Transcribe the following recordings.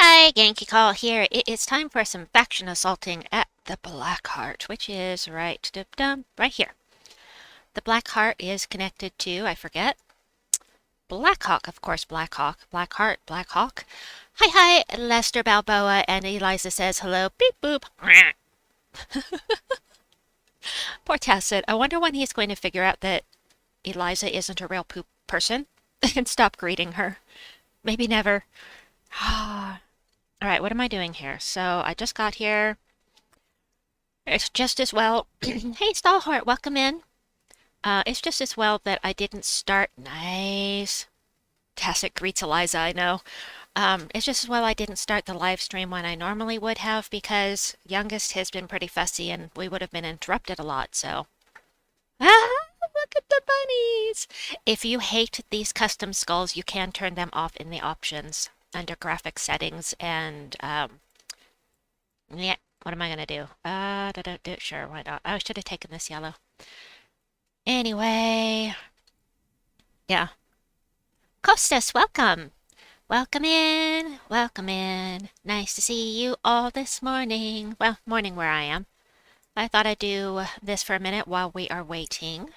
Hi, Yankee Call here. It is time for some faction assaulting at the Blackheart, which is right here. The Blackheart is connected to, I forget, Blackhawk, of course, Blackhawk, Blackheart, Blackhawk. Hi, Lester Balboa, and Eliza says hello, beep boop. Poor Tacit. I wonder when he's going to figure out that Eliza isn't a real poop person and stop greeting her. Maybe never. Alright, what am I doing here? So, I just got here. It's just as well. Hey, Stalhart, welcome in. It's just as well that I didn't start. Nice. Tacit greets Eliza, I know. It's just as well I didn't start the live stream when I normally would have because youngest has been pretty fussy and we would have been interrupted a lot, so. Ah, look at the bunnies! If you hate these custom skulls, you can turn them off in the options under graphic settings and, yeah. What am I gonna do? Sure, why not? I should have taken this yellow. Anyway, yeah. Costas, welcome. Welcome in. Welcome in. Nice to see you all this morning. Well, morning where I am. I thought I'd do this for a minute while we are waiting.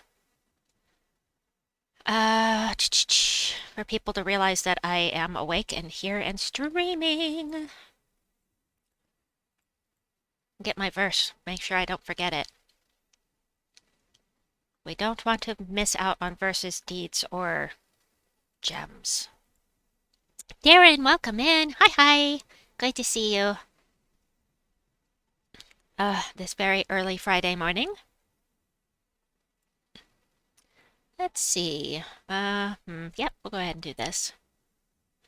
For people to realize that I am awake and here and streaming. Get my verse. Make sure I don't forget it. We don't want to miss out on verses, deeds, or gems. Darren, welcome in. Hi. Great to see you. This very early Friday morning. Let's see. Yep, we'll go ahead and do this.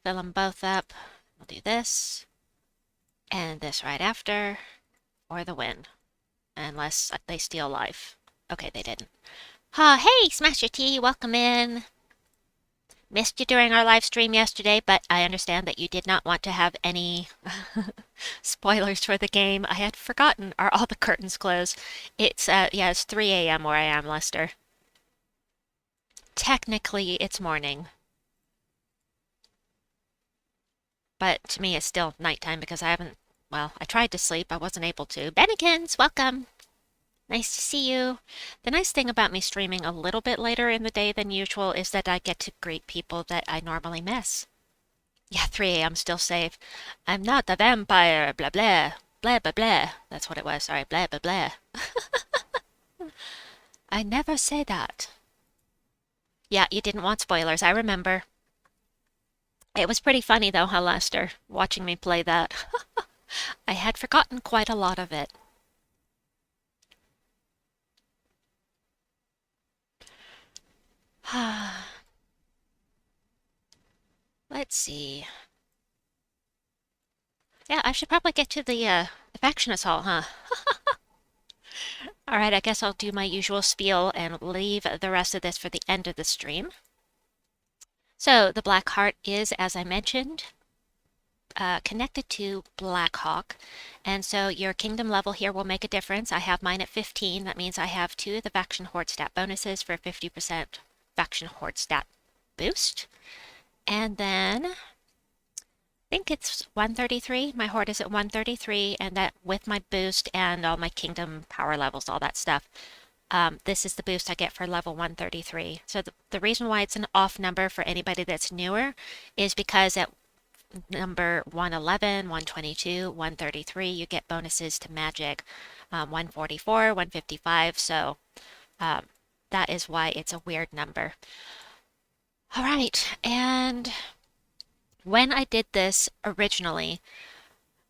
Fill them both up. We'll do this. And this right after. Or the win. Unless they steal life. Okay, they didn't. Hey, Smasher T, welcome in. Missed you during our live stream yesterday, but I understand that you did not want to have any spoilers for the game. I had forgotten. Are all the curtains closed? It's, yeah, it's 3 a.m. where I am, Lester. Technically, it's morning. But to me, it's still nighttime because I haven't, well, I tried to sleep. I wasn't able to. Bennigans, welcome. Nice to see you. The nice thing about me streaming a little bit later in the day than usual is that I get to greet people that I normally miss. Yeah, 3 a.m. still safe. I'm not a vampire, blah blah. Blah blah blah. That's what it was, sorry, blah blah blah. I never say that. Yeah, you didn't want spoilers, I remember. It was pretty funny though, huh, Lester, watching me play that. I had forgotten quite a lot of it. Let's see. Yeah, I should probably get to the faction assault, huh? Alright, I guess I'll do my usual spiel and leave the rest of this for the end of the stream. So, the Blackheart is, as I mentioned, connected to Blackhawk, and so your kingdom level here will make a difference. I have mine at 15. That means I have 2 of the faction horde stat bonuses for a 50% faction horde stat boost. And then I think it's 133. My horde is at 133, and that with my boost and all my kingdom power levels, all that stuff, this is the boost I get for level 133. So the reason why it's an off number for anybody that's newer is because at number 111, 122, 133, you get bonuses to magic, 144, 155, so that is why it's a weird number. All right, and when I did this originally,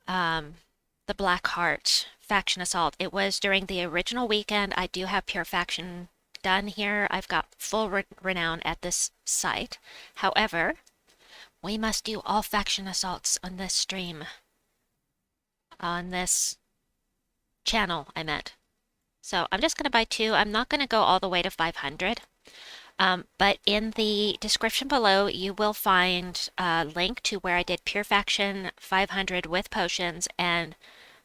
the Blackheart faction assault, it was during the original weekend. I do have pure faction done here. I've got full renown at this site. However, we must do all faction assaults on this stream. On this channel, I meant. So I'm just going to buy 2. I'm not going to go all the way to 500. But in the description below, you will find a link to where I did Pure Faction 500 with potions and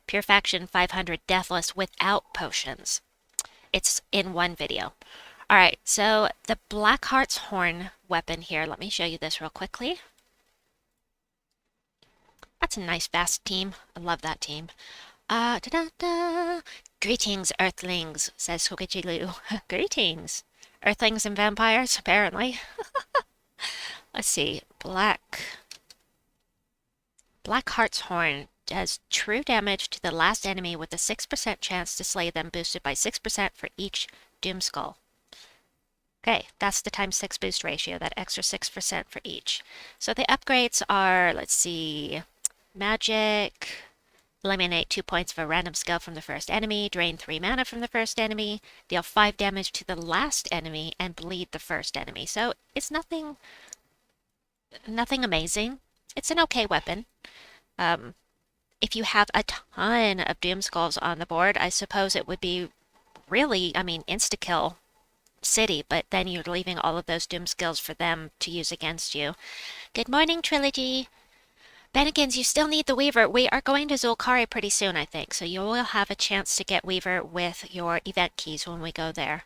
Pure Faction 500 Deathless without potions. It's in one video. Alright, so the Blackheart's Horn weapon here, let me show you this real quickly. That's a nice fast team. I love that team. Da-da-da. Greetings, Earthlings, says Squidgy Greetings. Earthlings and vampires, apparently. Let's see. Blackheart's Horn does true damage to the last enemy with a 6% chance to slay them, boosted by 6% for each Doomskull. Okay, that's the times 6 boost ratio, that extra 6% for each. So the upgrades are, let's see, Magic, eliminate 2 points of a random skill from the first enemy, drain 3 mana from the first enemy, deal 5 damage to the last enemy, and bleed the first enemy. So it's nothing amazing. It's an okay weapon. If you have a ton of Doomskulls on the board, I suppose it would be really, insta-kill city, but then you're leaving all of those Doomskulls for them to use against you. Good morning, Trilogy. Bennigan's, you still need the Weaver. We are going to Zul'Kari pretty soon, I think, so you will have a chance to get Weaver with your event keys when we go there.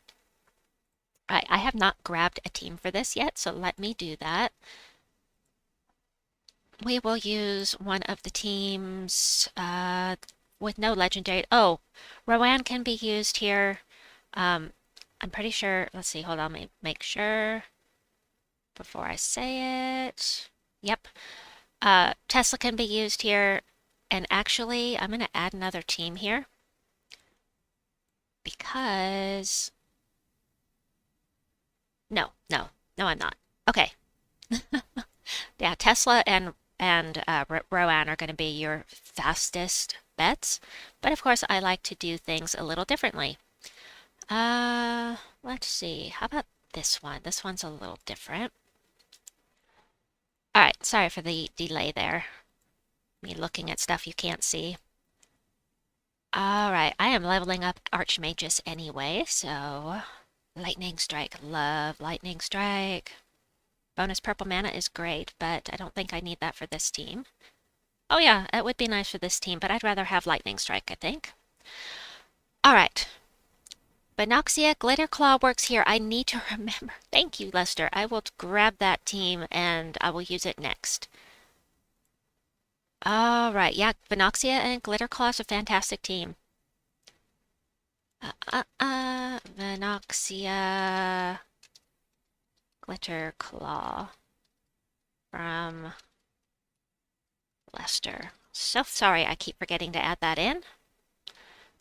Alright, I have not grabbed a team for this yet, so let me do that. We will use one of the teams with no legendary. Oh, Rowanne can be used here. I'm pretty sure. Let's see. Hold on. Let me make sure before I say it. Yep. Tesla can be used here. And actually, I'm going to add another team here because no, I'm not. Okay. Yeah, Tesla and Rowanne are going to be your fastest bets, but of course I like to do things a little differently. Let's see. How about this one? This one's a little different. All right, sorry for the delay there. Me looking at stuff you can't see. All right, I am leveling up Archmagus anyway, so Lightning Strike. Love Lightning Strike. Bonus purple mana is great, but I don't think I need that for this team. Oh yeah, it would be nice for this team, but I'd rather have Lightning Strike, I think. Alright. Benoxia Glitterclaw works here. I need to remember. Thank you, Lester. I will grab that team and I will use it next. Alright, yeah, Benoxia and Glitterclaw is a fantastic team. Benoxia... Glitterclaw from Lester. So sorry, I keep forgetting to add that in.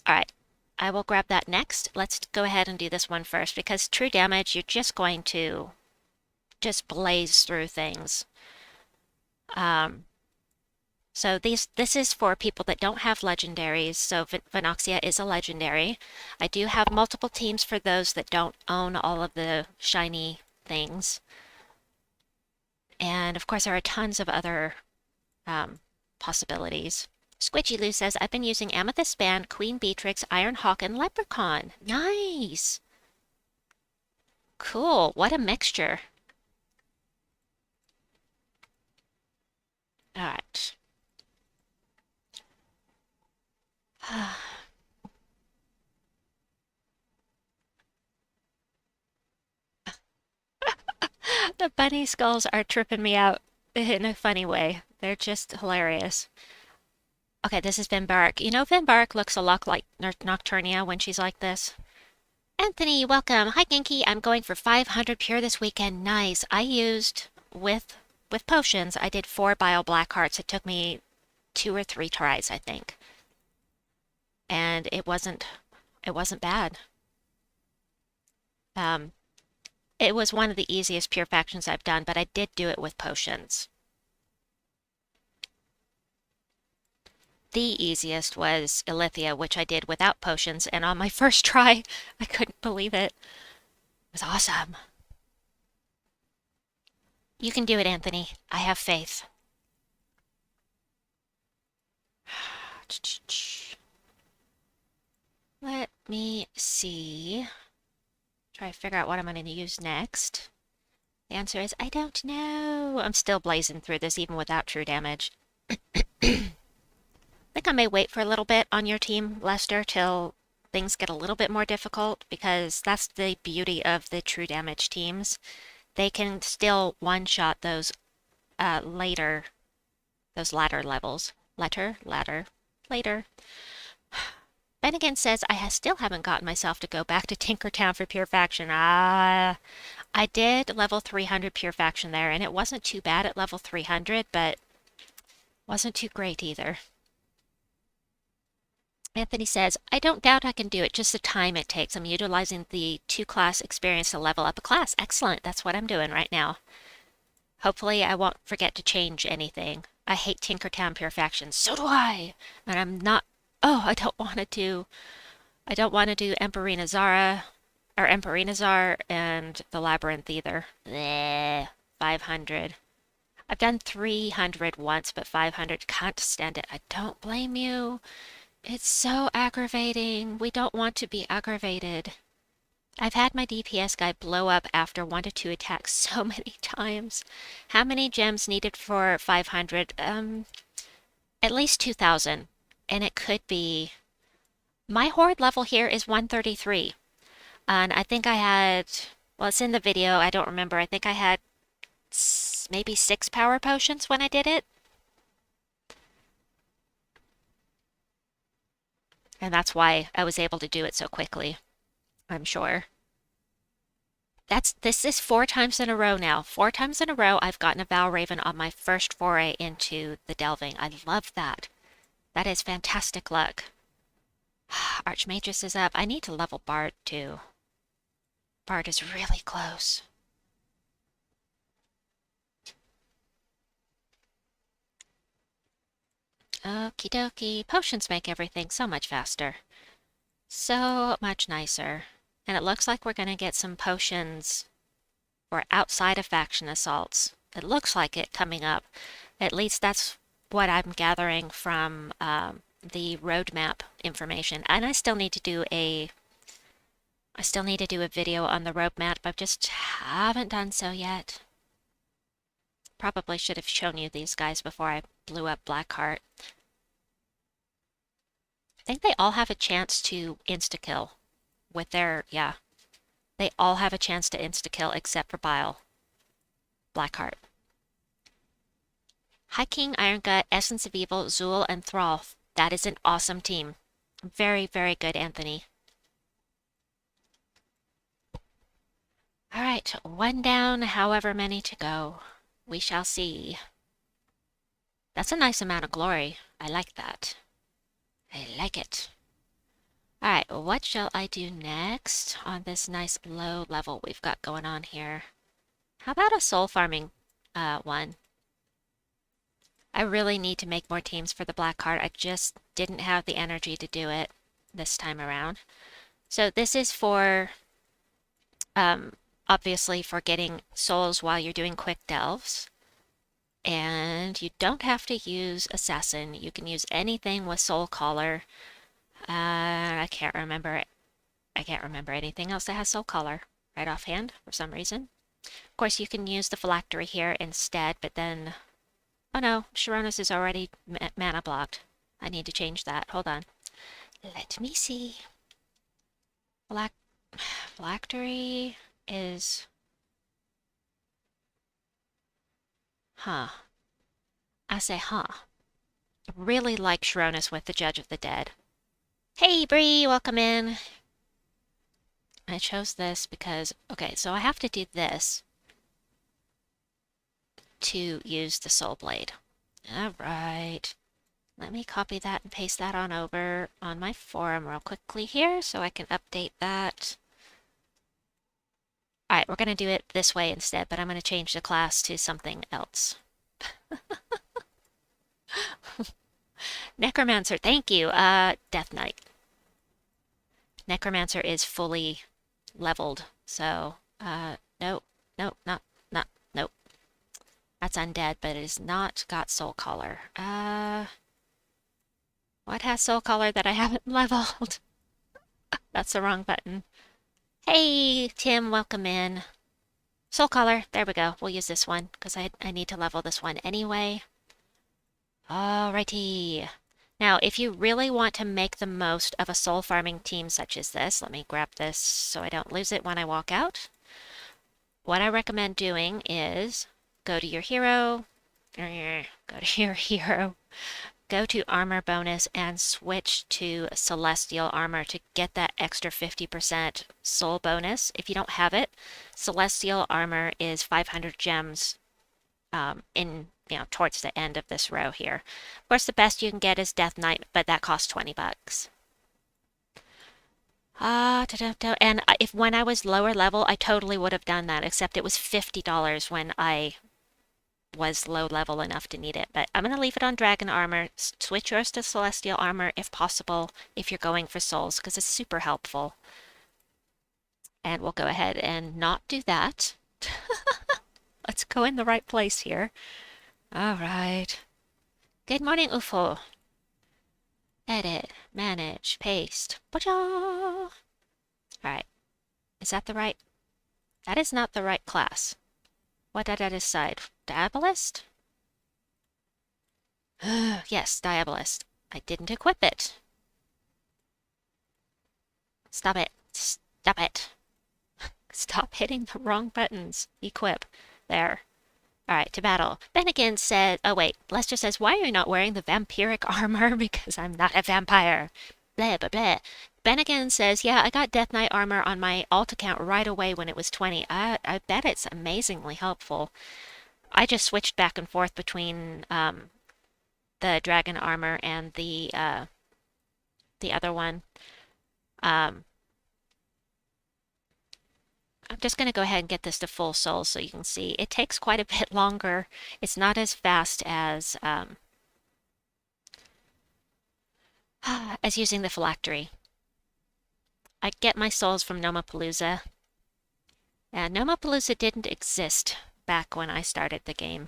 Alright, I will grab that next. Let's go ahead and do this one first, because true damage, you're just going to just blaze through things. So this is for people that don't have legendaries, so Venoxia is a legendary. I do have multiple teams for those that don't own all of the shiny things. And of course there are tons of other possibilities. Squidgy Lou says, I've been using Amethyst Band, Queen Beatrix, Iron Hawk, and Leprechaun. Nice! Cool, what a mixture. Alright. The bunny skulls are tripping me out in a funny way. They're just hilarious. Okay, this is Venbarak. You know, Venbarak looks a lot like Nocturnia when she's like this. Anthony, welcome. Hi, Genki. I'm going for 500 pure this weekend. Nice. I used, with potions, I did 4 Bio Blackhearts. It took me 2 or 3 tries, I think. And it wasn't bad. It was one of the easiest pure factions I've done, but I did do it with potions. The easiest was Illithia, which I did without potions, and on my first try, I couldn't believe it. It was awesome. You can do it, Anthony. I have faith. Let me see. Try to figure out what I'm going to use next. The answer is, I don't know. I'm still blazing through this even without true damage. I think I may wait for a little bit on your team, Lester, till things get a little bit more difficult, because that's the beauty of the true damage teams. They can still one-shot those later those latter levels. Later. Bennigan says, I still haven't gotten myself to go back to Tinkertown for Pure Faction. I did level 300 Pure Faction there, and it wasn't too bad at level 300, but wasn't too great either. Anthony says, I don't doubt I can do it, just the time it takes. I'm utilizing the 2-class experience to level up a class. Excellent, that's what I'm doing right now. Hopefully I won't forget to change anything. I hate Tinkertown Pure Faction. So do I! And I'm not... Oh, I don't want to do Emperina Zara, or Emperina Zar, and the Labyrinth either. Bleh, 500. I've done 300 once, but 500, can't stand it. I don't blame you. It's so aggravating. We don't want to be aggravated. I've had my DPS guy blow up after 1 to 2 attacks so many times. How many gems needed for 500? At least 2,000. And it could be... My horde level here is 133. And I think I had... Well, it's in the video. I don't remember. I think I had maybe 6 power potions when I did it. And that's why I was able to do it so quickly, I'm sure. This is 4 times in a row now. 4 times in a row I've gotten a Valraven on my first foray into the delving. I love that. That is fantastic luck. Archmagus is up. I need to level Bard too. Bard is really close. Okie dokie. Potions make everything so much faster. So much nicer. And it looks like we're going to get some potions for outside of faction assaults. It looks like it coming up. At least that's what I'm gathering from the roadmap information. And I still need to do a video on the roadmap. I just haven't done so yet. Probably should have shown you these guys before I blew up Blackheart. I think they all have a chance to insta-kill with their, yeah. They all have a chance to insta-kill except for Bile. Blackheart. High King, Iron Gut, Essence of Evil, Zool, and Thrall. That is an awesome team. Very, very good, Anthony. Alright, 1 down, however many to go. We shall see. That's a nice amount of glory. I like that. I like it. Alright, what shall I do next on this nice low level we've got going on here? How about a soul farming one? I really need to make more teams for the Blackheart. I just didn't have the energy to do it this time around. So this is for, obviously for getting souls while you're doing quick delves. And you don't have to use Assassin. You can use anything with Soul Collar. I can't remember anything else that has Soul Collar right offhand for some reason. Of course, you can use the Phylactery here instead, but then... Oh no, Charonas is already mana blocked. I need to change that. Hold on. Let me see. Phylactery is... Huh. I say, huh. I really like Charonas with the Judge of the Dead. Hey, Bree, welcome in. I chose this because... Okay, so I have to do this to use the Soul Blade. Alright. Let me copy that and paste that on over on my forum real quickly here so I can update that. Alright, we're going to do it this way instead, but I'm going to change the class to something else. Necromancer, thank you. Death Knight. Necromancer is fully leveled, so, nope, nope, nope. That's undead, but it has not got Soul Collar. What has Soul Collar that I haven't leveled? That's the wrong button. Hey, Tim, welcome in. Soul Collar, there we go. We'll use this one, because I need to level this one anyway. Alrighty. Now, if you really want to make the most of a soul farming team such as this, let me grab this so I don't lose it when I walk out. What I recommend doing is go to your hero, Go to your hero. Go to armor bonus and switch to celestial armor to get that extra 50% soul bonus. If you don't have it, celestial armor is 500 gems in towards the end of this row here. Of course, the best you can get is Death Knight, but that costs 20 bucks. And if when I was lower level, I totally would have done that, except it was $50 when I was low level enough to need it. But I'm going to leave it on dragon armor. Switch yours to celestial armor if possible, if you're going for souls, because it's super helpful. And we'll go ahead and not do that. Let's go in the right place here. All right. Good morning, UFO. Edit, manage, paste. All right. Is that the right? That is not the right class. What did I decide? Diabolist? Yes, Diabolist. I didn't equip it. Stop it. Stop it. Stop hitting the wrong buttons. Equip. There. Alright, to battle. Bennigan said, oh wait, Lester says, why are you not wearing the vampiric armor? Because I'm not a vampire. Blah, blah, blah. Bennigan says, yeah, I got Death Knight armor on my alt account right away when it was 20. I bet it's amazingly helpful. I just switched back and forth between the dragon armor and the other one. I'm just going to go ahead and get this to full soul so you can see. It takes quite a bit longer. It's not as fast as using the phylactery. I get my souls from Nomapalooza. And Nomapalooza didn't exist back when I started the game.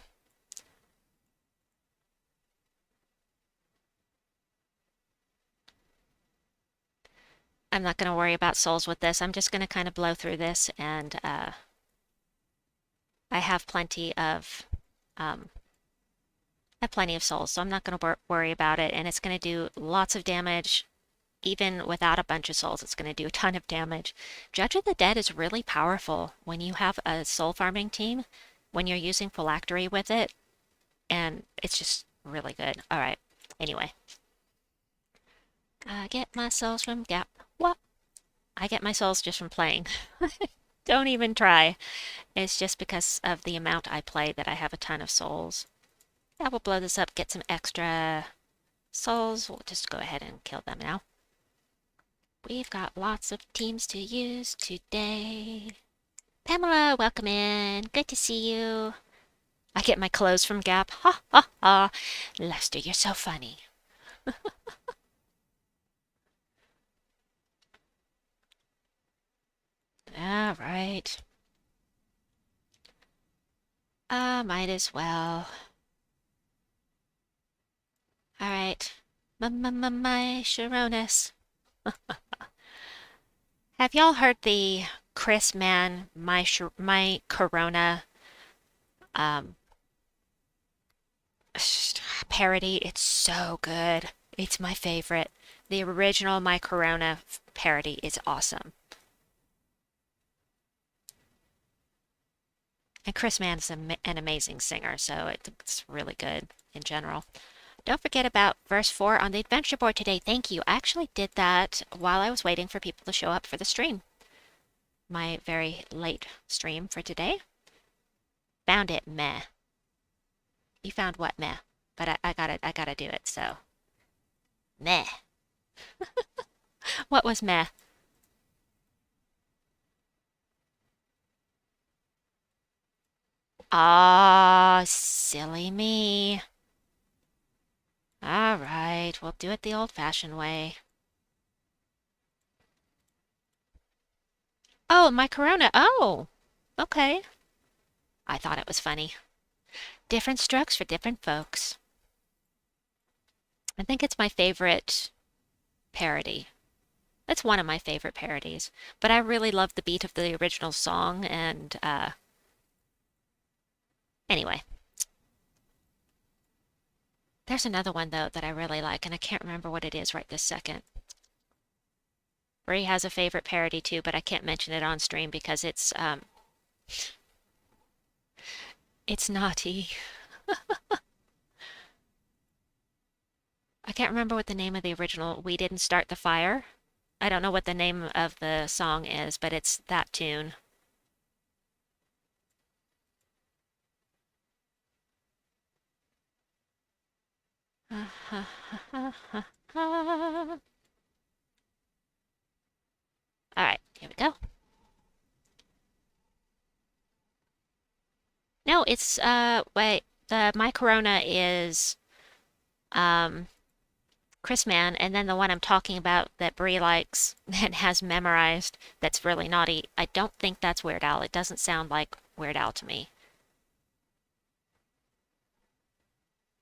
I'm not going to worry about souls with this. I'm just going to kind of blow through this, and I have plenty of souls, so I'm not going to worry about it. And it's going to do lots of damage, even without a bunch of souls. It's going to do a ton of damage. Judge of the Dead is really powerful when you have a soul farming team, when you're using phylactery with it, and it's just really good. All right. Anyway. I get my souls from Gap. What? I get my souls just from playing. Don't even try. It's just because of the amount I play that I have a ton of souls. Yeah, we'll blow this up, get some extra souls. We'll just go ahead and kill them now. We've got lots of teams to use today. Pamela, welcome in. Good to see you. I get my clothes from Gap. Ha ha ha. Lester, you're so funny. All right. Might as well. All right. My Charonas. Have y'all heard the Chris Man, my Corona parody? It's so good. It's my favorite. The original My Corona parody is awesome. And Chris Mann's an amazing singer, so it's really good in general. Don't forget about verse 4 on the adventure board today. Thank you. I actually did that while I was waiting for people to show up for the stream. My very late stream for today. Found it, meh. You found what, meh? But I gotta do it, so. Meh. What was meh? Ah, silly me. All right, we'll do it the old-fashioned way. Oh, my Corona. Oh, okay. I thought it was funny. Different strokes for different folks. I think it's my favorite parody. It's one of my favorite parodies. But I really love the beat of the original song, and anyway. There's another one, though, that I really like, and I can't remember what it is right this second. Bree has a favorite parody, too, but I can't mention it on stream because it's naughty. I can't remember what the name of the original We Didn't Start the Fire. I don't know what the name of the song is, but it's that tune. All right, here we go. No, it's wait, the my Corona is Chris Man, and then the one I'm talking about that Bree likes and has memorized that's really naughty. I don't think that's Weird Al. It doesn't sound like Weird Al to me.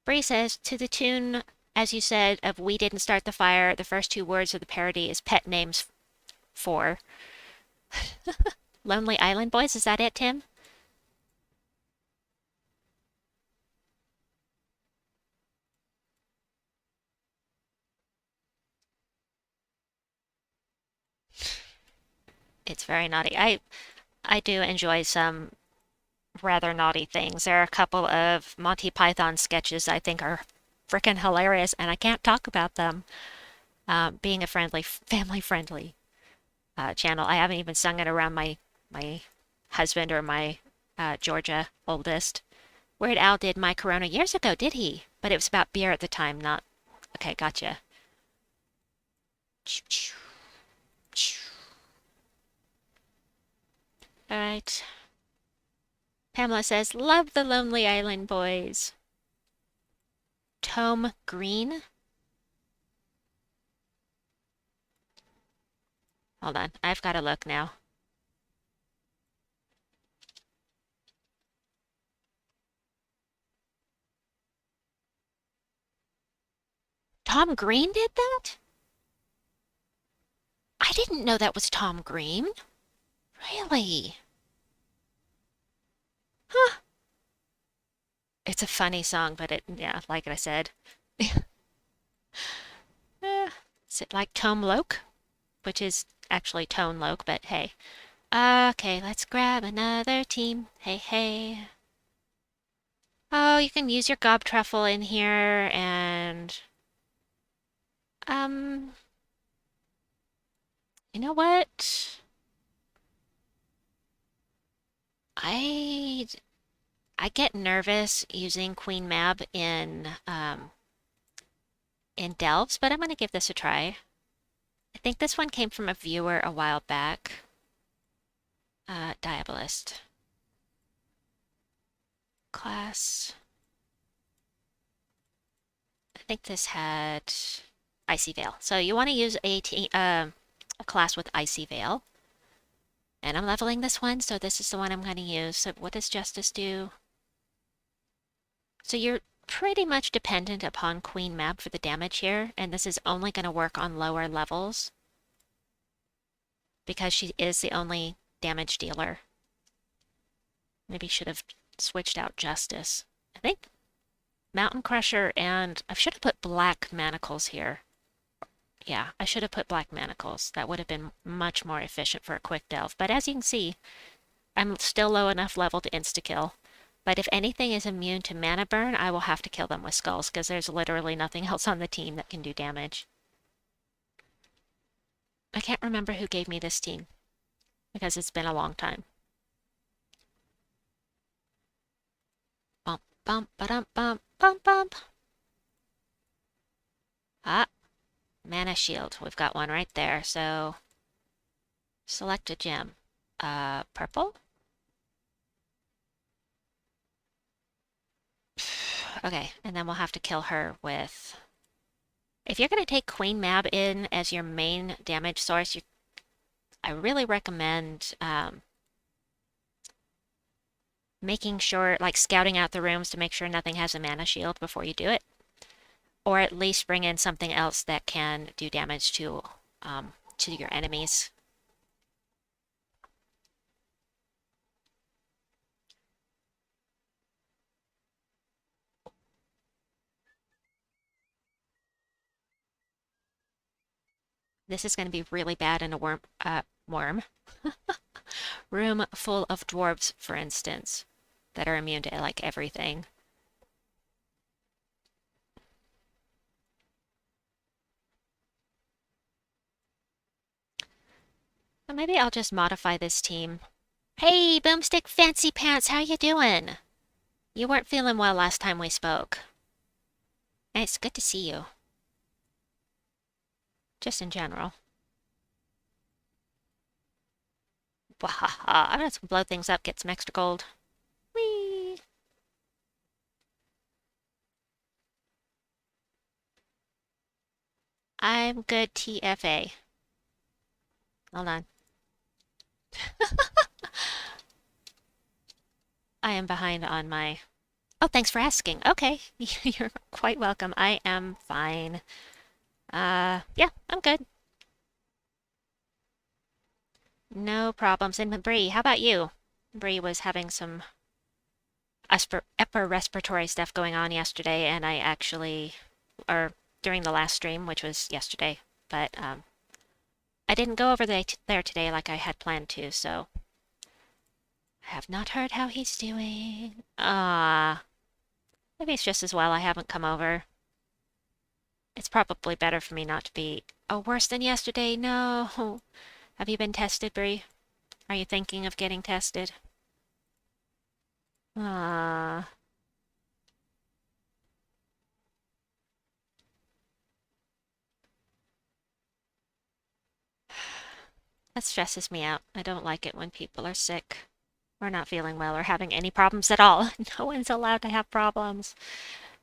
Bree says, to the tune, as you said, of We Didn't Start the Fire, the first two words of the parody is pet names for Lonely Island Boys. Is that it, Tim? It's very naughty. I do enjoy some rather naughty things. There are a couple of Monty Python sketches I think are freaking hilarious, and I can't talk about them. Being a family-friendly channel, I haven't even sung it around my husband or my Georgia oldest. Weird Al did My Corona years ago, did he? But it was about beer at the time, not. Okay, gotcha. All right. Pamela says, love the Lonely Island Boys. Tome Green. Hold on, I've got to look now. Tom Green did that? I didn't know that was Tom Green. Really? Huh. It's a funny song, but yeah, like I said. Is it like Tome Loc? Which is actually Tone Loc, but hey. Okay, let's grab another team. Hey, hey. Oh, you can use your gob truffle in here and you know what? I I get nervous using Queen Mab in delves, but I'm gonna give this a try. I think this one came from a viewer a while back. Diabolist. Class. I think this had Icy Veil. So you want to use a class with Icy Veil. And I'm leveling this one, so this is the one I'm going to use. So what does Justice do? So you're pretty much dependent upon Queen Mab for the damage here, and this is only going to work on lower levels because she is the only damage dealer. Maybe should have switched out Justice. I think Mountain Crusher and I should have put Black Manacles here. Yeah, I should have put Black Manacles. That would have been much more efficient for a quick delve. But as you can see, I'm still low enough level to insta-kill. But if anything is immune to mana burn, I will have to kill them with skulls because there's literally nothing else on the team that can do damage. I can't remember who gave me this team because it's been a long time. Bump, bump, ba-dum, bump, bump, bump. Ah, mana shield. We've got one right there. So select a gem. Purple? Okay, and then we'll have to kill her with... If you're going to take Queen Mab in as your main damage source, I really recommend making sure, like scouting out the rooms to make sure nothing has a mana shield before you do it. Or at least bring in something else that can do damage to your enemies. This is going to be really bad in a worm room full of dwarves, for instance, that are immune to like everything. Well, maybe I'll just modify this team. Hey, Boomstick Fancy Pants, how you doing? You weren't feeling well last time we spoke. It's good to see you. Just in general. Wahaha, I'm just gonna blow things up, get some extra gold. Whee! I'm good TFA. Hold on. I am behind on my... Oh, thanks for asking. Okay, you're quite welcome. I am fine. Yeah, I'm good. No problems. And Bree, how about you? Bree was having some upper respiratory stuff going on yesterday, and I actually, or during the last stream, which was yesterday, but I didn't go over there today like I had planned to, so I have not heard how he's doing. Maybe it's just as well I haven't come over. It's probably better for me not to be... Oh, worse than yesterday? No. Have you been tested, Bree? Are you thinking of getting tested? Ah. That stresses me out. I don't like it when people are sick or not feeling well or having any problems at all. No one's allowed to have problems.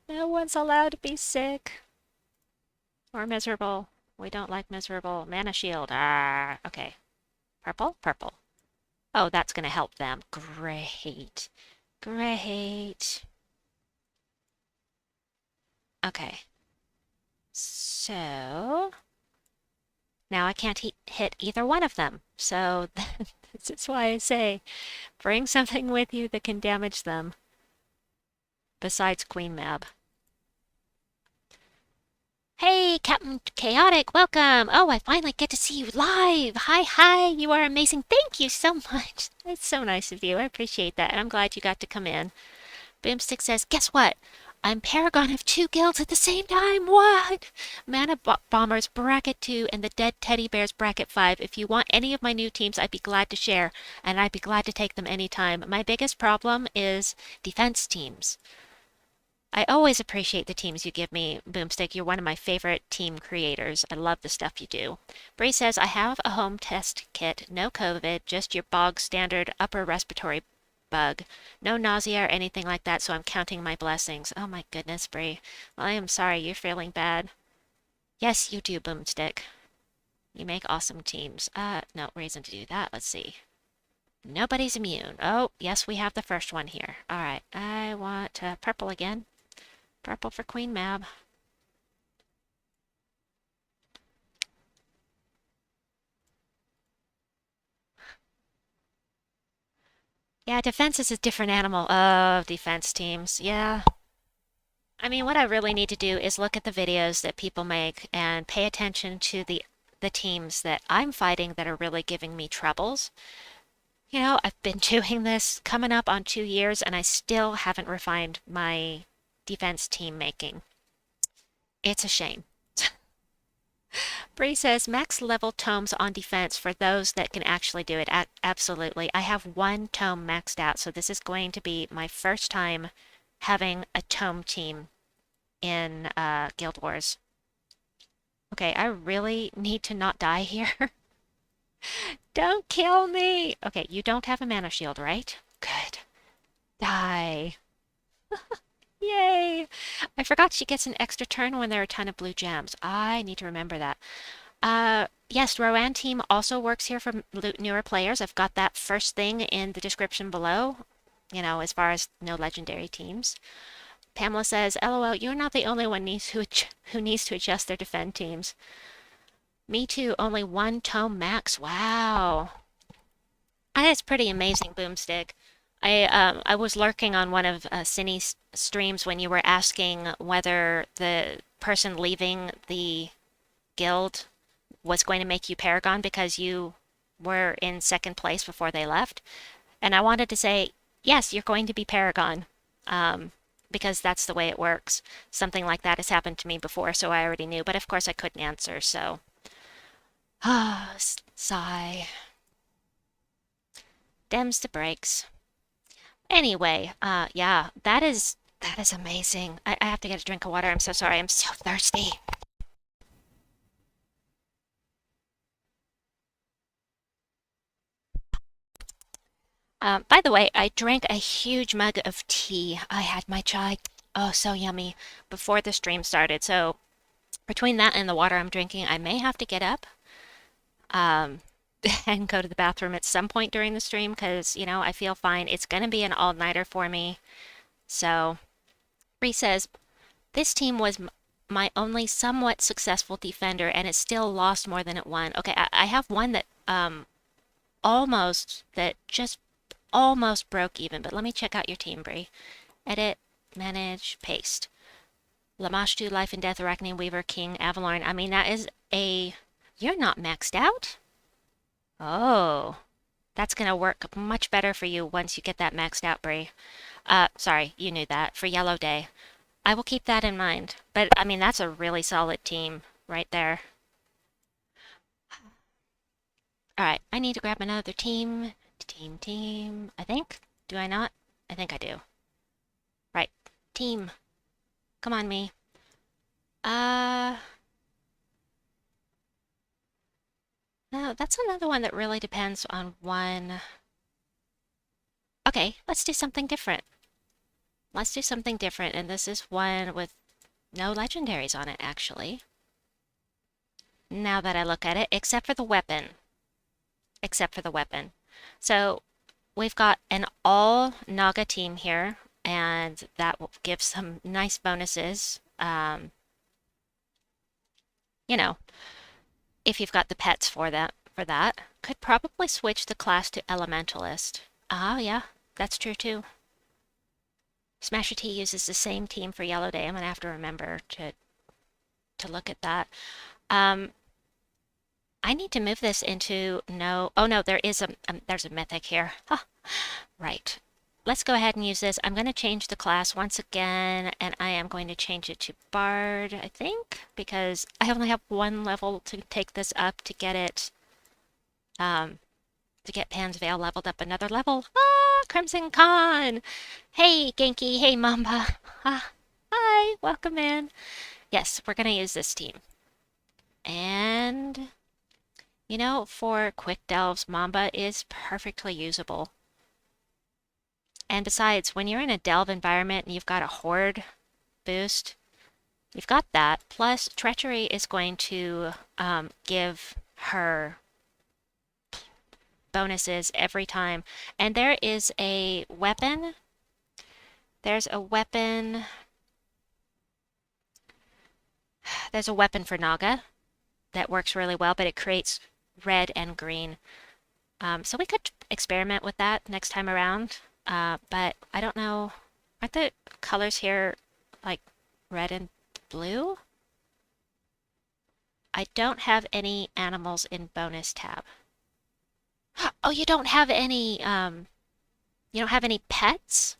No one's allowed to be sick or miserable. We don't like miserable. Mana shield. Ah, okay. Purple? Purple. Oh, that's going to help them. Great. Great. Okay. So... Now I can't hit either one of them. So this is why I say, bring something with you that can damage them. Besides Queen Mab. Hey, Captain Chaotic, welcome! Oh, I finally get to see you live! Hi, you are amazing. Thank you so much. It's so nice of you. I appreciate that, and I'm glad you got to come in. Boomstick says, guess what? I'm Paragon of 2 guilds at the same time. What? Mana Bombers Bracket 2 and the Dead Teddy Bears Bracket 5. If you want any of my new teams, I'd be glad to share, and I'd be glad to take them anytime. My biggest problem is defense teams. I always appreciate the teams you give me, Boomstick. You're one of my favorite team creators. I love the stuff you do. Bree says, I have a home test kit. No COVID, just your bog standard upper respiratory bug. No nausea or anything like that, so I'm counting my blessings. Oh my goodness, Bree. Well, I am sorry you're feeling bad. Yes, you do, Boomstick. You make awesome teams. No reason to do that. Let's see. Nobody's immune. Oh, yes, we have the first one here. All right, I want purple again. Purple for Queen Mab. Yeah, defense is a different animal. Oh, defense teams. Yeah. I mean, what I really need to do is look at the videos that people make and pay attention to the teams that I'm fighting that are really giving me troubles. You know, I've been doing this coming up on 2 years and I still haven't refined my defense team making. It's a shame. Bree says, max level tomes on defense for those that can actually do it. Absolutely. I have 1 tome maxed out, so this is going to be my first time having a tome team in Guild Wars. Okay, I really need to not die here. Don't kill me! Okay, you don't have a mana shield, right? Good. Die. Yay! I forgot she gets an extra turn when there are a ton of blue gems. I need to remember that. Yes, Rowanne team also works here for newer players. I've got that first thing in the description below, you know, as far as no legendary teams. Pamela says, LOL, you're not the only one who needs to adjust their defend teams. Me too, only 1 tome max. Wow. That is pretty amazing, Boomstick. I was lurking on one of Cindy's streams when you were asking whether the person leaving the guild was going to make you Paragon because you were in 2nd place before they left. And I wanted to say, yes, you're going to be Paragon. Because that's the way it works. Something like that has happened to me before, so I already knew. But of course I couldn't answer, so... Ah, sigh. Dems the brakes. Anyway, yeah, that is amazing. I have to get a drink of water. I'm so sorry. I'm so thirsty. By the way, I drank a huge mug of tea. I had my chai. Oh, so yummy before the stream started. So between that and the water I'm drinking, I may have to get up um, and go to the bathroom at some point during the stream because, I feel fine. It's going to be an all-nighter for me. So, Bree says, this team was my only somewhat successful defender and it still lost more than it won. Okay, I have one that just almost broke even, but let me check out your team, Bree. Edit, manage, paste. Lamashtu, Life and Death, Arachne, Weaver, King, Avalorn. I mean, that is a... You're not maxed out? Oh, that's gonna work much better for you once you get that maxed out, Bree. Sorry, you knew that. For Yellow Day. I will keep that in mind. But, I mean, that's a really solid team right there. Alright, I need to grab another team. Team. I think. Do I not? I think I do. Right. Team. Come on, me. No, that's another one that really depends on one. Okay, let's do something different. Let's do something different, and this is one with no legendaries on it, actually. Now that I look at it, except for the weapon. Except for the weapon. So, we've got an all Naga team here, and that will give some nice bonuses. If you've got the pets for that. Could probably switch the class to Elementalist. Ah, yeah, that's true too. Smasher T uses the same team for Yellow Day. I'm gonna have to remember to look at that. I need to move this into no. Oh no, there's a mythic here. Huh. Right. Let's go ahead and use this. I'm going to change the class once again, and I am going to change it to Bard, I think, because I only have one level to take this up to get it, to get Pan's Veil leveled up another level. Ah, Crimson Khan! Hey, Genki! Hey, Mamba! Ah, hi! Welcome in! Yes, we're going to use this team. And, for quick delves, Mamba is perfectly usable. And besides, when you're in a delve environment and you've got a horde boost, you've got that. Plus, Treachery is going to give her bonuses every time. And there is a weapon. There's a weapon for Naga that works really well, but it creates red and green. So we could experiment with that next time around. But I don't know. Aren't the colors here like red and blue? I don't have any animals in bonus tab. Oh, you don't have any pets?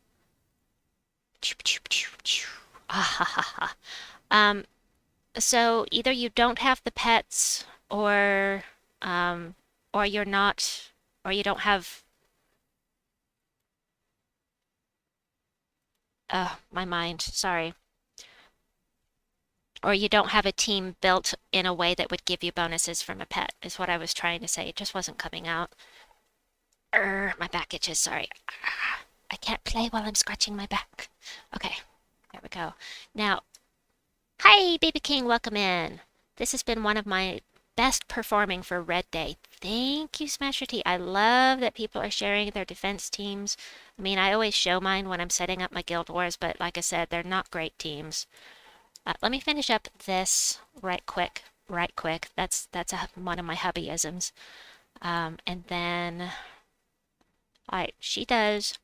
So either you don't have the pets or you're not, or you don't have. My mind, sorry. Or you don't have a team built in a way that would give you bonuses from a pet, is what I was trying to say. It just wasn't coming out. My back itches, sorry. I can't play while I'm scratching my back. Okay, there we go. Now, hi, Baby King, welcome in. This has been one of my best performing for Red Day. Thank you, Smasher T. I love that people are sharing their defense teams. I mean, I always show mine when I'm setting up my Guild Wars, but like I said, they're not great teams. Let me finish up this right quick. That's one of my hubbyisms. And then, alright, she does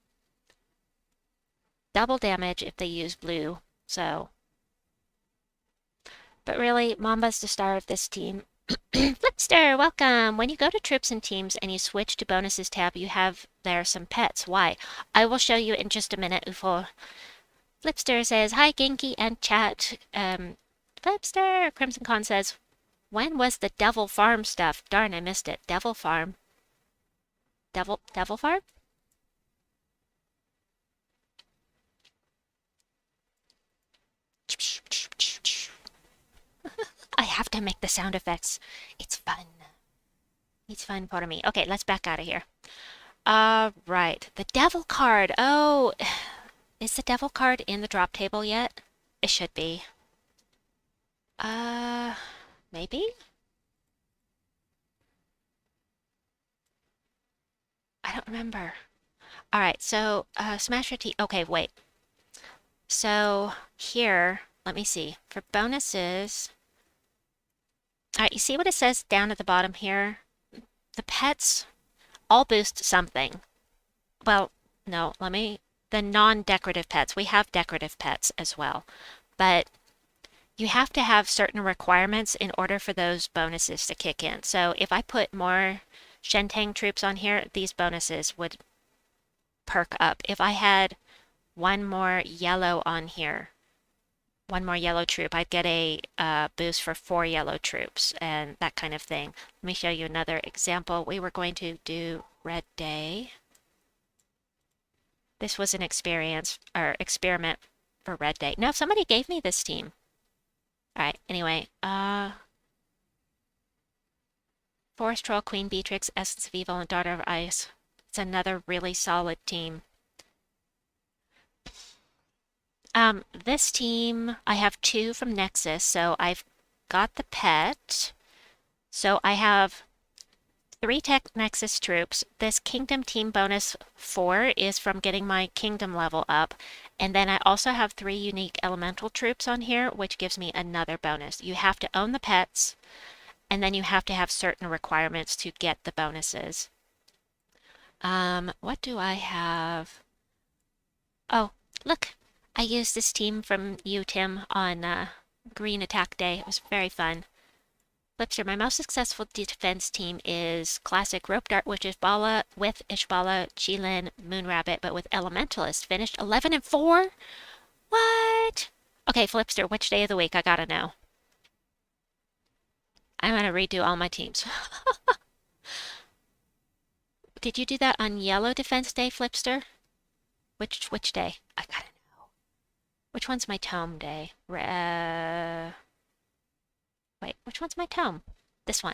double damage if they use blue, so. But really, Mamba's the star of this team. Flipster, welcome! When you go to troops and teams and you switch to bonuses tab, you have there some pets. Why? I will show you in just a minute, Ufo. Flipster says, hi, Genki and chat. Flipster! Crimson Con says, when was the Devil Farm stuff? Darn, I missed it. Devil Farm. Devil Farm? to make the sound effects. It's fun. It's fun for me. Okay, let's back out of here. Right. The devil card. Oh, is the devil card in the drop table yet? It should be. Maybe? I don't remember. All right, so Smasher T. Okay, wait. So here, let me see. For bonuses, all right, you see what it says down at the bottom here? The pets all boost something. Well, no, the non-decorative pets. We have decorative pets as well, but you have to have certain requirements in order for those bonuses to kick in. So if I put more Shentang troops on here, these bonuses would perk up. If I had one more yellow on here, one more yellow troop, I'd get a boost for 4 yellow troops and that kind of thing. Let me show you another example. We were going to do Red Day. This was an experiment for Red Day. No, somebody gave me this team. All right, anyway, Forest Troll, Queen Beatrix, Essence of Evil, and Daughter of Ice. It's another really solid team. This team, I have 2 from Nexus, so I've got the pet. So I have 3 Tech Nexus troops. This Kingdom team bonus 4 is from getting my Kingdom level up. And then I also have 3 unique elemental troops on here, which gives me another bonus. You have to own the pets, and then you have to have certain requirements to get the bonuses. What do I have? Oh, look, I used this team from you, Tim, on Green Attack Day. It was very fun. Flipster, my most successful defense team is classic Rope Dart with Ishbala, Qilin, Moonrabbit, but with Elementalist. Finished 11 and 4? What? Okay, Flipster, which day of the week? I gotta know. I'm gonna redo all my teams. Did you do that on Yellow Defense Day, Flipster? Which day? I gotta know. Which one's my Tome Day? Wait, which one's my Tome? This one.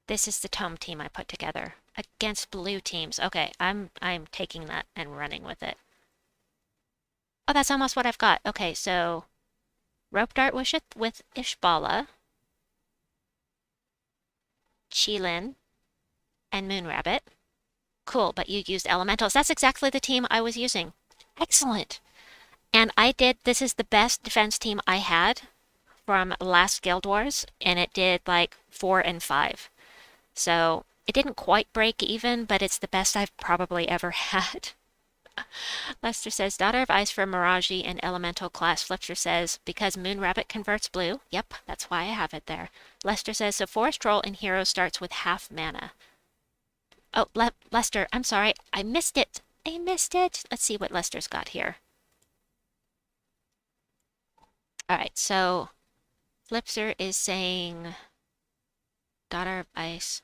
This is the Tome team I put together against blue teams. Okay, I'm taking that and running with it. Oh, that's almost what I've got. Okay, so Rope Dart with Ishbala, Qilin, and Moonrabbit. Cool, but you used elementals. That's exactly the team I was using. Excellent. And this is the best defense team I had from last Guild Wars, and it did like 4 and 5. So it didn't quite break even, but it's the best I've probably ever had. Lester says, Daughter of Ice for Miraji and Elemental class. Flipster says, because Moonrabbit converts blue. Yep, that's why I have it there. Lester says, so Forest Troll in Hero starts with half mana. Oh, Lester, I'm sorry. I missed it. I missed it. Let's see what Lester's got here. All right, so Flipster is saying Daughter of Ice.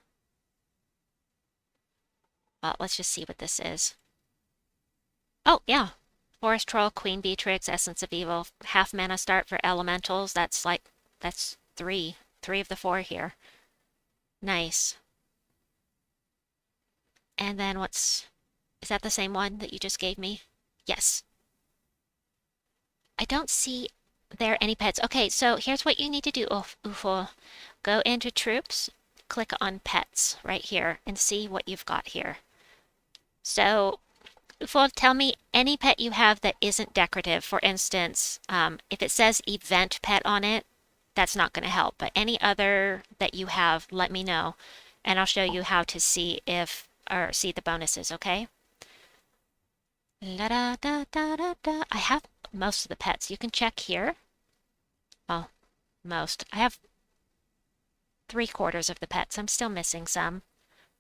Well, let's just see what this is. Oh, yeah. Forest Troll, Queen Beatrix, Essence of Evil, half mana start for elementals. That's 3. 3 of the 4 here. Nice. And then is that the same one that you just gave me? Yes. I don't see there any pets. Okay, so here's what you need to do, Ufo. Go into troops, click on pets right here, and see what you've got here. So, Ufo, tell me any pet you have that isn't decorative. For instance, if it says event pet on it, that's not going to help. But any other that you have, let me know, and I'll show you how to see see the bonuses, okay? La da da da da da. I have most of the pets. You can check here. Well, most. I have 3/4 of the pets. I'm still missing some,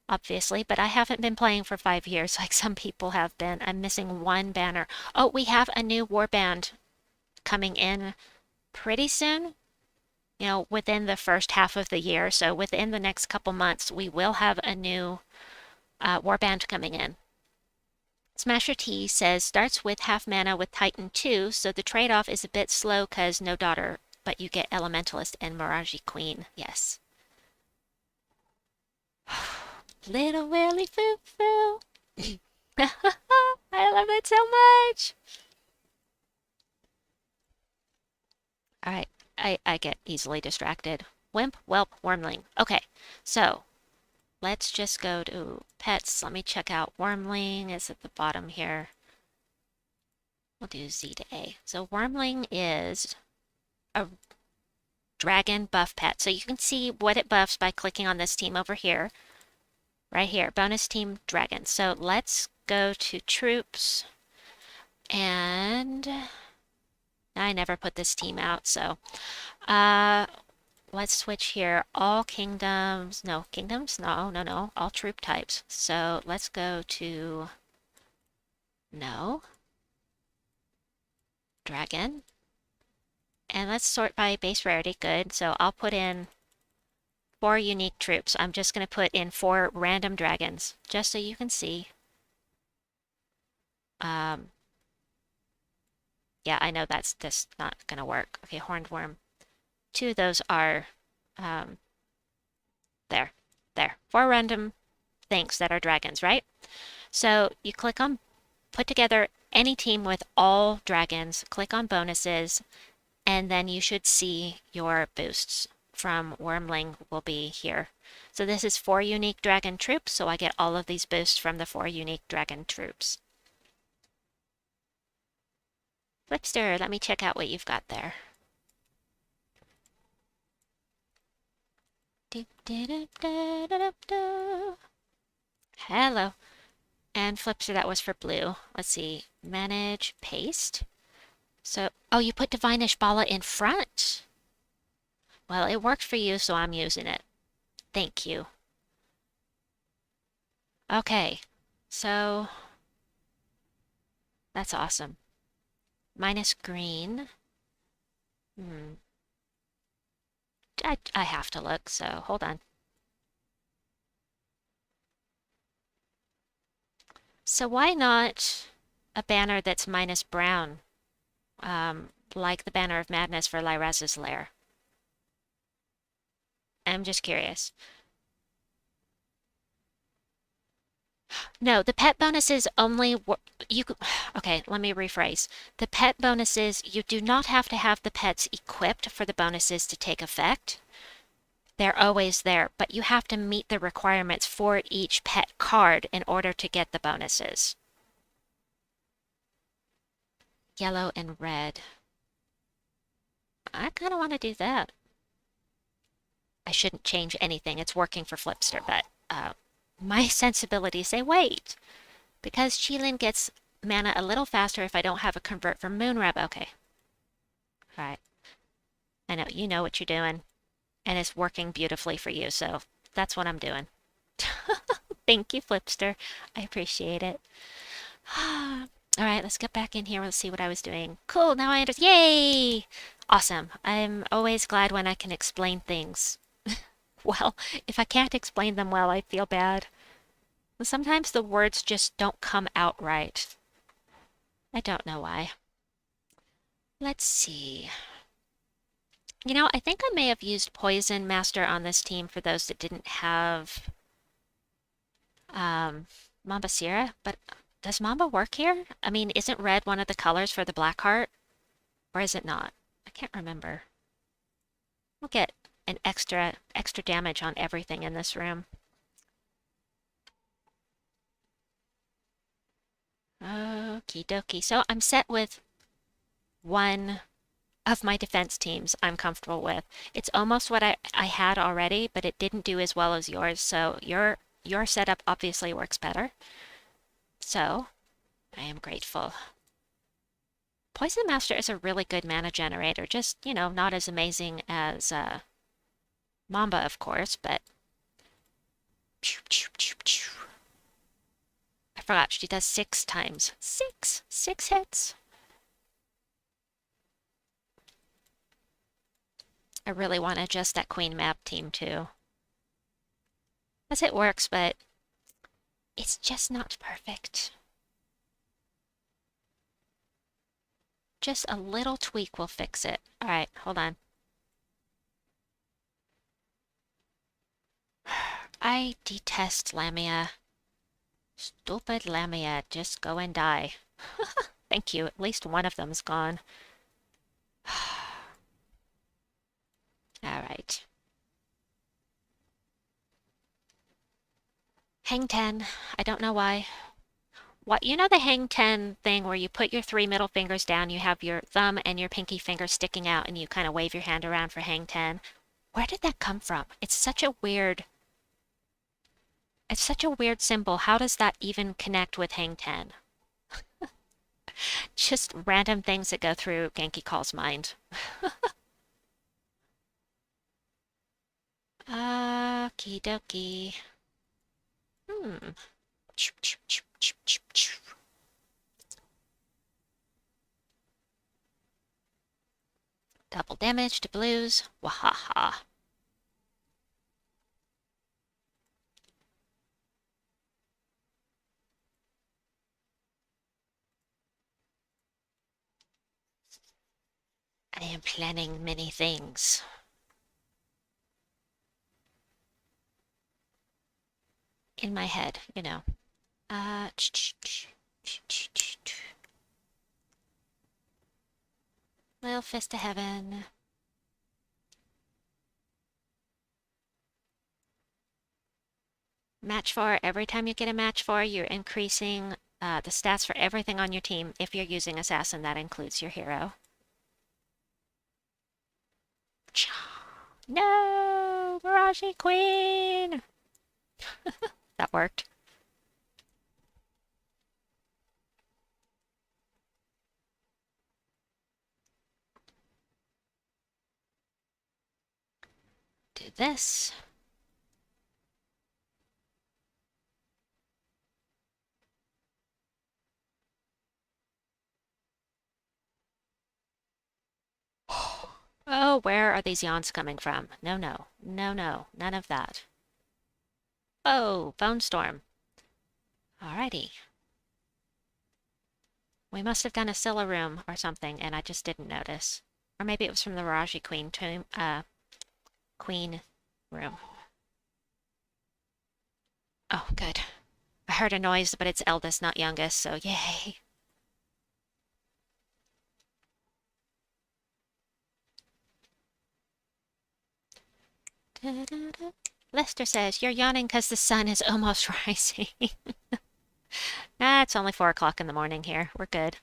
obviously, but I haven't been playing for 5 years like some people have been. I'm missing 1 banner. Oh, we have a new warband coming in pretty soon. You know, within the first half of the year. So within the next couple months, we will have a new warband coming in. Smasher T says, starts with half mana with Titan 2, so the trade-off is a bit slow because no Daughter but you get Elementalist and Mirage Queen. Yes. Little Willy Foo Foo. I love it so much. All right, I get easily distracted. Wimp, whelp, wormling. Okay, so let's just go to pets. Let me check out wormling. It's at the bottom here. We'll do Z to A. So wormling is a dragon buff pet. So you can see what it buffs by clicking on this team over here. Right here, bonus team dragon. So let's go to troops. And I never put this team out, so let's switch here. All kingdoms. No, kingdoms? No. All troop types. So let's go to no. Dragon. And let's sort by base rarity. Good. So I'll put in 4 unique troops. I'm just going to put in 4 random dragons, just so you can see. Yeah, I know that's just not going to work. Okay, horned worm. 2 of those are, there. 4 random things that are dragons, right? So you click on put together any team with all dragons, click on bonuses, and then you should see your boosts from Wormling will be here. So this is 4 unique dragon troops, so I get all of these boosts from the 4 unique dragon troops. Flipster, let me check out what you've got there. Hello. And Flipster, that was for blue. Let's see. Manage, paste. So, oh, you put Divine Ishbala in front. Well, it worked for you, so I'm using it. Thank you. Okay, so that's awesome. Minus green. I have to look, so hold on. So why not a banner that's minus brown, like the Banner of Madness for Lyra's Lair? I'm just curious. No, the pet bonuses only okay, let me rephrase. The pet bonuses, you do not have to have the pets equipped for the bonuses to take effect. They're always there, but you have to meet the requirements for each pet card in order to get the bonuses. Yellow and red. I kind of want to do that. I shouldn't change anything. It's working for Flipster, but my sensibilities say wait, because Qilin gets mana a little faster if I don't have a convert from Moonrab. Okay. All right. I know, you know what you're doing, and it's working beautifully for you, so that's what I'm doing. Thank you, Flipster. I appreciate it. All right, let's get back in here. Let's see what I was doing. Cool, now I understand. Yay! Awesome. I'm always glad when I can explain things. Well, if I can't explain them well, I feel bad. Sometimes the words just don't come out right. I don't know why. Let's see. You know, I think I may have used Poison Master on this team for those that didn't have Mambasira, but does Mamba work here? I mean, isn't red one of the colors for the Blackheart? Or is it not? I can't remember. We'll get an extra damage on everything in this room. Okie dokie. So I'm set with one of my defense teams I'm comfortable with. It's almost what I had already, but it didn't do as well as yours, so your setup obviously works better. So, I am grateful. Poison Master is a really good mana generator, just, you know, not as amazing as Mamba, of course, but I forgot, she does 6 times. 6 hits. I really want to adjust that Queen map team too. As it works, but it's just not perfect. Just a little tweak will fix it. All right, hold on. I detest Lamia. Stupid Lamia, just go and die. Thank you, at least one of them's gone. Alright. Hang 10. I don't know why. What, you know the hang 10 thing where you put your 3 middle fingers down, you have your thumb and your pinky finger sticking out, and you kind of wave your hand around for hang 10? Where did that come from? It's such a weird symbol. How does that even connect with hang 10? Just random things that go through Genki Call's mind. Okie dokie. Hmm. Double damage to blues. Wahaha. I am planning many things. In my head, you know. Little fist to heaven. Match 4. Every time you get a match 4, you're increasing the stats for everything on your team. If you're using Assassin, that includes your hero. No! Mirage Queen! That worked. Do this. Oh, where are these yawns coming from? No, no. No, no. None of that. Oh, Phone Storm. Alrighty. We must have done a Scylla room or something, and I just didn't notice. Or maybe it was from the Raji Queen tomb, Queen room. Oh, good. I heard a noise, but it's eldest, not youngest, so yay. Lester says, you're yawning because the sun is almost rising. Nah, it's only 4 o'clock in the morning here. We're good.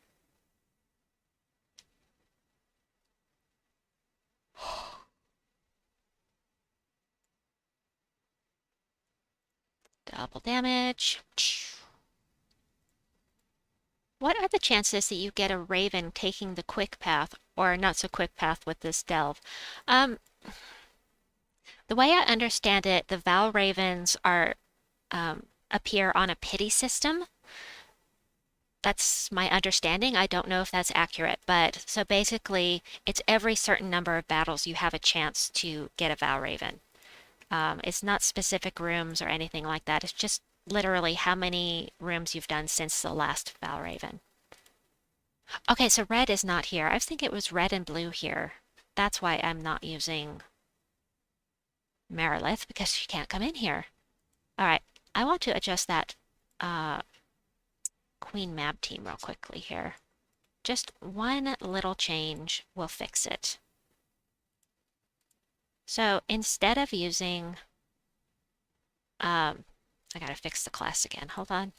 Double damage. What are the chances that you get a Raven taking the quick path, or not so quick path with this delve? The way I understand it, the Val Ravens are appear on a pity system. That's my understanding. I don't know if that's accurate, but so basically, it's every certain number of battles you have a chance to get a Val Raven. It's not specific rooms or anything like that. It's just literally how many rooms you've done since the last Val Raven. Okay, so red is not here. I was thinking it was red and blue here. That's why I'm not using Marilith, because she can't come in here. All right, I want to adjust that Queen Mab team real quickly here. Just one little change will fix it. So instead of using, I gotta fix the class again. Hold on.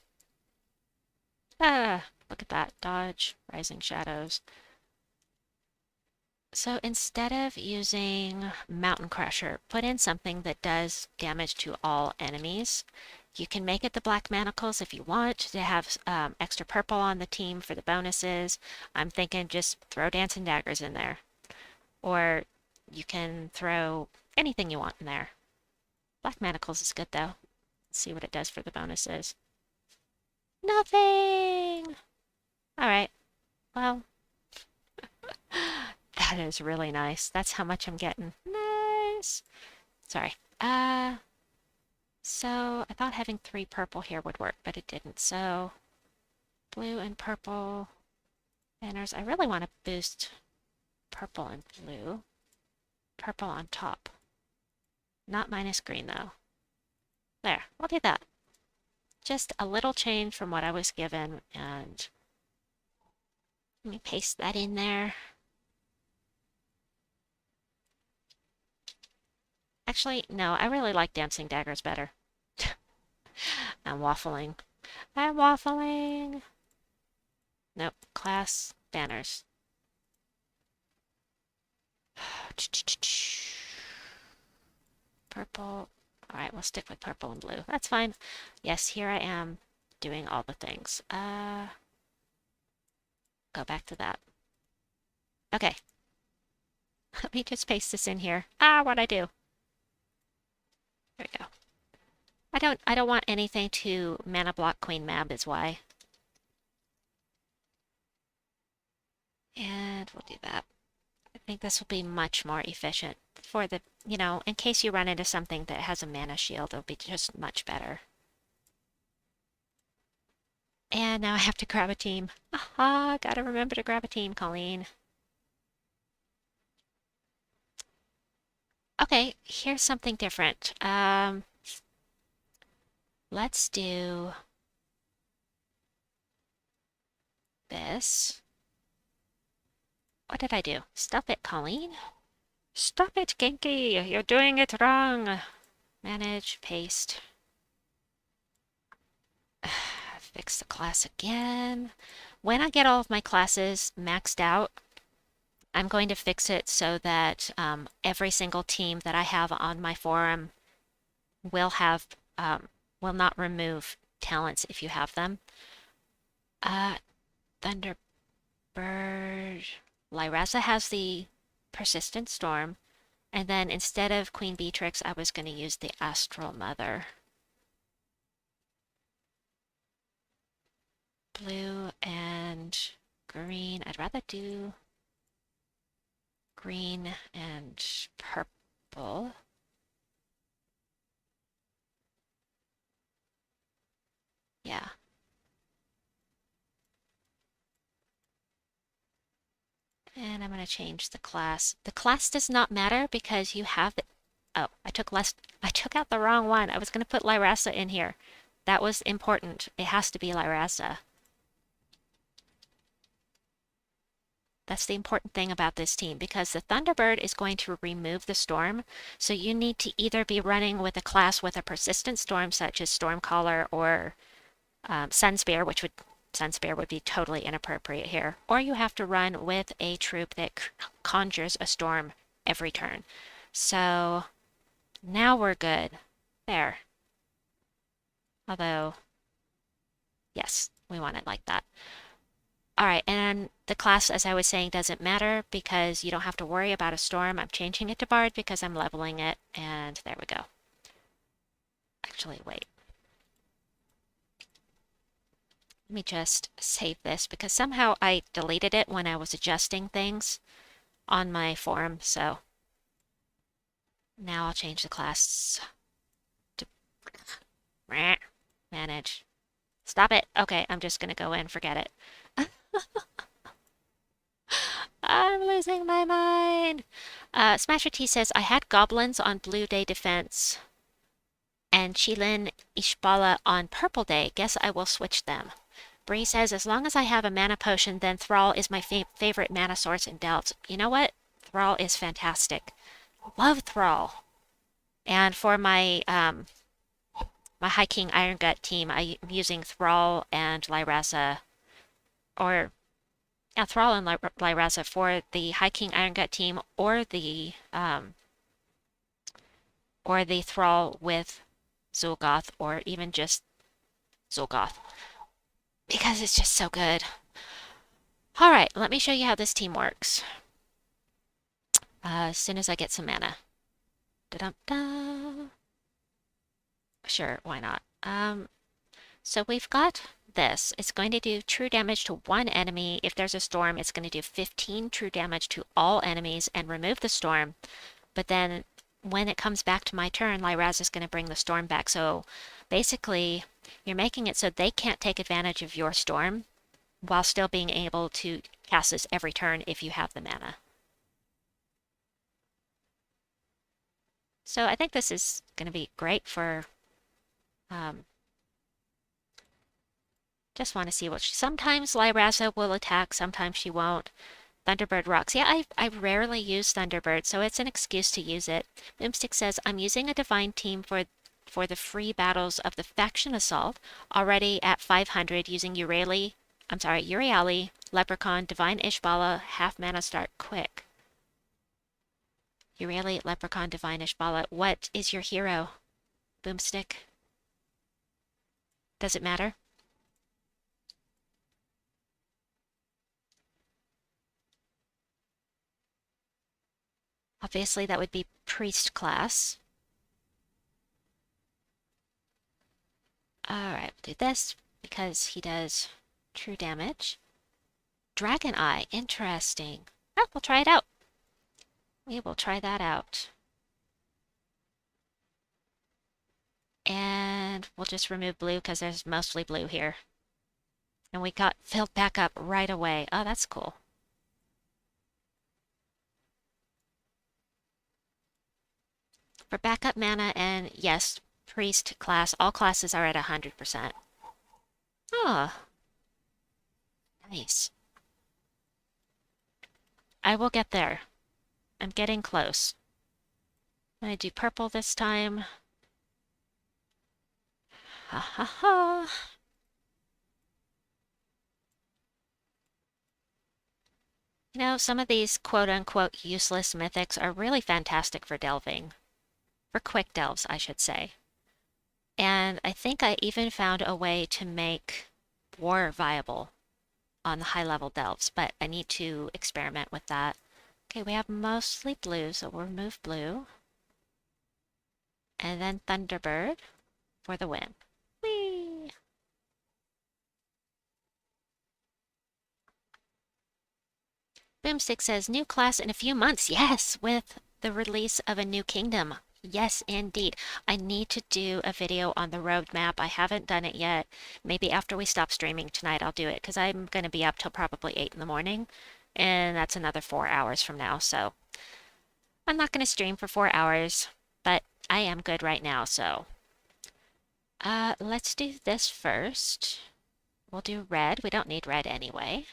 Look at that. Dodge, Rising Shadows. So instead of using Mountain Crusher, put in something that does damage to all enemies. You can make it the Black Manacles if you want to have extra purple on the team for the bonuses. I'm thinking just throw Dancing Daggers in there. Or you can throw anything you want in there. Black Manacles is good though. Let's see what it does for the bonuses. Nothing! Alright, well, that is really nice. That's how much I'm getting. Nice! Sorry. So I thought having 3 purple here would work, but it didn't. So blue and purple banners. I really want to boost purple and blue. Purple on top. Not minus green though. There, we'll do that. Just a little change from what I was given, and let me paste that in there. Actually, no, I really like dancing daggers better. I'm waffling. I'm waffling. Nope, class banners. Purple. All right, we'll stick with purple and blue. That's fine. Yes, here I am doing all the things. Go back to that. Okay. Let me just paste this in here. What'd I do? There we go. I don't want anything to mana block Queen Mab is why. And we'll do that. I think this will be much more efficient for the, in case you run into something that has a mana shield, it'll be just much better. And now I have to grab a team. Aha, gotta remember to grab a team, Colleen. Okay, here's something different. Let's do this. What did I do? Stop it, Colleen. Stop it, Genki! You're doing it wrong! Manage, paste. Fix the class again. When I get all of my classes maxed out, I'm going to fix it so that every single team that I have on my forum will have will not remove talents if you have them. Thunderbird. Lyraza has the Persistent Storm, and then instead of Queen Beatrix, I was going to use the Astral Mother. Blue and green. I'd rather do green and purple. Yeah. And I'm going to change the class. The class does not matter because you have the... Oh, I took out the wrong one. I was going to put Lyraza in here. That was important. It has to be Lyraza. That's the important thing about this team, because the Thunderbird is going to remove the storm, so you need to either be running with a class with a persistent storm, such as Stormcaller or Sunspear, which Sunspear would be totally inappropriate here, or you have to run with a troop that conjures a storm every turn. So now we're good. There. Although, yes, we want it like that. All right, and the class, as I was saying, doesn't matter because you don't have to worry about a storm. I'm changing it to Bard because I'm leveling it, and there we go. Actually, wait. Let me just save this because somehow I deleted it when I was adjusting things on my forum, so now I'll change the class to manage. Stop it. Okay, I'm just going to go in, forget it. I'm losing my mind. Smasher T says, I had goblins on Blue Day Defense and Chilin Ishbala on Purple Day. Guess I will switch them. Bree says, as long as I have a mana potion, then Thrall is my favorite mana source in Delves. You know what? Thrall is fantastic. Love Thrall. And for my my High King Iron Gut team, I'm using Thrall and Lyraza, or Thrall and Lyraza for the High King Iron Gut team, or the Thrall with Zul'Goth, or even just Zul'Goth, because it's just so good. All right, let me show you how this team works. As soon as I get some mana. Da-dum-da. Sure, why not? So we've got this. It's going to do true damage to one enemy. If there's a storm, it's going to do 15 true damage to all enemies and remove the storm. But then when it comes back to my turn, Lyraz is going to bring the storm back. So basically, you're making it so they can't take advantage of your storm while still being able to cast this every turn if you have the mana. So I think this is going to be great for Um, just want to see what sometimes Lyraza will attack, sometimes she won't. Thunderbird rocks. Yeah, I rarely use Thunderbird, so it's an excuse to use it. Boomstick says, I'm using a divine team for the free battles of the faction assault, already at 500 using Euryali, Leprechaun, Divine Ishbala, half mana start quick. Euryali, Leprechaun, Divine Ishbala. What is your hero, Boomstick? Does it matter? Obviously, that would be priest class. Alright, we'll do this because he does true damage. Dragon Eye, interesting. Oh, we'll try it out. We will try that out. And we'll just remove blue because there's mostly blue here. And we got filled back up right away. Oh, that's cool. For backup mana and, yes, priest class, all classes are at 100%. Oh, nice. I will get there. I'm getting close. I'm gonna do purple this time. Ha ha ha. You know, some of these quote-unquote useless mythics are really fantastic for delving. For quick delves, I should say. And I think I even found a way to make war viable on the high-level delves, but I need to experiment with that. Okay, we have mostly blue, so we'll remove blue. And then Thunderbird for the win. Whee! Boomstick says, new class in a few months. Yes, with the release of a new kingdom. Yes, indeed. I need to do a video on the roadmap. I haven't done it yet. Maybe after we stop streaming tonight, I'll do it because I'm going to be up till probably 8 in the morning. And that's another 4 hours from now. So I'm not going to stream for 4 hours, but I am good right now. So let's do this first. We'll do red. We don't need red anyway.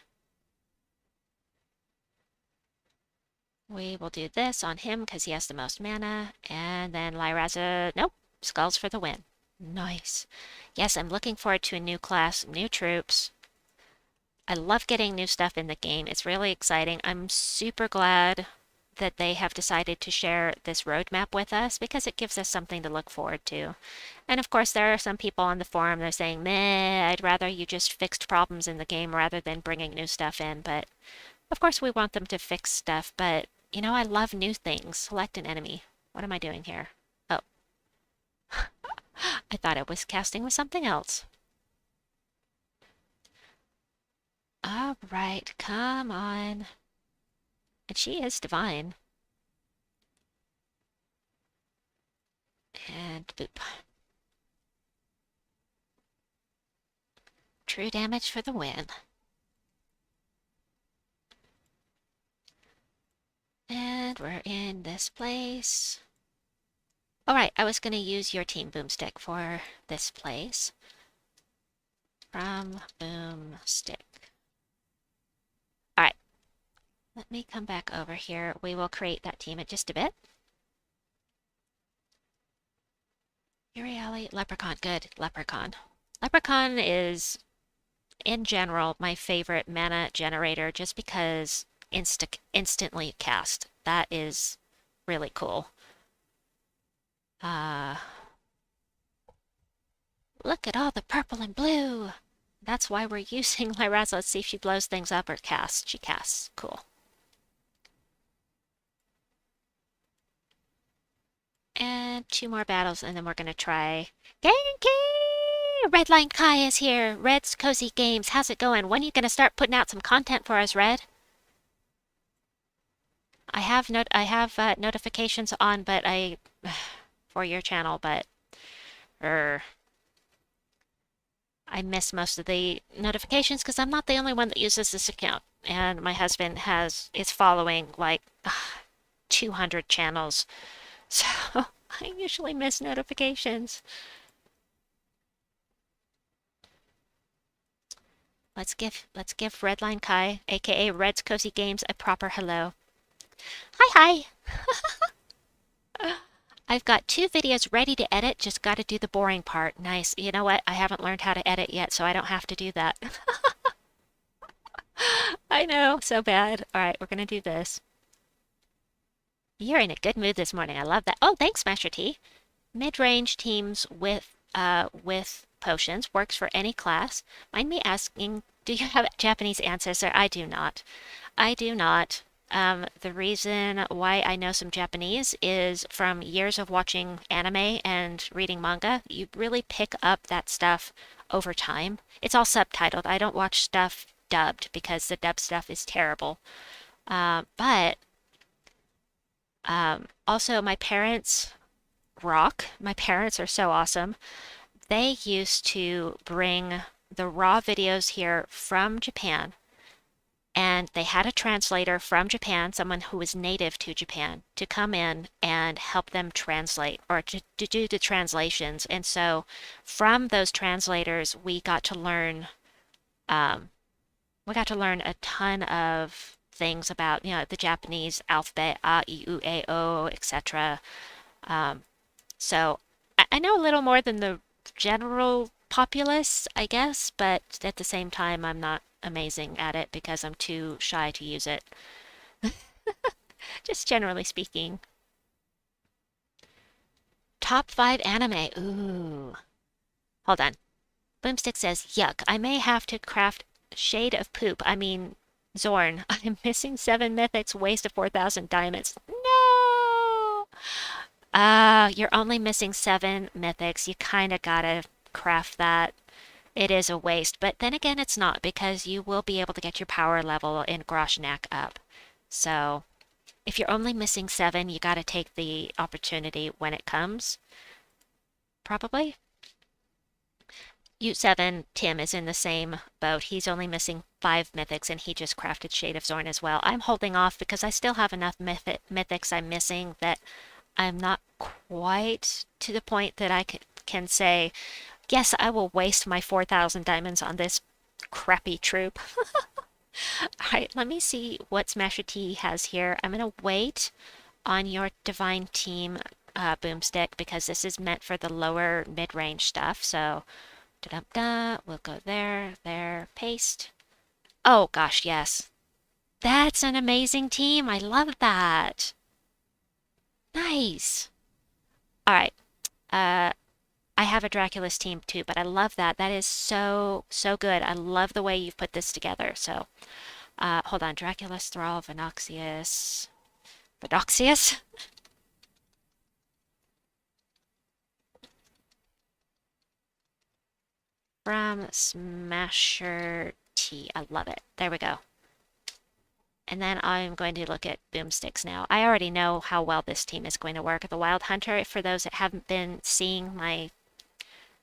We will do this on him because he has the most mana. And then Lyraza, nope, skulls for the win. Nice. Yes, I'm looking forward to a new class, new troops. I love getting new stuff in the game. It's really exciting. I'm super glad that they have decided to share this roadmap with us because it gives us something to look forward to. And of course, there are some people on the forum that are saying, meh, I'd rather you just fixed problems in the game rather than bringing new stuff in. But of course, we want them to fix stuff, but you know, I love new things. Select an enemy. What am I doing here? Oh. I thought I was casting with something else. All right, come on. And she is divine. And boop. True damage for the win. And we're in this place. Alright, I was going to use your team Boomstick for this place. From Boomstick. Alright. Let me come back over here. We will create that team in just a bit. Euryali, Leprechaun. Good, Leprechaun. Leprechaun is, in general, my favorite mana generator just because instantly cast. That is really cool. Look at all the purple and blue. That's why we're using Lyraza. Let's see if she blows things up or casts. She casts. Cool. And 2 more battles, and then we're gonna try Genki! Redline Kai is here. Red's Cozy Games. How's it going? When are you gonna start putting out some content for us, Red? I have notifications on, but for your channel, but I miss most of the notifications because I'm not the only one that uses this account, and my husband is following like 200 channels, so I usually miss notifications. Let's give Redline Kai, aka Red's Cozy Games, a proper hello. Hi hi. I've got 2 videos ready to edit, just got to do the boring part. Nice. You know what? I haven't learned how to edit yet, so I don't have to do that. I know, so bad. All right, we're gonna do this. You're in a good mood this morning. I love that. Oh, thanks, Master T. Mid-range teams with potions works for any class. Mind me asking, do you have a Japanese ancestor? I do not. I do not. The reason why I know some Japanese is from years of watching anime and reading manga. You really pick up that stuff over time. It's all subtitled. I don't watch stuff dubbed because the dubbed stuff is terrible. But also, my parents rock. My parents are so awesome. They used to bring the raw videos here from Japan, and they had a translator from Japan, someone who was native to Japan, to come in and help them translate or to do the translations. And so from those translators, um, we got to learn a ton of things about, the Japanese alphabet, a, I, U, A, O, etc. Um, so I know a little more than the general populace, I guess, but at the same time, I'm not amazing at it because I'm too shy to use it. Just generally speaking. Top 5 anime. Ooh. Hold on. Boomstick says, yuck, I may have to craft Shade of Poop. I mean, Zorn. I'm missing 7 mythics, waste of 4,000 diamonds. No! You're only missing 7 mythics. You kinda gotta craft that. It is a waste, but then again, it's not because you will be able to get your power level in Groshnak up. So, if you're only missing 7, you gotta take the opportunity when it comes. Probably. U7, Tim, is in the same boat. He's only missing 5 mythics and he just crafted Shade of Zorn as well. I'm holding off because I still have enough mythics I'm missing that I'm not quite to the point that I can say, yes, I will waste my 4,000 diamonds on this crappy troop. All right, let me see what Smasher T has here. I'm going to wait on your Divine Team Boomstick because this is meant for the lower mid-range stuff. So, da-da-da, we'll go there, there, paste. Oh, gosh, yes. That's an amazing team. I love that. Nice. All right. I have a Dracula's team too, but I love that. That is so, so good. I love the way you've put this together. So, hold on. Dracula's Thrall, Venoxius. Venoxius? From Smasher T. I love it. There we go. And then I'm going to look at boomsticks now. I already know how well this team is going to work. The Wild Hunter, for those that haven't been seeing my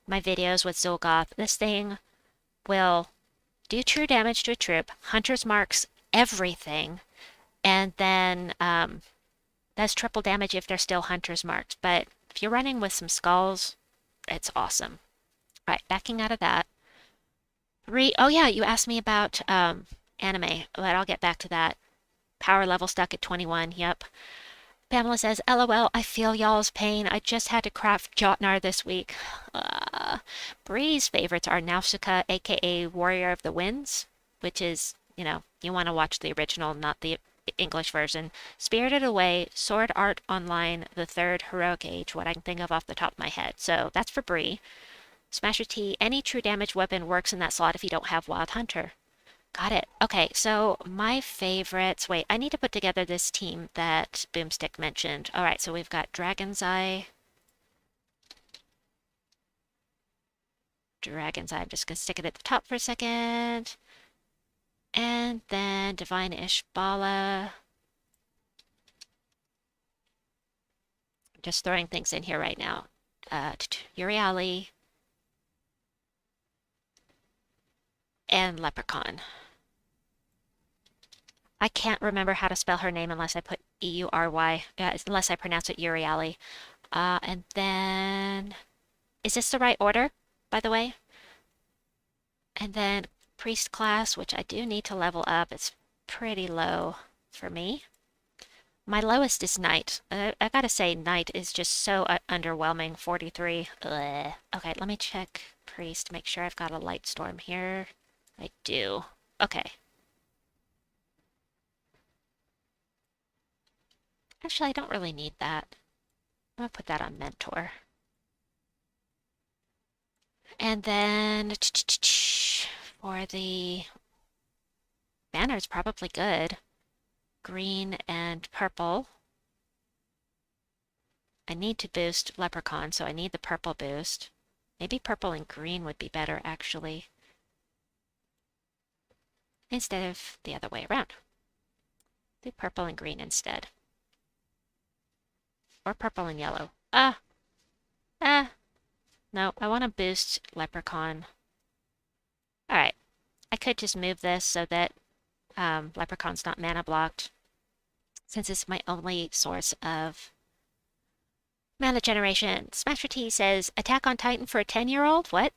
videos with Zolgoth, this thing will do true damage to a troop, Hunter's Marks everything, and then that's triple damage if they're still Hunter's Marked. But if you're running with some skulls, it's awesome. All right, backing out of that. Oh yeah, you asked me about anime, but I'll get back to that. Power level stuck at 21, yep. Pamela says, LOL, I feel y'all's pain. I just had to craft Jotnar this week. Bree's favorites are Nausicaa, aka Warrior of the Winds, which is, you want to watch the original, not the English version. Spirited Away, Sword Art Online, the third Heroic Age, what I can think of off the top of my head. So that's for Bree. Smasher T, any true damage weapon works in that slot if you don't have Wild Hunter. Got it. Okay, so my favorites. Wait, I need to put together this team that Boomstick mentioned. All right, so we've got Dragon's Eye. Dragon's Eye. I'm just going to stick it at the top for a second. And then Divine Ishbala. Just throwing things in here right now. Uriali. And Leprechaun. I can't remember how to spell her name unless I put E-U-R-Y, unless I pronounce it Uriali. And then, is this the right order, by the way? And then priest class, which I do need to level up. It's pretty low for me. My lowest is knight. I gotta say, knight is just so underwhelming. 43. Ugh. Okay, let me check priest. Make sure I've got a light storm here. I do. Okay. Actually, I don't really need that. I'm gonna put that on mentor. And then for the banner, it's probably good. Green and purple. I need to boost Leprechaun, so I need the purple boost. Maybe purple and green would be better, actually. Instead of the other way around. Do purple and green instead. Or purple and yellow. No, I want to boost Leprechaun. Alright. I could just move this so that Leprechaun's not mana blocked, since it's my only source of mana generation. Smasher T says, Attack on Titan for a 10-year-old? What?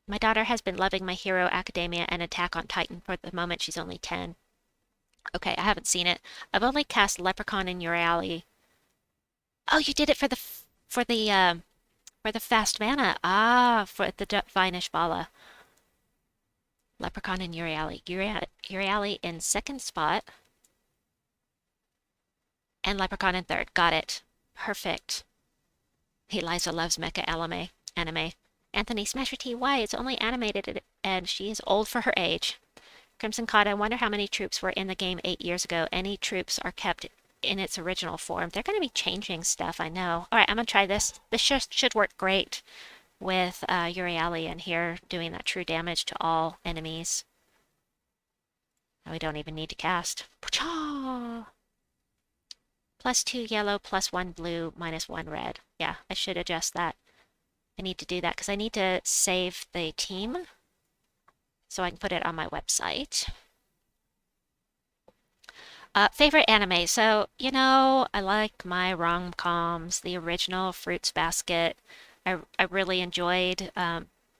My daughter has been loving My Hero Academia and Attack on Titan for the moment she's only 10. Okay, I haven't seen it. I've only cast Leprechaun and Euryale. Oh, you did it for the fast mana. Ah, for the Divine Ishbala. Leprechaun and Euryale. Euryale in second spot. And Leprechaun in third. Got it. Perfect. Eliza loves mecha anime. Anthony Smasher TY, it's only animated and she is old for her age. Crimson Cod, I wonder how many troops were in the game 8 years ago. Any troops are kept in its original form. They're going to be changing stuff, I know. Alright, I'm going to try this. This should work great with Euryale in here doing that true damage to all enemies. And we don't even need to cast. +2 yellow, +1 blue, -1 red. Yeah, I should adjust that. I need to do that because I need to save the team so I can put it on my website. Favorite anime. So, you know, I like my rom-coms, the original Fruits Basket. I really enjoyed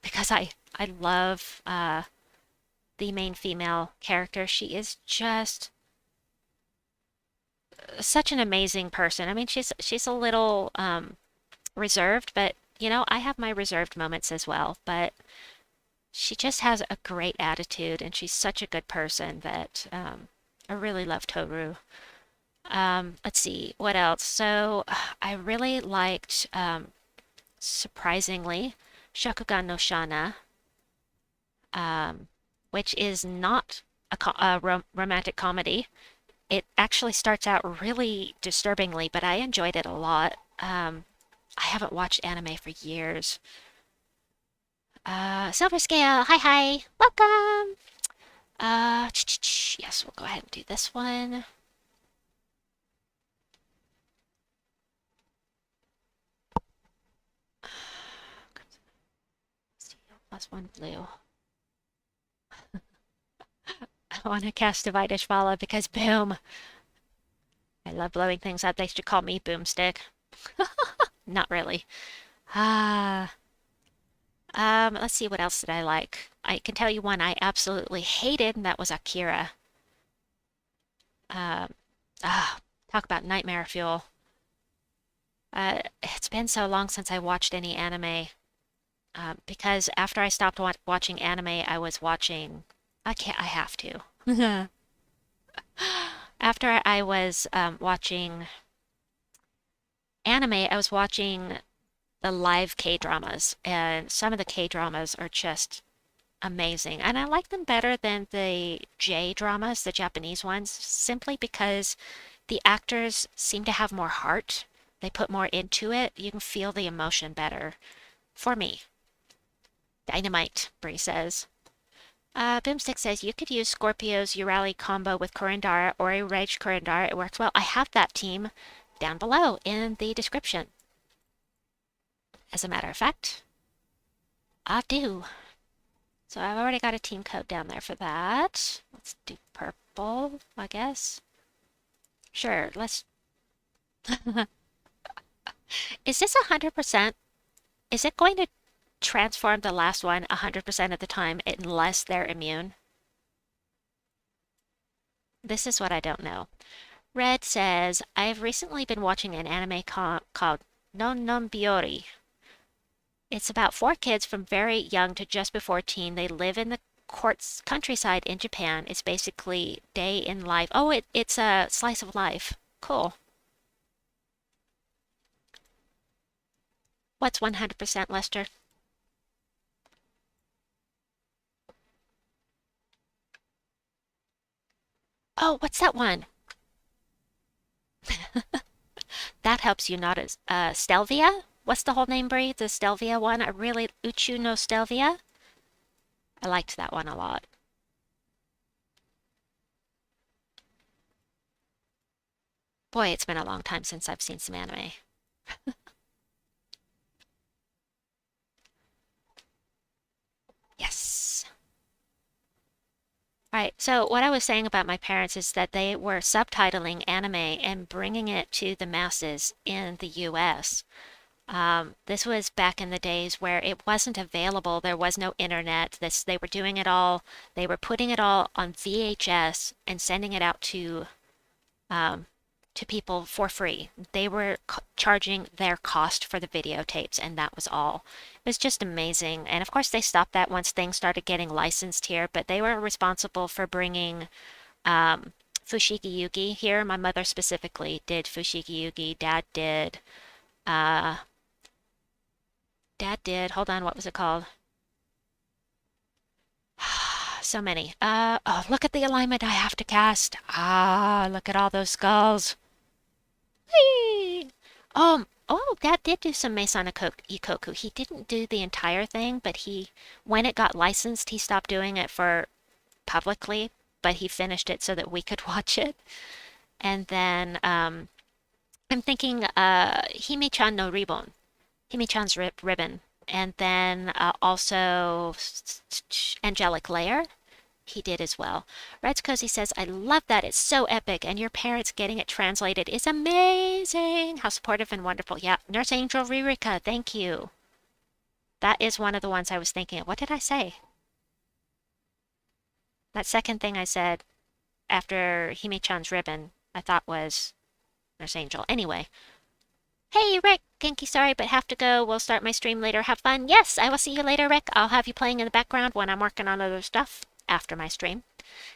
because I love the main female character. She is just such an amazing person. I mean, she's a little reserved, but you know, I have my reserved moments as well, but she just has a great attitude and she's such a good person that I really love Toru. Let's see, what else? So I really liked, surprisingly, Shakugan no Shana, which is not a romantic comedy. It actually starts out really disturbingly, but I enjoyed it a lot. I haven't watched anime for years. Silver Scale, hi, welcome! Yes, we'll go ahead and do this one. +1 blue. I want to cast Divine Ishbala because boom! I love blowing things up. They should call me Boomstick. Not really. Let's see, what else did I like? I can tell you one I absolutely hated, and that was Akira. Talk about nightmare fuel. It's been so long since I watched any anime. Because after I stopped watching anime, I was watching... I have to. After I was watching anime, I was watching the live K-dramas, and some of the K-dramas are just amazing. And I like them better than the J-dramas, the Japanese ones, simply because the actors seem to have more heart. They put more into it. You can feel the emotion better. For me. Dynamite, Bree says. Boomstick says, you could use Scorpio's Euryale combo with Kurandara or a Rage Kurandara. It works well. I have that team down below in the description. As a matter of fact, I do. So I've already got a team code down there for that. Let's do purple, I guess. Sure, let's... Is this 100%? Is it going to transform the last one 100% of the time unless they're immune? This is what I don't know. Red says, I've recently been watching an anime called Non Non Biori. It's about four kids from very young to just before teen. They live in the countryside in Japan. It's basically day in life. Oh, it's a slice of life. Cool. What's 100%, Lester? Oh, what's that one? That helps you not as Stelvia? What's the whole name, Bree? The Stelvia one? I really Uchu no Stelvia? I liked that one a lot. Boy, it's been a long time since I've seen some anime. Yes. All right, so what I was saying about my parents is that they were subtitling anime and bringing it to the masses in the US. This was back in the days where it wasn't available. There was no internet. They were doing it all. They were putting it all on VHS and sending it out um, to people for free. They were charging their cost for the videotapes, and that was all. It was just amazing. And of course, they stopped that once things started getting licensed here, but they were responsible for bringing Fushigi Yugi here. My mother specifically did Fushigi Yugi. Uh, Dad did, hold on, what was it called? So many. Oh, look at the alignment I have to cast. Ah, look at all those skulls. Whee! Dad did do some Mason Ikoku. He didn't do the entire thing, but when it got licensed, he stopped doing it for publicly, but he finished it so that we could watch it. And then, I'm thinking, Hime-chan no Ribbon. Hime-chan's ribbon. And then also Angelic Layer. He did as well. Red's Cozy says, I love that. It's so epic. And your parents getting it translated is amazing. How supportive and wonderful. Yeah, Nurse Angel Ririka, thank you. That is one of the ones I was thinking of. What did I say? That second thing I said after Hime-chan's ribbon, I thought was Nurse Angel. Anyway. Hey, Rick! Genki, sorry, but have to go. We'll start my stream later. Have fun. Yes, I will see you later, Rick. I'll have you playing in the background when I'm working on other stuff after my stream.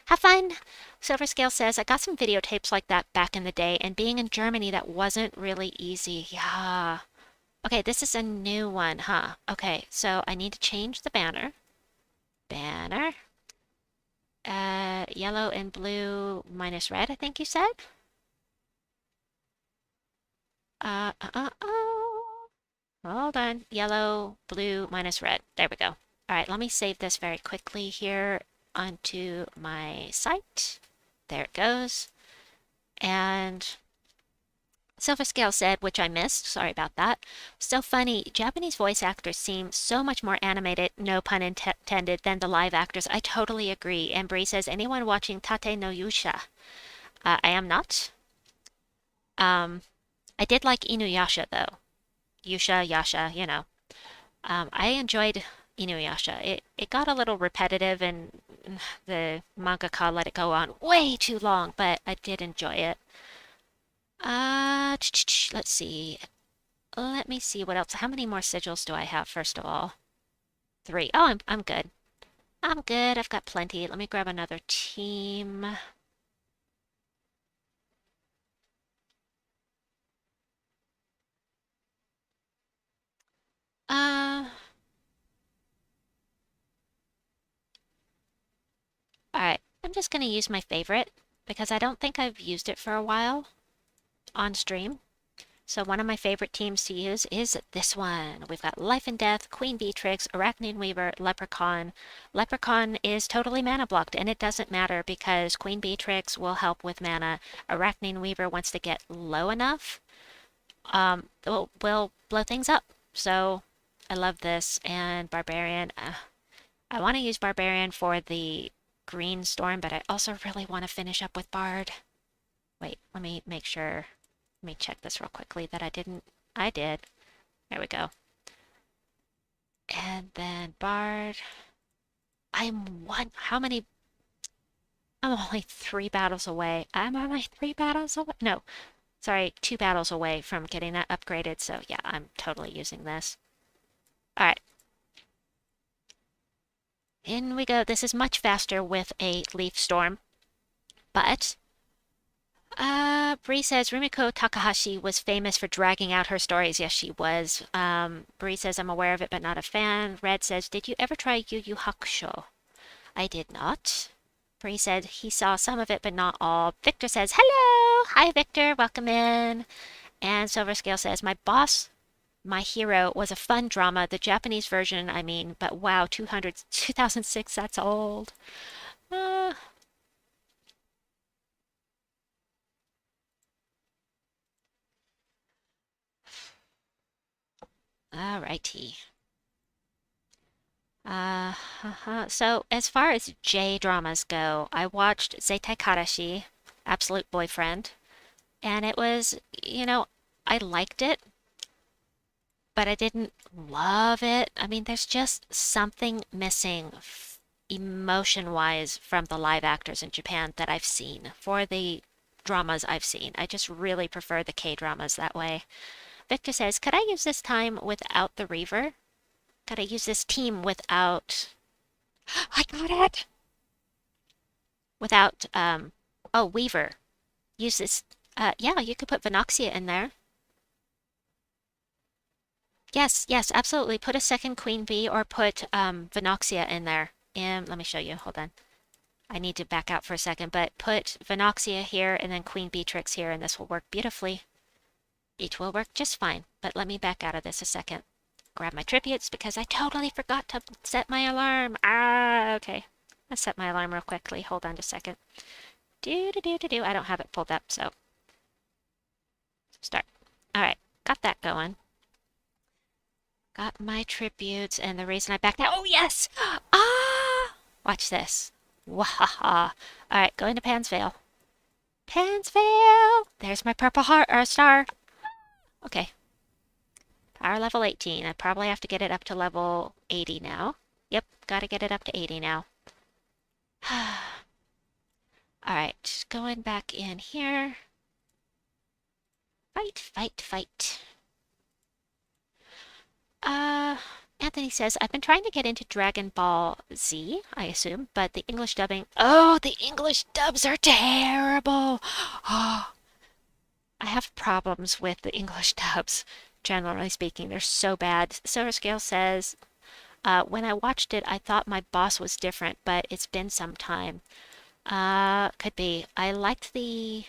Have fun! Silver Scale says, I got some videotapes like that back in the day, and being in Germany, that wasn't really easy. Yeah. Okay, this is a new one, huh? Okay, so I need to change the banner. Banner. Yellow and blue minus red, I think you said? Uh, uh, uh, uh. Hold on. Yellow, blue, minus red. There we go. All right, let me save this very quickly here onto my site. There it goes. And Silver Scale said, which I missed, sorry about that. So funny, Japanese voice actors seem so much more animated, no pun intended, than the live actors. I totally agree. And Bree says, anyone watching Tate no Yusha? I am not. I did like Inuyasha though. Yusha, Yasha, you know. I enjoyed Inuyasha. It got a little repetitive and the mangaka let it go on way too long, but I did enjoy it. Let's see. Let me see what else. How many more sigils do I have, first of all? 3. Oh, I'm good. I'm good. I've got plenty. Let me grab another team. Uh, Alright, I'm just going to use my favorite because I don't think I've used it for a while on stream. So one of my favorite teams to use is this one. We've got Life and Death, Queen Beatrix, Arachne Weaver, Leprechaun. Leprechaun is totally mana blocked, and it doesn't matter because Queen Beatrix will help with mana. Arachne Weaver wants to get low enough, will blow things up. So I love this. And Barbarian, I want to use Barbarian for the Green Storm, but I also really want to finish up with Bard. Wait, let me make sure. Let me check this real quickly that I didn't. I did. There we go. And then Bard. How many? I'm only 3 battles away. I'm only 3 battles away. No, sorry, 2 battles away from getting that upgraded. So yeah, I'm totally using this. All right. In we go. This is much faster with a leaf storm. But Bree says Rumiko Takahashi was famous for dragging out her stories. Yes, she was. Bree says I'm aware of it, but not a fan. Red says, did you ever try Yu Yu Hakusho? I did not. Bree said he saw some of it, but not all. Victor says, hello! Hi, Victor. Welcome in. And Silver Scale says, my boss, my hero, was a fun drama. The Japanese version, I mean, but wow, 2006, that's old. Alrighty. So as far as J dramas go, I watched Zeitai Karashi, Absolute Boyfriend, and it was, I liked it, but I didn't love it. I mean, there's just something missing emotion-wise from the live actors in Japan that I've seen for the dramas I've seen. I just really prefer the K-dramas that way. Victor says, could I use this time without the Reaver? Could I use this team without... I got it! Without, oh, Weaver. Use this, yeah, you could put Venoxia in there. Yes, yes, absolutely. Put a second Queen Bee or put, Venoxia in there. Let me show you, hold on. I need to back out for a second, but put Venoxia here and then Queen Beatrix here, and this will work beautifully. It will work just fine, but let me back out of this a second. Grab my tributes because I totally forgot to set my alarm. Okay. Let's set my alarm real quickly. Hold on just a second. I don't have it pulled up, so. Start. Alright, got that going. Got my tributes, and the reason I backed out. Oh, yes! Ah! Watch this. Wahaha. Alright, going to Pansvale. Pansvale! There's my purple heart, or star. Okay. Power level 18. I probably have to get it up to level 80 now. Yep, gotta get it up to 80 now. Alright, going back in here. Fight, fight, fight. Anthony says, I've been trying to get into Dragon Ball Z, I assume, but the English dubbing... Oh, the English dubs are terrible! Oh, I have problems with the English dubs. Generally speaking, they're so bad. Silver Scale says, when I watched it, I thought my boss was different, but it's been some time. Could be. I liked the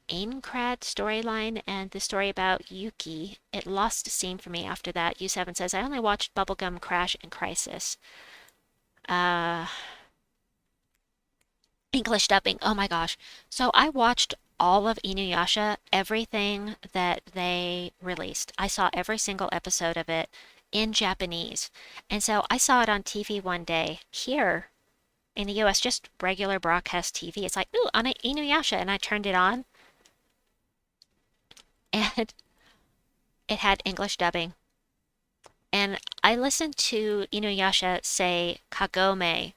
Aincrad storyline and the story about Yuki. It lost steam for me after that. U7 says, I only watched Bubblegum Crash and Crisis. English dubbing. Oh my gosh. So I watched all of Inuyasha, everything that they released. I saw every single episode of it in Japanese. And so I saw it on TV one day here in the US, just regular broadcast TV. It's like, ooh, on Inuyasha. And I turned it on. And it had English dubbing. And I listened to Inuyasha say Kagome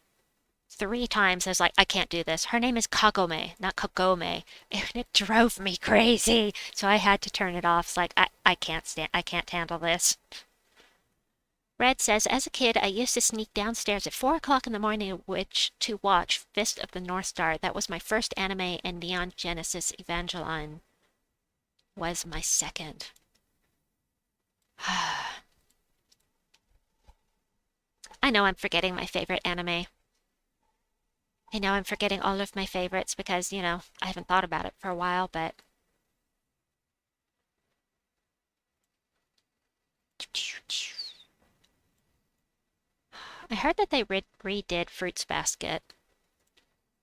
3 times. I was like, I can't do this. Her name is Kagome, not Kagome. And it drove me crazy. So I had to turn it off. It's like, I can't handle this. Red says, as a kid, I used to sneak downstairs at 4 o'clock in the morning to watch Fist of the North Star. That was my first anime, and Neon Genesis Evangelion was my second. I know I'm forgetting my favorite anime. I know I'm forgetting all of my favorites because, I haven't thought about it for a while, but... I heard that they redid Fruits Basket,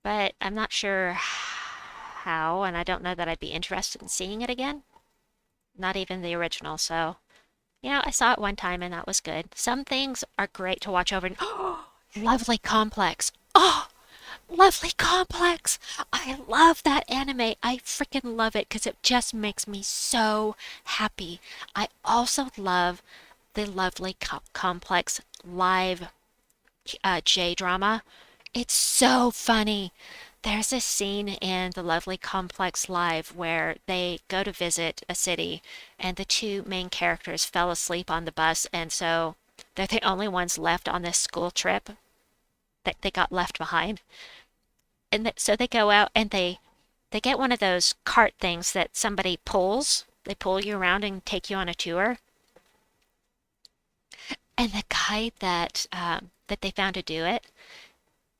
but I'm not sure how, and I don't know that I'd be interested in seeing it again. Not even the original, so... I saw it one time and that was good. Some things are great to watch over and... Oh, Lovely Complex! Oh! Lovely Complex! I love that anime. I freaking love it because it just makes me so happy. I also love the lovely complex live J-drama. It's so funny. There's this scene in the lovely complex live where they go to visit a city and the two main characters fell asleep on the bus, and so they're the only ones left on this school trip that they got left behind. And so they go out and they get one of those cart things that somebody pulls. They pull you around and take you on a tour. And the guy that they found to do it,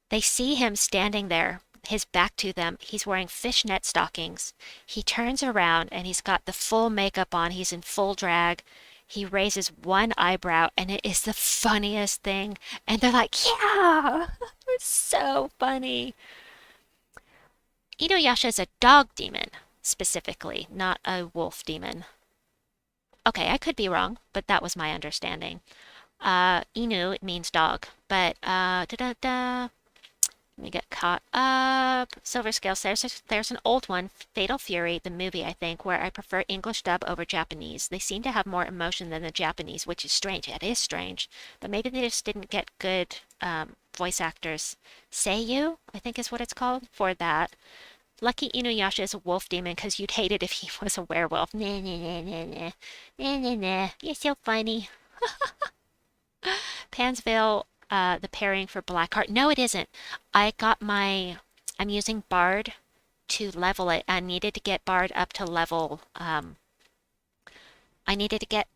they see him standing there, his back to them. He's wearing fishnet stockings. He turns around and he's got the full makeup on. He's in full drag. He raises one eyebrow and it is the funniest thing. And they're like, yeah, it's so funny. Inuyasha is a dog demon, specifically, not a wolf demon. Okay, I could be wrong, but that was my understanding. Inu, it means dog, but, let me get caught up. Silver Scales, there's an old one, Fatal Fury, the movie, I think, where I prefer English dub over Japanese. They seem to have more emotion than the Japanese, which is strange. It is strange, but maybe they just didn't get good, voice actors. Seiyu, I think is what it's called, for that. Lucky Inuyasha is a wolf demon because you'd hate it if he was a werewolf. Nah, nah, nah, nah, nah. Nah, nah, nah. You're so funny. Pansville, the pairing for Blackheart. No, it isn't. I'm using Bard to level it. I needed to get Bard up to level, I needed to get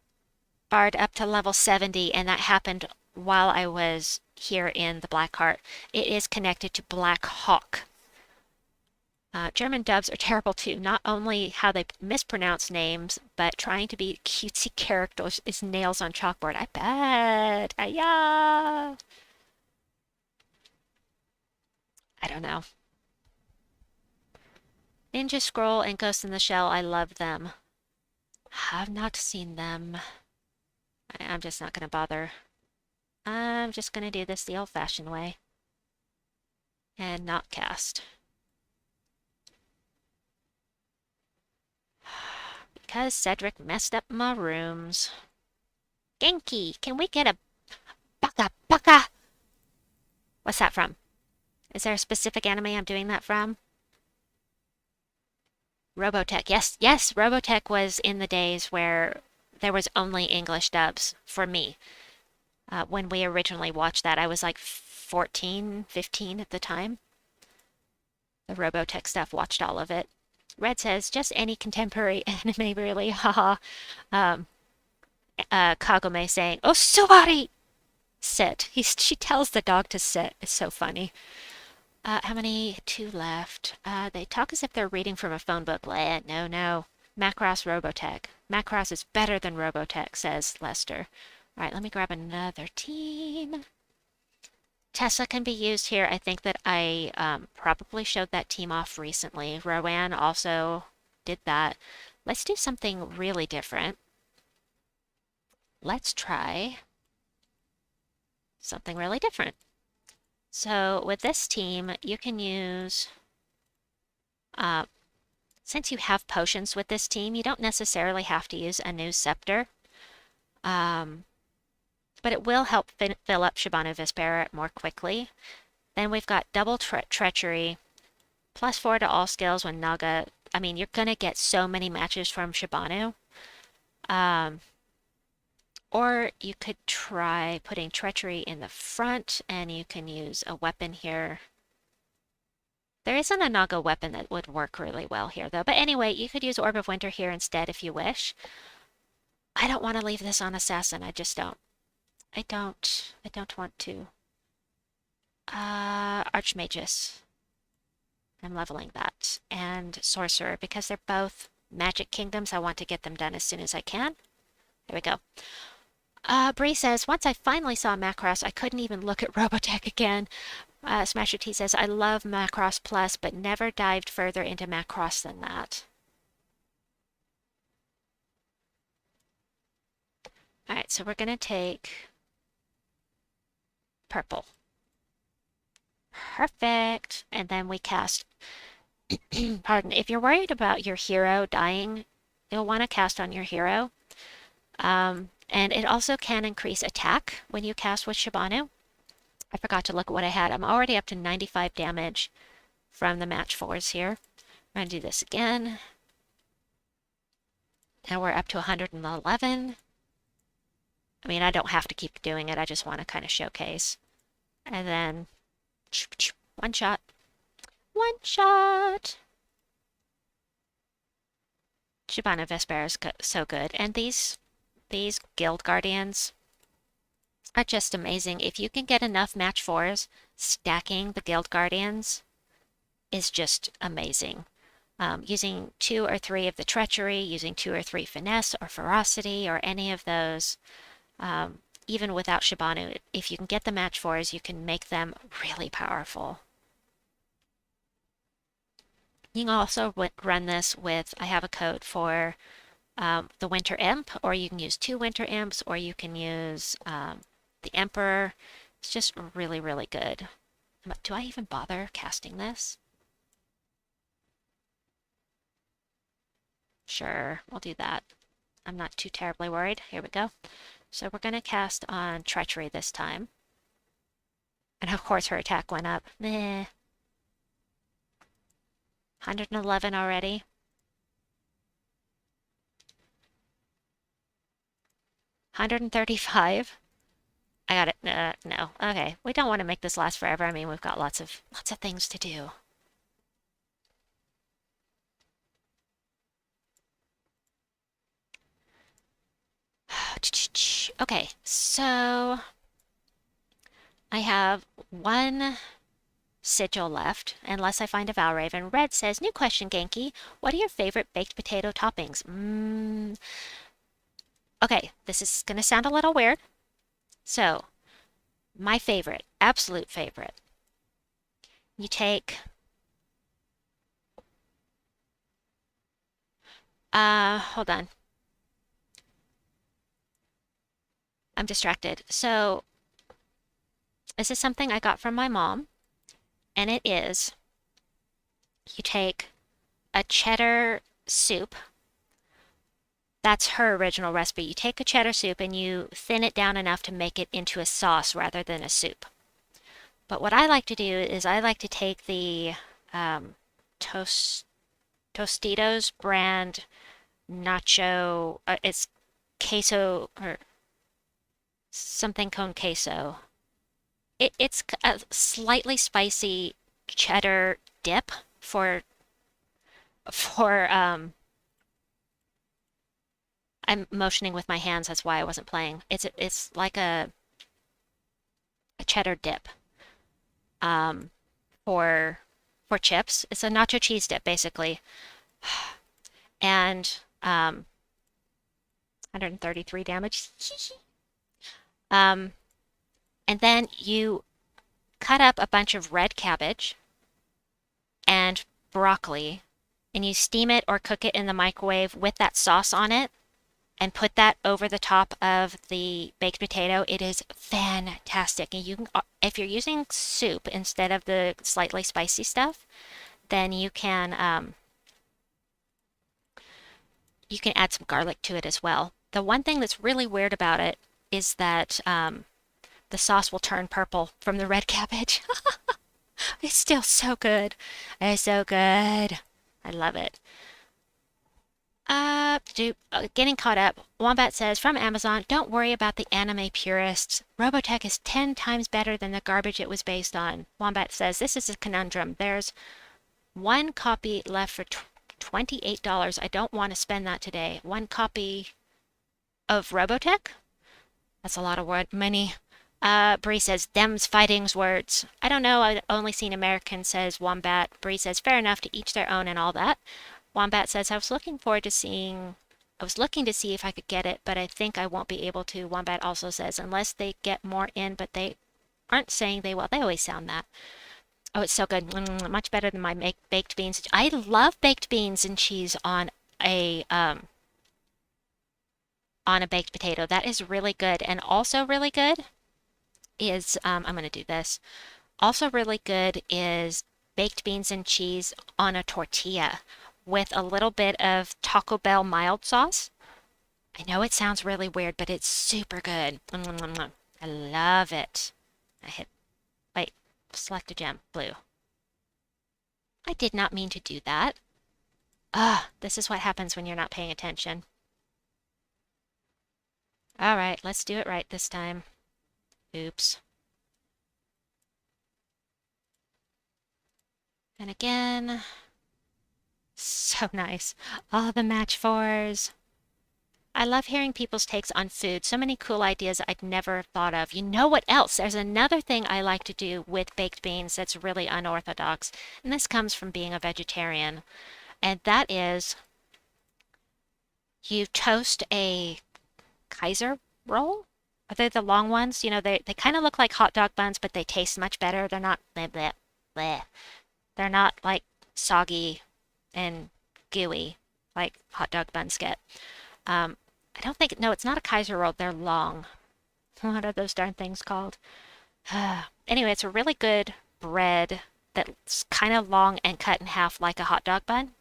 Bard up to level 70, and that happened while I was here in the Blackheart. It is connected to Blackhawk. German dubs are terrible too. Not only how they mispronounce names, but trying to be cutesy characters is nails on chalkboard. I bet. Yeah. I don't know. Ninja Scroll and Ghost in the Shell, I love them. Have not seen them. I'm just not going to bother. I'm just going to do this the old-fashioned way. And not cast. Because Cedric messed up my rooms. Genki, can we get a baka baka? What's that from? Is there a specific anime I'm doing that from? Robotech. Yes, yes, Robotech was in the days where there was only English dubs for me. When we originally watched that, I was like 14, 15 at the time. The Robotech stuff, watched all of it. Red says, just any contemporary anime, really, haha. Kagome saying, oh, sorry! Sit. She tells the dog to sit. It's so funny. How many? 2 left. They talk as if they're reading from a phone book. No, no. Macross Robotech. Macross is better than Robotech, says Lester. Alright, let me grab another team. Tessa can be used here. I think that I probably showed that team off recently. Rowanne also did that. Let's do something really different. Let's try something really different. So with this team, you can use, since you have potions with this team, you don't necessarily have to use a new scepter. But it will help fill up Shibano Vespera more quickly. Then we've got double treachery, +4 to all skills when Naga. I mean, you're gonna get so many matches from Shibano. Or you could try putting treachery in the front, and you can use a weapon here. There isn't a Naga weapon that would work really well here, though. But anyway, you could use Orb of Winter here instead if you wish. I don't want to leave this on Assassin. I just don't. I don't want to. Archmagus. I'm leveling that. And Sorcerer, because they're both Magic Kingdoms, I want to get them done as soon as I can. There we go. Bree says, once I finally saw Macross, I couldn't even look at Robotech again. Smasher T says, I love Macross Plus, but never dived further into Macross than that. Alright, so we're going to take purple. Perfect. And then we cast, pardon, if you're worried about your hero dying, you'll want to cast on your hero. And And it also can increase attack when you cast with Shabanu. I forgot to look at what I had. I'm already up to 95 damage from the match 4s here. I'm going to do this again. Now we're up to 111. I mean, I don't have to keep doing it. I just want to kind of showcase. And then one shot. One shot. Shabana Vespera is so good. And these Guild Guardians are just amazing. If you can get enough match 4s, stacking the Guild Guardians is just amazing. Using 2 or 3 of the Treachery, using 2 or 3 Finesse or Ferocity or any of those, even without Shabanu, if you can get the match 4s, you can make them really powerful. You can also run this with, I have a code for the Winter Imp, or you can use 2 Winter Imps, or you can use the Emperor. It's just really, really good. Do I even bother casting this? Sure, we'll do that. I'm not too terribly worried. Here we go. So we're going to cast on Treachery this time. And of course her attack went up. Meh. 111 already. 135. I got it. No. Okay. We don't want to make this last forever. I mean, we've got lots of things to do. Okay, so I have 1 sigil left, unless I find a Valraven. Red says, new question, Genki. What are your favorite baked potato toppings? Okay, this is going to sound a little weird. So, my favorite, absolute favorite. You take... hold on. I'm distracted. So, this is something I got from my mom, and it is, you take a cheddar soup. That's her original recipe. You take a cheddar soup and you thin it down enough to make it into a sauce rather than a soup. But what I like to do is I like to take the Tostitos brand nacho, it's queso, or something con queso. It's a slightly spicy cheddar dip for I'm motioning with my hands, that's why I wasn't playing. It's like a cheddar dip for chips. It's a nacho cheese dip basically. And 133 damage. And then you cut up a bunch of red cabbage and broccoli, and you steam it or cook it in the microwave with that sauce on it, and put that over the top of the baked potato. It is fantastic. And you can, if you're using soup instead of the slightly spicy stuff, then you can add some garlic to it as well. The one thing that's really weird about it is that the sauce will turn purple from the red cabbage. It's still so good. It's so good. I love it. Getting caught up. Wombat says, from Amazon, don't worry about the anime purists. Robotech is 10 times better than the garbage it was based on. Wombat says, this is a conundrum. There's 1 copy left for $28. I don't want to spend that today. 1 copy of Robotech? That's a lot of money. Bree says, them's fighting's words. I don't know. I've only seen American, says Wombat. Bree says, fair enough, to each their own and all that. Wombat says, I was looking to see if I could get it, but I think I won't be able to. Wombat also says, unless they get more in, but they aren't saying they will. They always sound that. Oh, it's so good. Much better than my baked beans. I love baked beans and cheese on a baked potato. That is really good. And also really good is, I'm going to do this. Also really good is baked beans and cheese on a tortilla with a little bit of Taco Bell mild sauce. I know it sounds really weird, but it's super good. I love it. I hit, wait, select a gem, blue. I did not mean to do that. This is what happens when you're not paying attention. All right, let's do it right this time. Oops. And again. So nice. Oh, the match fours. I love hearing people's takes on food. So many cool ideas I'd never thought of. You know what else? There's another thing I like to do with baked beans that's really unorthodox. And this comes from being a vegetarian. And that is you toast a Kaiser roll. Are they the long ones? You know, they kind of look like hot dog buns, but they taste much better. They're not bleh, bleh, bleh. They're not like soggy and gooey like hot dog buns get. I don't think, no, it's not a Kaiser roll. They're long. What are those darn things called? Anyway, it's a really good bread that's kind of long and cut in half like a hot dog bun.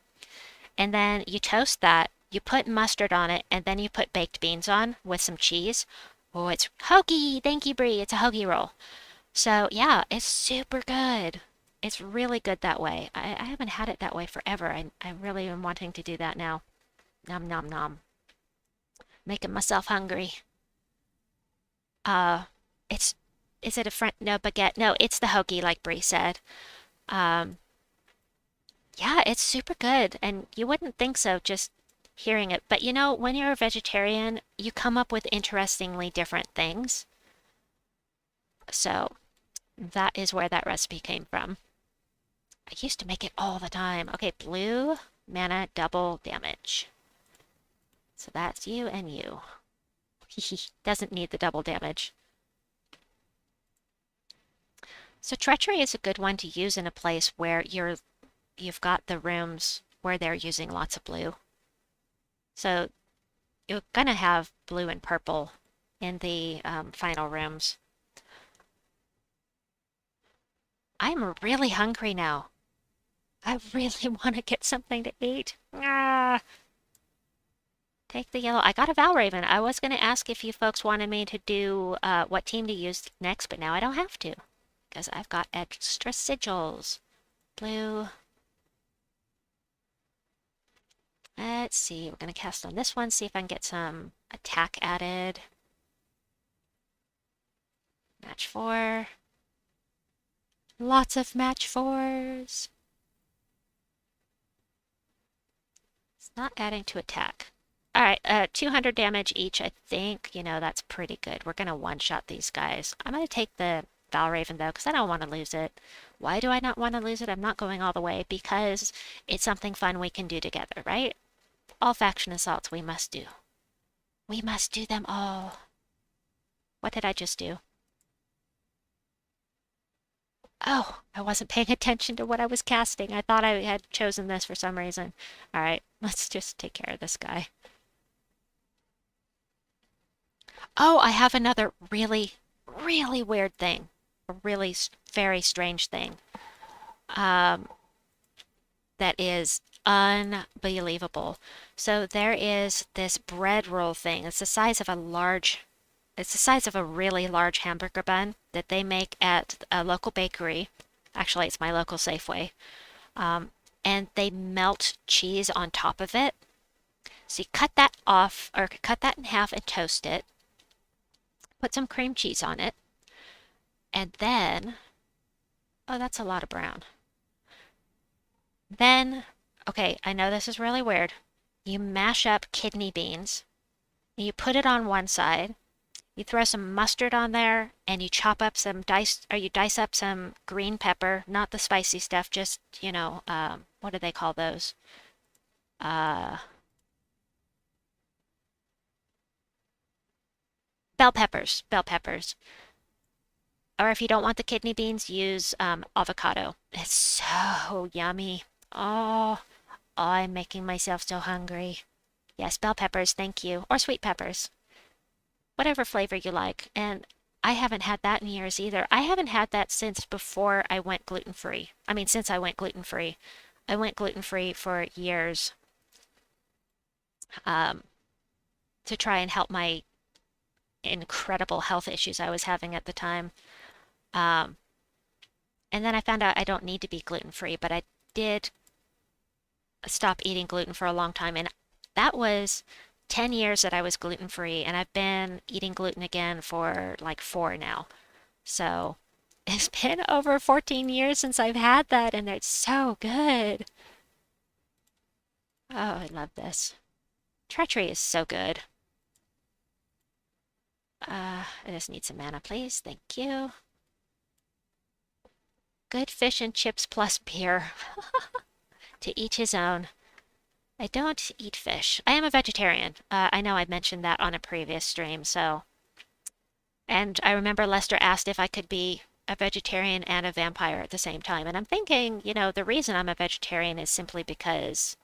And then you toast that, you put mustard on it, and then you put baked beans on with some cheese. Oh, it's hoagie! Thank you, Brie. It's a hoagie roll. So, yeah, it's super good. It's really good that way. I haven't had it that way forever. I really am wanting to do that now. Nom nom nom. Making myself hungry. Uh, it's, is it a French, no, baguette? No, it's the hoagie, like Brie said. Um, yeah, it's super good. And you wouldn't think so just hearing it. But you know, when you're a vegetarian, you come up with interestingly different things. So that is where that recipe came from. I used to make it all the time. Okay, blue mana double damage. So that's you and you. Doesn't need the double damage. So treachery is a good one to use in a place where you've got the rooms where they're using lots of blue. So you're gonna have blue and purple in the final rooms. I'm really hungry now. I really want to get something to eat. Ah, take the yellow. I got a Valraven. I was going to ask if you folks wanted me to do what team to use next, but now I don't have to because I've got extra sigils. Blue. Let's see. We're going to cast on this one, see if I can get some attack added. Match 4. Lots of match 4s. It's not adding to attack. All right, 200 damage each, I think. You know, that's pretty good. We're going to one-shot these guys. I'm going to take the Valraven, though, because I don't want to lose it. Why do I not want to lose it? I'm not going all the way, because it's something fun we can do together, right? All faction assaults we must do. We must do them all. What did I just do? Oh, I wasn't paying attention to what I was casting. I thought I had chosen this for some reason. All right, let's just take care of this guy. Oh, I have another really, really weird thing. A really very strange thing. That is unbelievable. So there is this bread roll thing. It's the size of a large, it's the size of a really large hamburger bun that they make at a local bakery. Actually, it's my local Safeway. And they melt cheese on top of it. So you cut that off, or cut that in half and toast it. Put some cream cheese on it. And then, oh, that's a lot of brown. Then, okay, I know this is really weird. You mash up kidney beans. And you put it on one side. You throw some mustard on there, and you chop up some you dice up some green pepper, not the spicy stuff, just, you know, what do they call those? Bell peppers, bell peppers. Or if you don't want the kidney beans, use avocado. It's so yummy. Oh, I'm making myself so hungry. Yes, bell peppers, thank you. Or sweet peppers. Whatever flavor you like. And I haven't had that in years either. I haven't had that since before I went gluten-free. I mean, since I went gluten-free. I went gluten-free for years. to try and help my incredible health issues I was having at the time. Um, and then I found out I don't need to be gluten-free, but I did stop eating gluten for a long time. And that was 10 years that I was gluten-free, and I've been eating gluten again for like 4 now. So it's been over 14 years since I've had that, and it's so good. Oh, I love this. Treachery is so good. I just need some mana, please. Thank you. Good fish and chips plus beer. To each his own. I don't eat fish. I am a vegetarian. I know I mentioned that on a previous stream, so. And I remember Lester asked if I could be a vegetarian and a vampire at the same time. And I'm thinking, you know, the reason I'm a vegetarian is simply because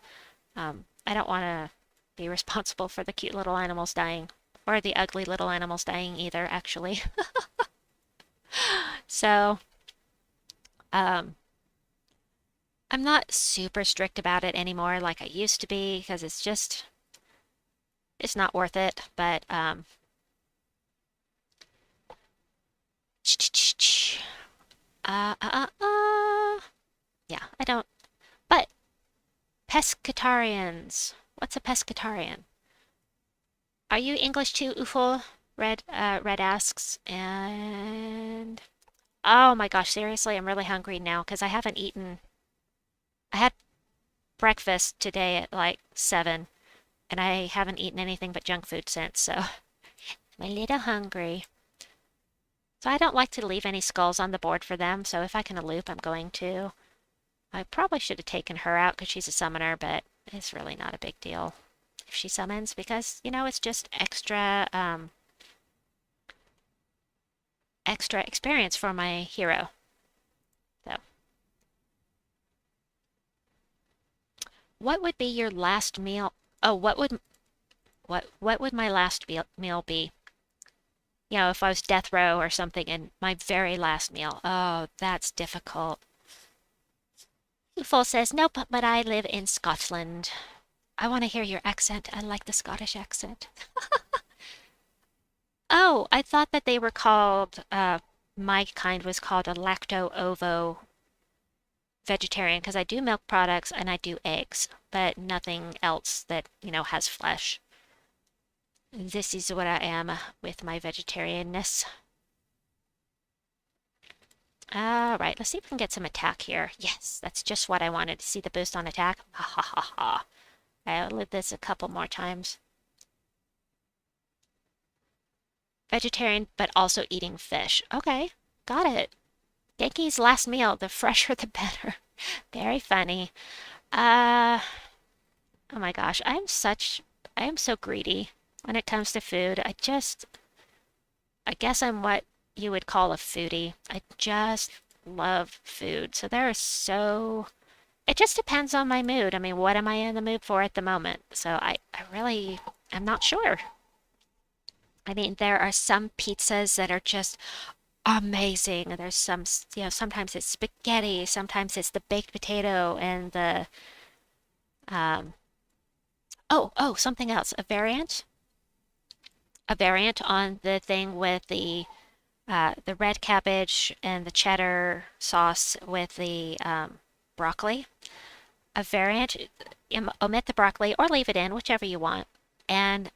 I don't want to be responsible for the cute little animals dying. Or the ugly little animals dying either, actually. So, um, I'm not super strict about it anymore like I used to be because it's not worth it. But, uh, uh, uh, yeah, I don't, but pescatarians. What's a pescatarian? Are you English too, Ufo? Red asks, and oh my gosh, seriously, I'm really hungry now because I haven't eaten. I had breakfast today at like 7, and I haven't eaten anything but junk food since, so I'm a little hungry. So I don't like to leave any skulls on the board for them, so if I can loop, I'm going to. I probably should have taken her out because she's a summoner, but it's really not a big deal if she summons because, you know, it's just extra experience for my hero. So, what would be your last meal? Oh, what would my last meal be? You know, if I was death row or something, and my very last meal. Oh, that's difficult. Ufol says, nope, but I live in Scotland. I want to hear your accent. I like the Scottish accent. Oh, I thought that they were called, my kind was called a lacto-ovo vegetarian because I do milk products and I do eggs, but nothing else that, you know, has flesh. This is what I am with my vegetarianness. All right, let's see if we can get some attack here. Yes, that's just what I wanted to see, the boost on attack. Ha ha ha ha. I'll live this a couple more times. Vegetarian, but also eating fish. Okay, got it. Genki's last meal, the fresher the better. Very funny. Oh my gosh, I am so greedy when it comes to food. I guess I'm what you would call a foodie. I just love food. So it just depends on my mood. I mean, what am I in the mood for at the moment? So I really am not sure. I mean, there are some pizzas that are just amazing. There's some, you know, sometimes it's spaghetti, sometimes it's the baked potato and um, something else, a variant on the thing with the red cabbage and the cheddar sauce with the broccoli. A variant, omit the broccoli or leave it in, whichever you want. And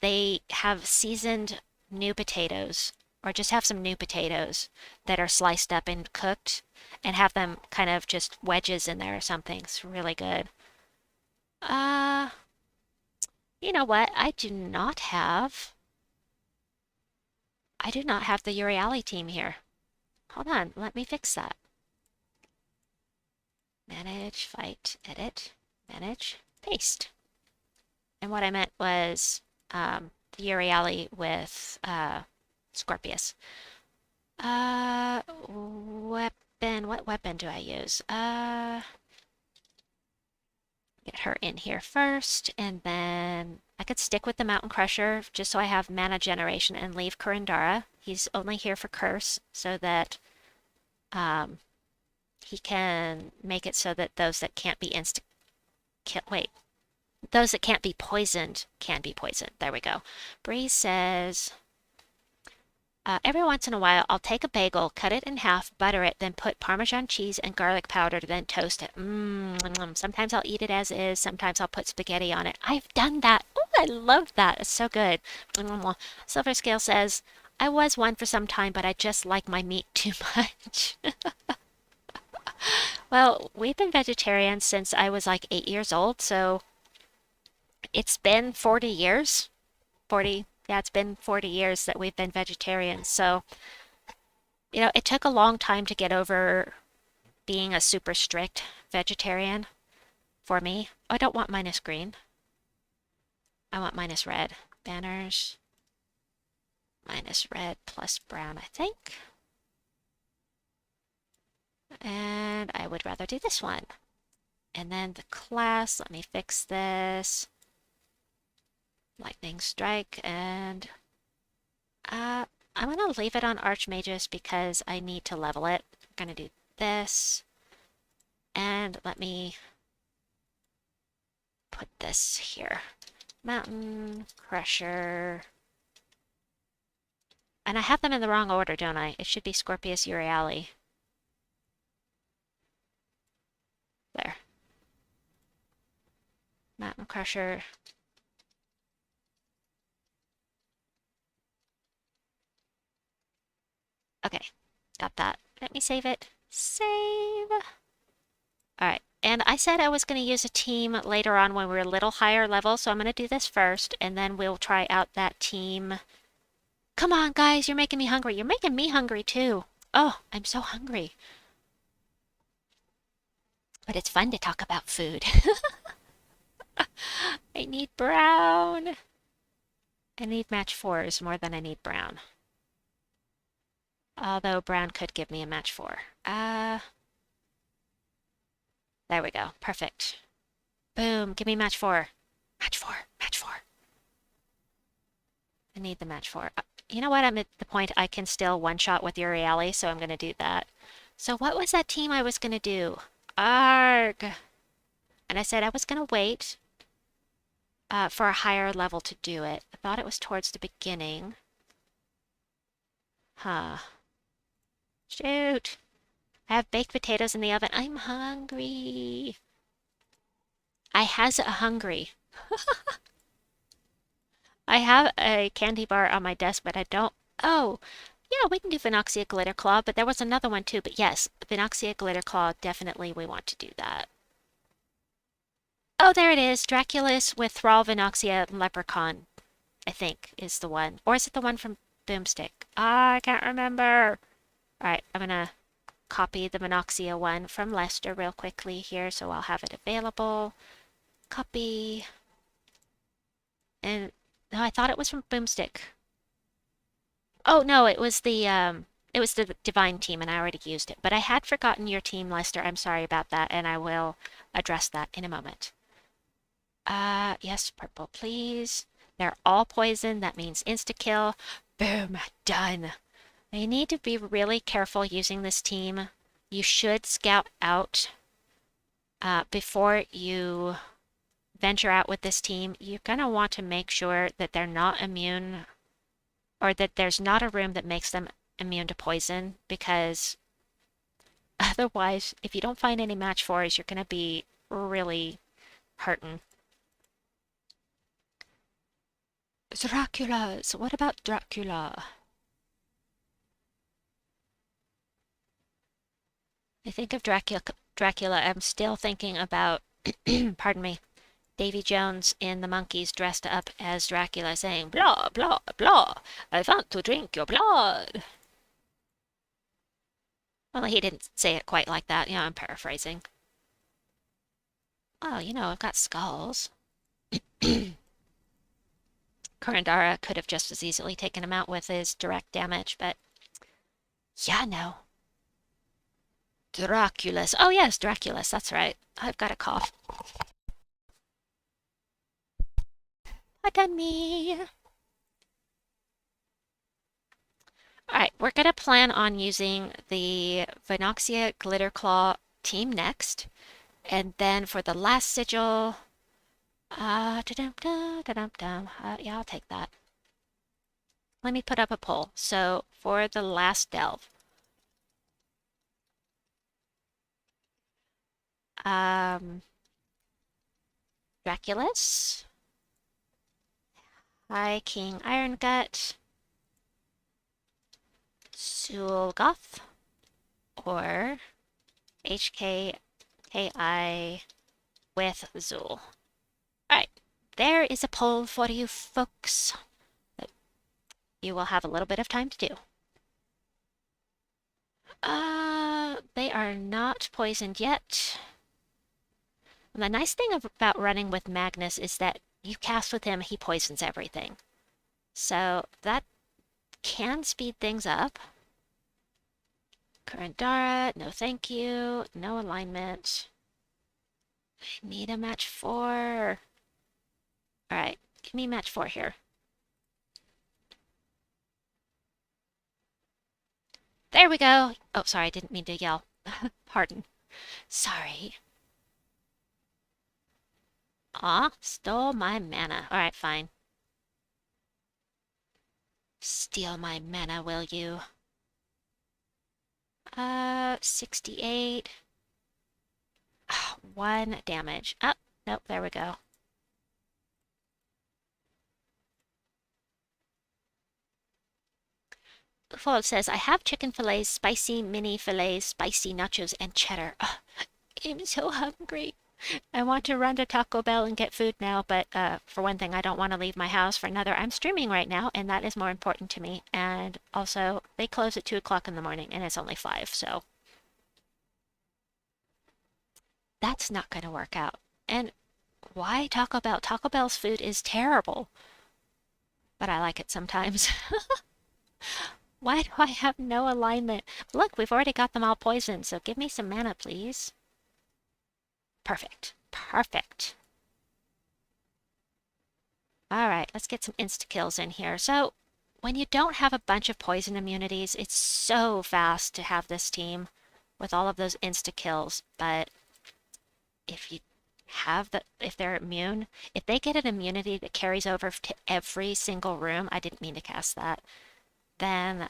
they have seasoned new potatoes, or just have some new potatoes that are sliced up and cooked, and have them kind of just wedges in there or something. It's really good. Uh, you know what? I do not have the Uriali team here. Hold on, let me fix that. Manage, fight, edit, manage, paste. And what I meant was the Uriali with Scorpius. Weapon, what weapon do I use? Get her in here first, and then I could stick with the Mountain Crusher just so I have mana generation and leave Kurandara. He's only here for Curse, so that he can make it so that those that can't be insta kill. Wait, Those that can't be poisoned can be poisoned. There we go. Bree says, every once in a while, I'll take a bagel, cut it in half, butter it, then put Parmesan cheese and garlic powder, then toast it. Sometimes I'll eat it as is. Sometimes I'll put spaghetti on it. I've done that. Oh, I love that. It's so good. Silver Scale says, I was one for some time, but I just like my meat too much. Well, we've been vegetarians since I was like 8 years old, so it's been 40 years. 40, yeah, it's been 40 years that we've been vegetarians. So, it took a long time to get over being a super strict vegetarian for me. I don't want minus green. I want minus red. Banners. Minus red plus brown, I think. And I would rather do this one. And then the class, let me fix this. Lightning Strike, and I'm going to leave it on Archmagus because I need to level it. I'm going to do this, and let me put this here. Mountain Crusher. And I have them in the wrong order, don't I? It should be Scorpius Euryale. There. Mountain Crusher. Okay, got that. Let me save it. Save. All right, and I said I was going to use a team later on when we're a little higher level, so I'm going to do this first, and then we'll try out that team. Come on, guys, you're making me hungry. You're making me hungry, too. Oh, I'm so hungry. But it's fun to talk about food. I need brown. I need match 4s more than I need brown. Although brown could give me a match 4. There we go. Perfect. Boom. Give me match 4. Match 4. Match 4. I need the match 4. You know what? I'm at the point I can still one-shot with Euryale, so I'm going to do that. So what was that team I was going to do? Arg! And I said I was going to wait for a higher level to do it. I thought it was towards the beginning. Huh. Shoot! I have baked potatoes in the oven. I'm hungry. I has a hungry. I have a candy bar on my desk, but I don't... Oh, yeah, we can do Venoxia Glitter Claw, but there was another one too. But yes, Venoxia Glitter Claw, definitely we want to do that. Oh, there it is. Draculus with Thrall, Venoxia, and Leprechaun, I think, is the one. Or is it the one from Boomstick? Ah, I can't remember. All right, I'm going to copy the Venoxia one from Lester real quickly here, so I'll have it available. Copy. And no, I thought it was from Boomstick. Oh no, it was the Divine team, and I already used it. But I had forgotten your team, Lester. I'm sorry about that, and I will address that in a moment. Yes, purple, please. They're all poison. That means insta-kill. Boom, done. Now you need to be really careful using this team. You should scout out before you venture out with this team. You're going to want to make sure that they're not immune, or that there's not a room that makes them immune to poison, because otherwise, if you don't find any match 4s, you're going to be really hurting. Draculas. What about Dracula? I think of Dracula. I'm still thinking about, pardon me, Davy Jones in The Monkees dressed up as Dracula saying, blah, blah, blah, I want to drink your blood. Well, he didn't say it quite like that. I'm paraphrasing. Oh, I've got skulls. Kurandara could have just as easily taken him out with his direct damage, but yeah, no. Draculus. Oh, yes, Draculus. That's right. I've got a cough. Pardon me. Alright, we're going to plan on using the Venoxia Glitter Claw team next. And then for the last sigil, Da-dum-dum. Yeah, I'll take that. Let me put up a poll. So for the last delve, Draculus, High King Irongut, Zulgoth, or HKKI with Zul. Alright, there is a poll for you folks that you will have a little bit of time to do. They are not poisoned yet. And the nice thing about running with Magus is that you cast with him, he poisons everything. So that can speed things up. Kurandara, no thank you. No alignment. I need a match 4. Alright, give me match 4 here. There we go! Oh, sorry, I didn't mean to yell. Pardon. Sorry. Aw, stole my mana. Alright, fine. Steal my mana, will you? 68. 1 damage. Oh, nope, there we go. Well, it says, I have chicken fillets, spicy mini fillets, spicy nachos, and cheddar. Oh, I'm so hungry. I want to run to Taco Bell and get food now, but for one thing, I don't want to leave my house. For another, I'm streaming right now, and that is more important to me. And also, they close at 2 o'clock in the morning, and it's only 5, so that's not going to work out. And why Taco Bell? Taco Bell's food is terrible, but I like it sometimes. Why do I have no alignment? Look, we've already got them all poisoned, so give me some mana, please. Perfect. Perfect. Alright, let's get some insta-kills in here. So, when you don't have a bunch of poison immunities, it's so fast to have this team with all of those insta-kills, but if you have if they're immune, if they get an immunity that carries over to every single room, I didn't mean to cast that, then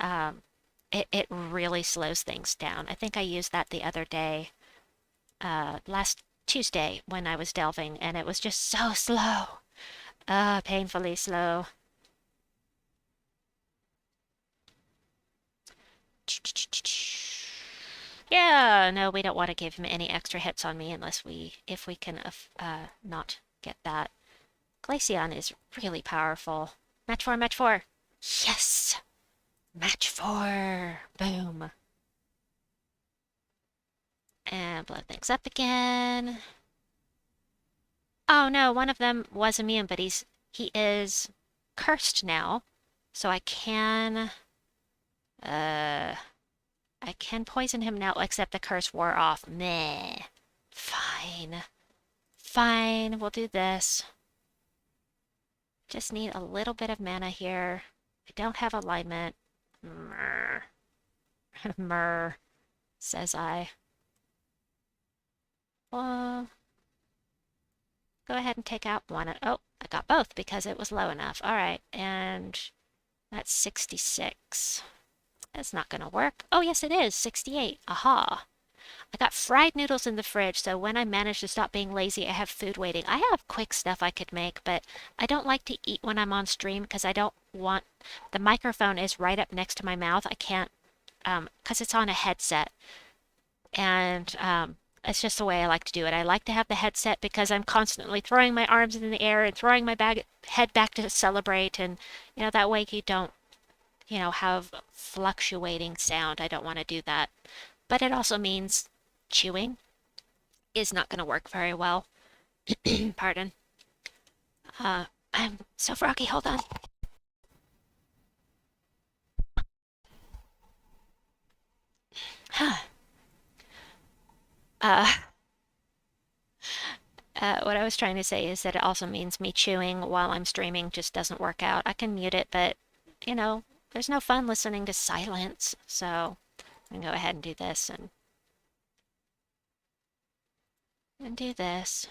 it really slows things down. I think I used that the other day, last Tuesday when I was delving, and it was just so slow. Painfully slow. Yeah, no, we don't want to give him any extra hits on me unless if we can not get that. Glaceon is really powerful. Match 4, match 4. Yes! Match 4! Boom. And blow things up again. Oh no, one of them was immune, but he is cursed now. So I can poison him now, except the curse wore off. Meh. Fine. Fine, we'll do this. Just need a little bit of mana here. I don't have alignment. Mrr. Mrr, says I. Well, go ahead and take out one. Oh, I got both because it was low enough. All right, and that's 66. That's not going to work. Oh, yes, it is. 68. Aha. I got fried noodles in the fridge, so when I manage to stop being lazy, I have food waiting. I have quick stuff I could make, but I don't like to eat when I'm on stream because I don't want... The microphone is right up next to my mouth. I can't... because it's on a headset. And it's just the way I like to do it. I like to have the headset because I'm constantly throwing my arms in the air and throwing my head back to celebrate, and, you know, that way you don't, you know, have fluctuating sound. I don't want to do that. But it also means chewing is not going to work very well. Pardon. I'm so froggy. Hold on. What I was trying to say is that it also means me chewing while I'm streaming just doesn't work out. I can mute it, but, you know, there's no fun listening to silence. So I'm going to go ahead and do this and do this.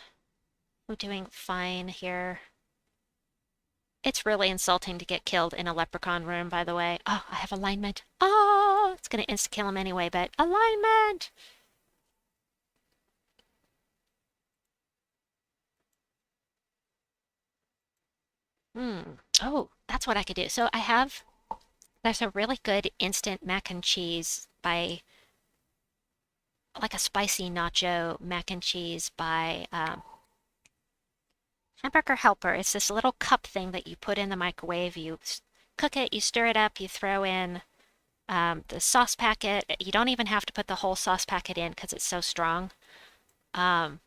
We're doing fine here. It's really insulting to get killed in a leprechaun room, by the way. Oh, I have alignment. Oh, it's gonna insta-kill him anyway, but alignment! Oh, that's what I could do. So there's a really good instant mac and cheese by, like a spicy nacho mac and cheese by Hamburger Helper. It's this little cup thing that you put in the microwave. You cook it, you stir it up, you throw in the sauce packet. You don't even have to put the whole sauce packet in because it's so strong. Um,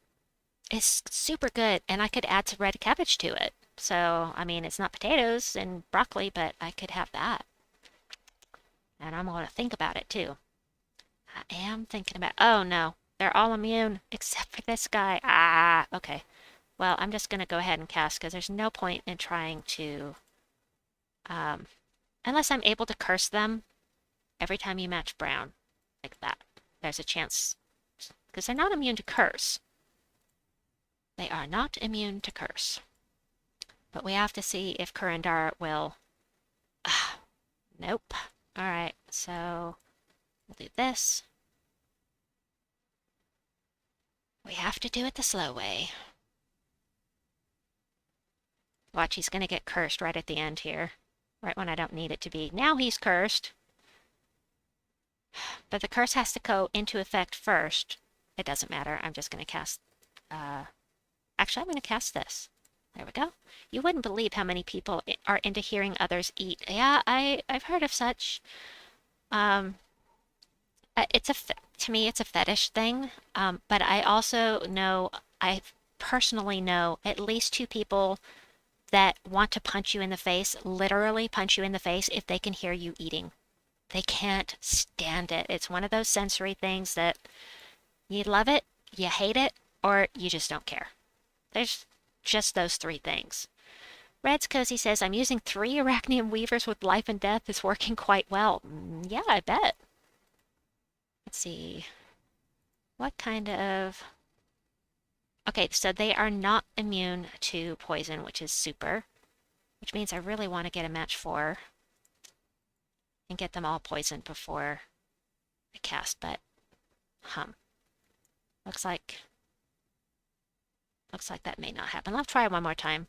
it's super good, and I could add some red cabbage to it. So, I mean, it's not potatoes and broccoli, but I could have that. And I'm going to think about it too. I am thinking about, oh no, they're all immune except for this guy. Ah, okay. Well, I'm just going to go ahead and cast because there's no point in trying to, unless I'm able to curse them every time you match brown, like that. There's a chance, because they're not immune to curse. They are not immune to curse. But we have to see if Kurandar will... nope. Alright, so we'll do this. We have to do it the slow way. Watch, he's going to get cursed right at the end here. Right when I don't need it to be. Now he's cursed. But the curse has to go into effect first. It doesn't matter. I'm just going to cast... actually, I'm going to cast this. There we go. You wouldn't believe how many people are into hearing others eat. Yeah, I've heard of such. To me, it's a fetish thing. But I also know, I personally know at least two people that want to punch you in the face, literally punch you in the face if they can hear you eating. They can't stand it. It's one of those sensory things that you love it, you hate it, or you just don't care. There's just those three things. Red's Cozy says, I'm using 3 Arachnium Weavers with Life and Death. It's working quite well. Yeah, I bet. Let's see. What kind of... Okay, so they are not immune to poison, which is super. Which means I really want to get a match 4 and get them all poisoned before I cast, but looks like that may not happen. I'll try one more time.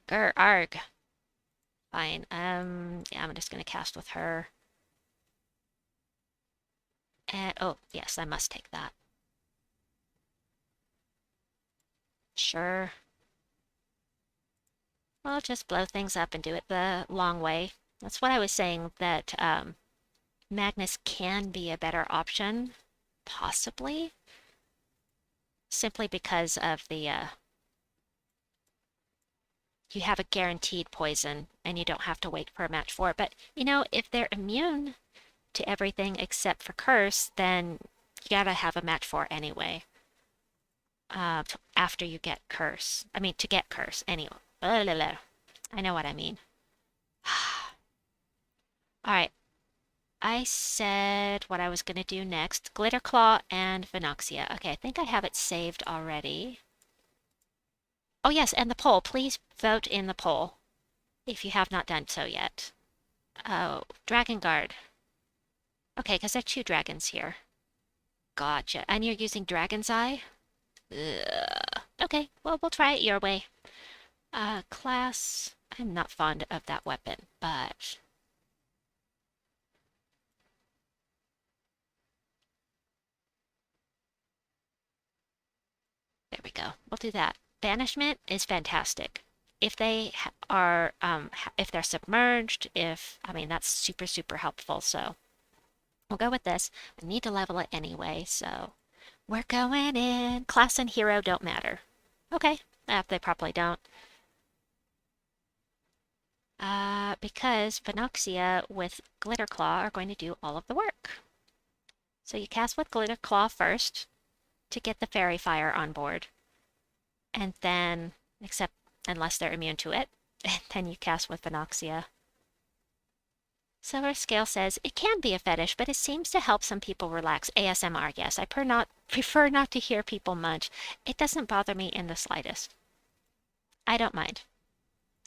Grr, arg. Fine. Yeah, I'm just gonna cast with her. And oh, yes, I must take that. Sure. We'll just blow things up and do it the long way. That's what I was saying, that Magnus can be a better option, possibly, simply because of the you have a guaranteed poison and you don't have to wait for a match 4. But, you know, if they're immune to everything except for curse, then you gotta have a match 4 anyway. After you get curse. I mean, to get curse, anyway. I know what I mean. Alright. I said what I was going to do next. Glitterclaw and Venoxia. Okay, I think I have it saved already. Oh yes, and the poll. Please vote in the poll if you have not done so yet. Oh, Dragon Guard. Okay, because there are 2 dragons here. Gotcha. And you're using Dragon's Eye? Ugh. Okay, well, we'll try it your way. Class... I'm not fond of that weapon, but... There we go. We'll do that. Banishment is fantastic. If they are, if they're submerged, I mean, that's super, super helpful. So we'll go with this. I need to level it anyway, so we're going in. Class and hero don't matter. Okay, they probably don't. Because Venoxia with Glitterclaw are going to do all of the work. So you cast with Glitterclaw first to get the Fairy Fire on board. And then, except unless they're immune to it, and then you cast with Venoxia. Silver Scale says, it can be a fetish, but it seems to help some people relax. ASMR, yes. I prefer not to hear people munch. It doesn't bother me in the slightest. I don't mind.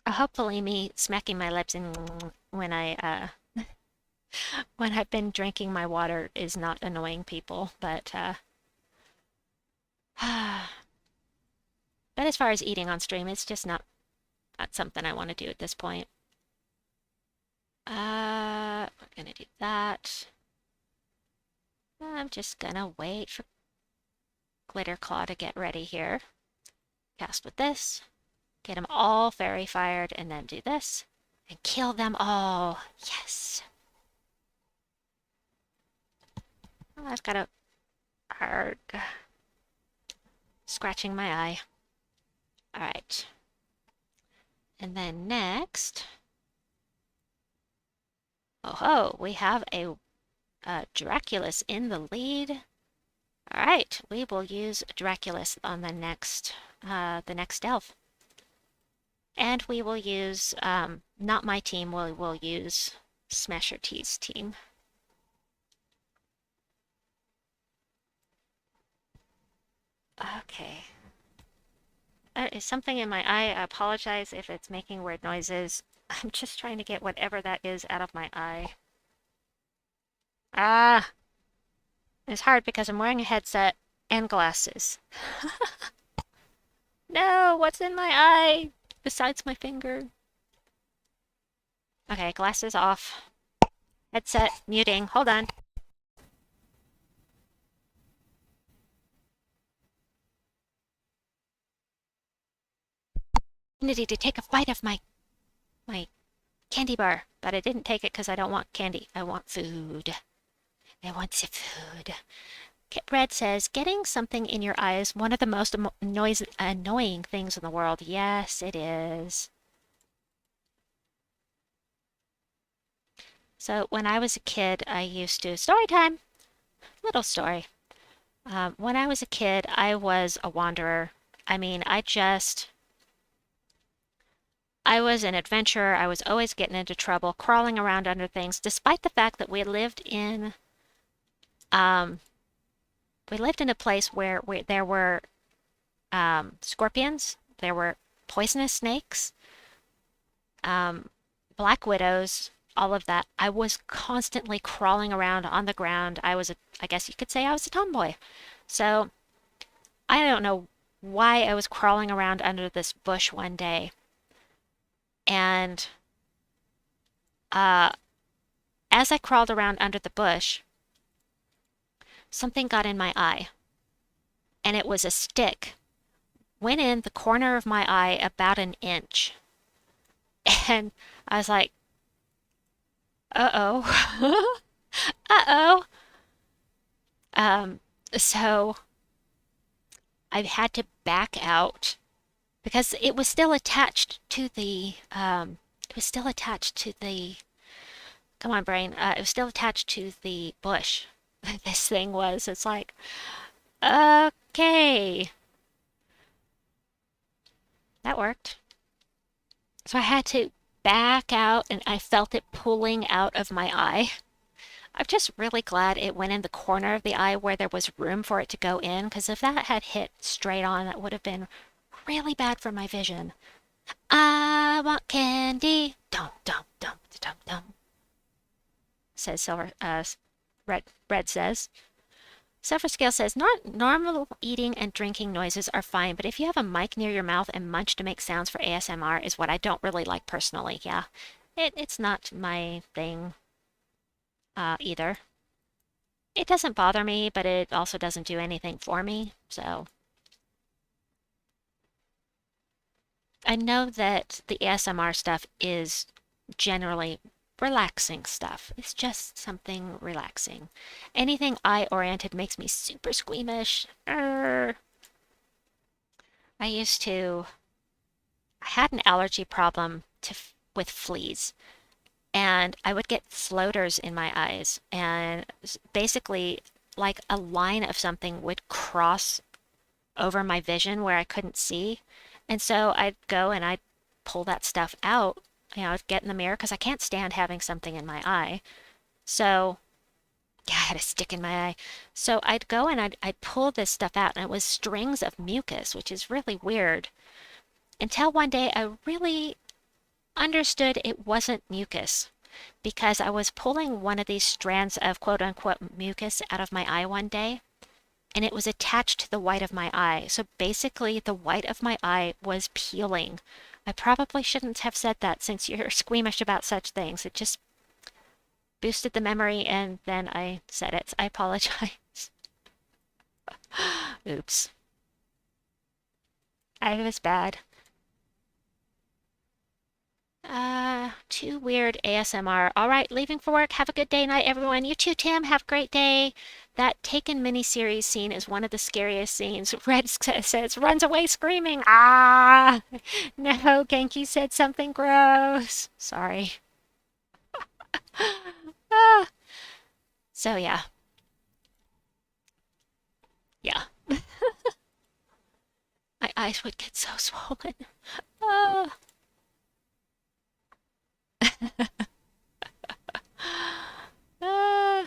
Hopefully me smacking my lips and when when I've been drinking my water is not annoying people, but but as far as eating on stream, it's just not something I want to do at this point. We're gonna do that. I'm just gonna wait for Glitter Claw to get ready here. Cast with this, get them all fairy fired, and then do this, and kill them all. Yes! Oh, I've got a hard scratching my eye. Alright. And then next, oh, we have a Draculus in the lead. All right, we will use Draculus on the next elf. And we will use, not my team, we'll use Smasher T's team. Okay. There is something in my eye. I apologize if it's making weird noises. I'm just trying to get whatever that is out of my eye. Ah! It's hard because I'm wearing a headset and glasses. No, what's in my eye besides my finger? Okay, glasses off. Headset muting. Hold on. I needed to take a bite of my candy bar, but I didn't take it because I don't want candy. I want food. I want some food. Red says, getting something in your eye is one of the most annoying things in the world. Yes, it is. So when I was a kid, I used to... Story time! Little story. When I was a kid, I was a wanderer. I mean, I was an adventurer. I was always getting into trouble, crawling around under things, despite the fact that we lived in a place where there were scorpions, there were poisonous snakes, black widows, all of that. I was constantly crawling around on the ground. I guess you could say I was a tomboy. So I don't know why I was crawling around under this bush one day. And as I crawled around under the bush, something got in my eye. And it was a stick. Went in the corner of my eye about an inch. And I was like, uh-oh. Uh-oh. So I had to back out because it was still attached to the, come on, brain. It was still attached to the bush. This thing was. It's like, okay. That worked. So I had to back out and I felt it pulling out of my eye. I'm just really glad it went in the corner of the eye where there was room for it to go in, because if that had hit straight on, that would have been really bad for my vision. I want candy. Dum, dum, dum, dum, dum. Says Silver, Red says. Silver Scale says, normal eating and drinking noises are fine, but if you have a mic near your mouth and munch to make sounds for ASMR is what I don't really like personally. Yeah, it's not my thing either. It doesn't bother me, but it also doesn't do anything for me, so. I know that the ASMR stuff is generally relaxing stuff. It's just something relaxing. Anything eye-oriented makes me super squeamish. I had an allergy problem with fleas, and I would get floaters in my eyes, and basically like a line of something would cross over my vision where I couldn't see. And so I'd go and I'd pull that stuff out. get in the mirror because I can't stand having something in my eye. So, yeah, I had a stick in my eye. So I'd go and I'd pull this stuff out, and it was strings of mucus, which is really weird. Until one day I really understood it wasn't mucus because I was pulling one of these strands of quote unquote mucus out of my eye one day, and it was attached to the white of my eye. So basically, the white of my eye was peeling. I probably shouldn't have said that since you're squeamish about such things. It just boosted the memory, and then I said it. I apologize. Oops. I was bad. Too weird ASMR. All right, leaving for work. Have a good day, night, everyone. You too, Tim. Have a great day. That Taken miniseries scene is one of the scariest scenes. Red says, runs away screaming. Ah! No, Genki said something gross. Sorry. Ah. So, yeah. Yeah. My eyes would get so swollen. Ah. Ah.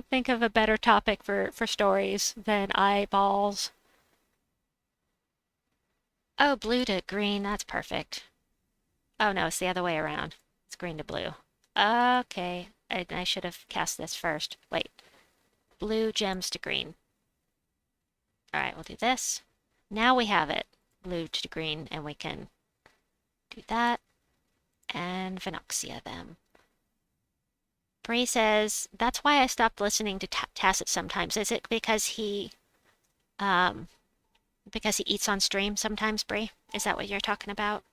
Think of a better topic for stories than eyeballs. Oh, blue to green. That's perfect. Oh, no, it's the other way around. It's green to blue. Okay. I should have cast this first. Wait. Blue gems to green. All right, we'll do this. Now we have it. Blue to green, and we can do that. And Venoxia them. Bree says, that's why I stopped listening to Tacit sometimes. Is it because he eats on stream sometimes, Bree? Is that what you're talking about?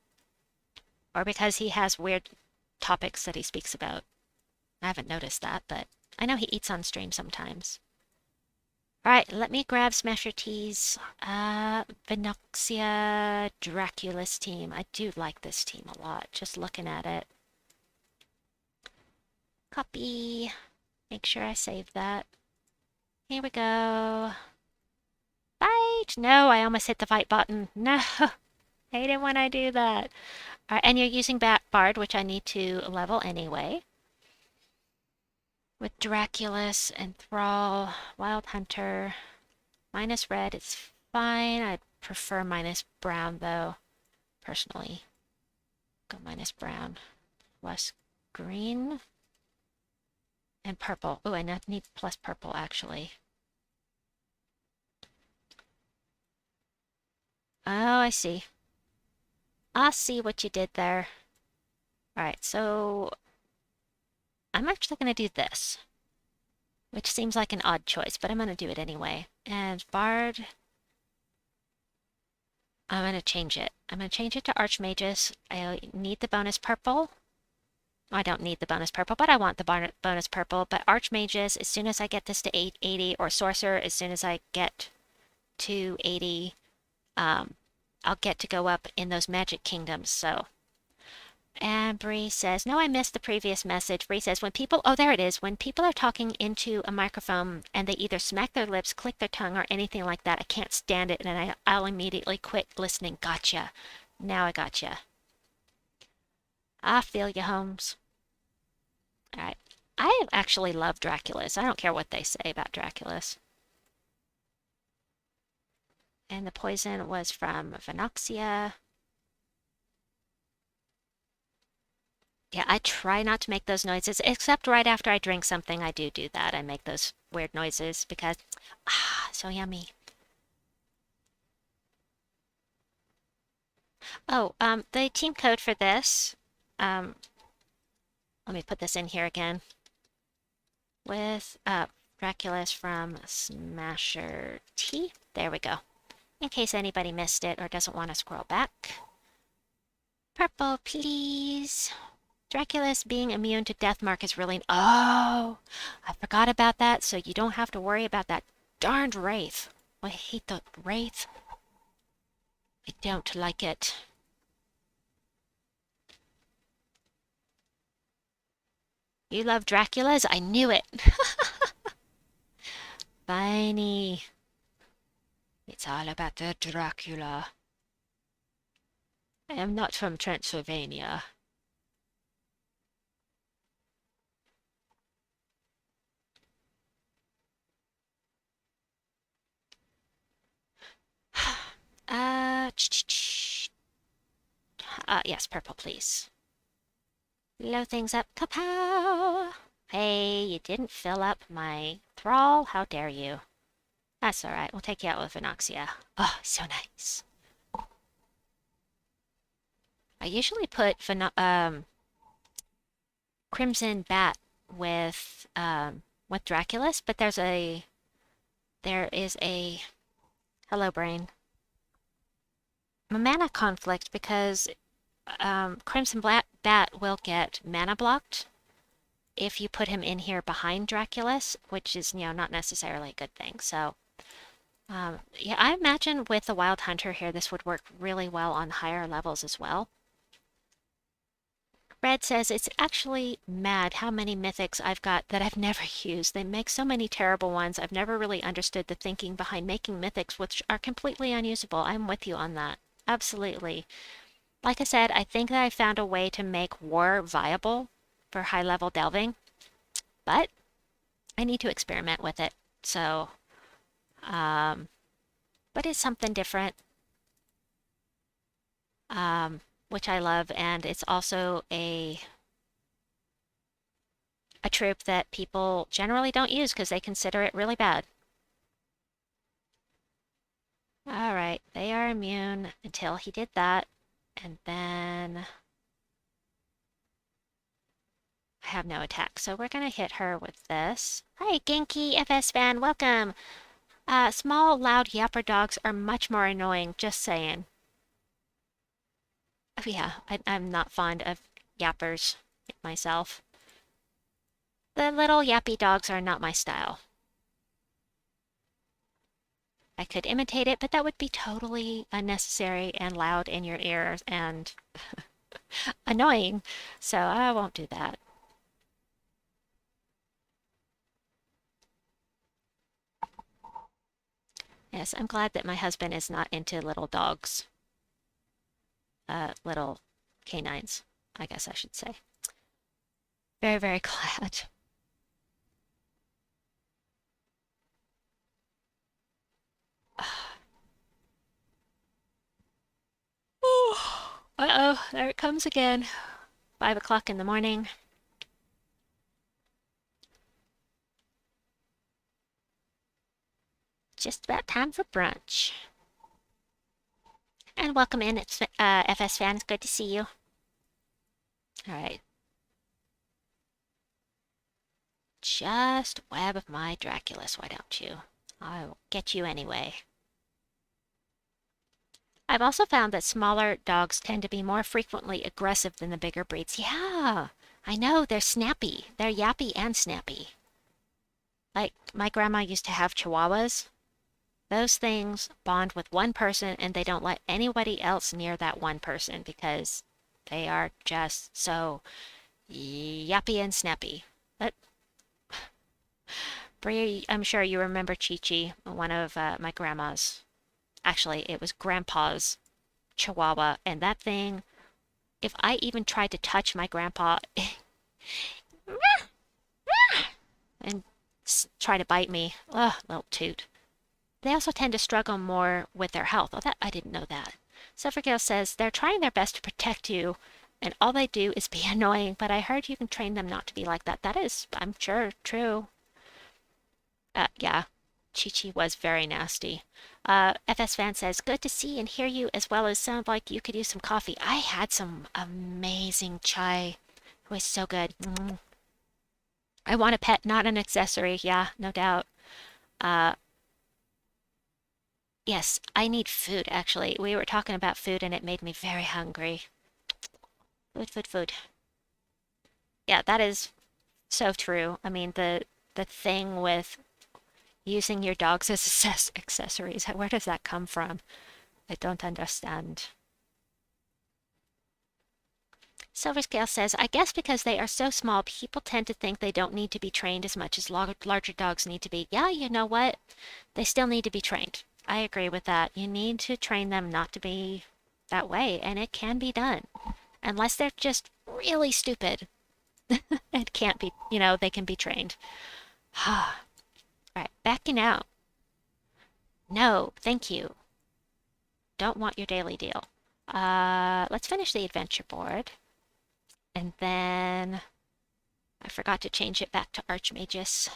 Or because he has weird topics that he speaks about? I haven't noticed that, but I know he eats on stream sometimes. All right, let me grab Smasher T's Venoxia Dracula's team. I do like this team a lot, just looking at it. Copy. Make sure I save that. Here we go. Fight! No, I almost hit the fight button. No, hate it when I do that. All right, and you're using Bard, which I need to level anyway. With Draculus, Enthrall, Wild Hunter, minus red, it's fine. I prefer minus brown, though, personally. Go minus brown. Plus green. And purple. Oh, I need plus purple, actually. Oh, I see. I see what you did there. Alright, so I'm actually going to do this, which seems like an odd choice, but I'm going to do it anyway. And Bard, I'm going to change it. I'm going to change it to Archmages. I need the bonus purple. I don't need the bonus purple, but I want the bonus purple. But Archmages, as soon as I get this to 80, or Sorcerer, as soon as I get to 80, I'll get to go up in those magic kingdoms, so. And Bree says, no, I missed the previous message. Bree says, when people, oh, there it is. When people are talking into a microphone and they either smack their lips, click their tongue, or anything like that, I can't stand it, and I'll immediately quit listening. Gotcha. Now I gotcha. I feel you, Holmes. All right. I actually love Draculus. I don't care what they say about Draculus. And the poison was from Venoxia. Yeah, I try not to make those noises, except right after I drink something. I do that. I make those weird noises because, so yummy. Oh, the team code for this, let me put this in here again. With, Draculus from Smasher T. There we go. In case anybody missed it or doesn't want to scroll back. Purple, please. Draculus being immune to Deathmark is really... Oh! I forgot about that, so you don't have to worry about that darned Wraith. I hate the Wraith. I don't like it. You love Draculas? I knew it! Viney. It's all about the Dracula. I am not from Transylvania. Yes, purple, please. Blow things up. Kapow! Hey, you didn't fill up my thrall. How dare you? That's all right. We'll take you out with Venoxia. Oh, so nice. I usually put Crimson Bat with Draculus, but there is a hello brain. A mana conflict because Crimson Bat will get mana blocked if you put him in here behind Draculus, which is, not necessarily a good thing. So, yeah, I imagine with the Wild Hunter here, this would work really well on higher levels as well. Red says, it's actually mad how many mythics I've got that I've never used. They make so many terrible ones. I've never really understood the thinking behind making mythics, which are completely unusable. I'm with you on that. Absolutely. Like I said, I think that I found a way to make war viable for high-level delving, but I need to experiment with it. So, but it's something different. Which I love, and it's also a troop that people generally don't use because they consider it really bad. Alright, they are immune until he did that, and then I have no attack, so we're gonna hit her with this. Hi, Genki FS fan, welcome! Small, loud yapper dogs are much more annoying, just saying. Oh, yeah, I'm not fond of yappers myself. The little yappy dogs are not my style. I could imitate it, but that would be totally unnecessary and loud in your ears and annoying, so I won't do that. Yes, I'm glad that my husband is not into little dogs. Little canines, I guess I should say. Very, very glad. Uh-oh, there it comes again. 5 o'clock in the morning. Just about time for brunch. And welcome in, it's FS fans, good to see you. Alright. Just web my Draculus, why don't you? I'll get you anyway. I've also found that smaller dogs tend to be more frequently aggressive than the bigger breeds. Yeah, I know, they're snappy. They're yappy and snappy. Like, my grandma used to have Chihuahuas. Those things bond with one person and they don't let anybody else near that one person because they are just so yappy and snappy. But Brie, I'm sure you remember Chi-Chi, one of my grandma's. Actually, it was grandpa's Chihuahua, and that thing, if I even tried to touch my grandpa and try to bite me, ugh, little toot. They also tend to struggle more with their health. Oh, that I didn't know that. Silvergale says they're trying their best to protect you, and all they do is be annoying, but I heard you can train them not to be like that. That is, I'm sure, true. Yeah, Chi-Chi was very nasty. FS Fan says, good to see and hear you, as well as sound like you could use some coffee. I had some amazing chai. It was so good. I want a pet, not an accessory. Yeah, no doubt. Yes, I need food, actually. We were talking about food and it made me very hungry. Food, food, food. Yeah, that is so true. I mean, the thing with using your dogs as accessories, where does that come from? I don't understand. Silverscale says, I guess because they are so small, people tend to think they don't need to be trained as much as larger dogs need to be. Yeah, you know what? They still need to be trained. I agree with that. You need to train them not to be that way, and it can be done. Unless they're just really stupid. It can't be, they can be trained. Alright, backing out. No, thank you. don't want your daily deal. Let's finish the adventure board. And then I forgot to change it back to Archmagus.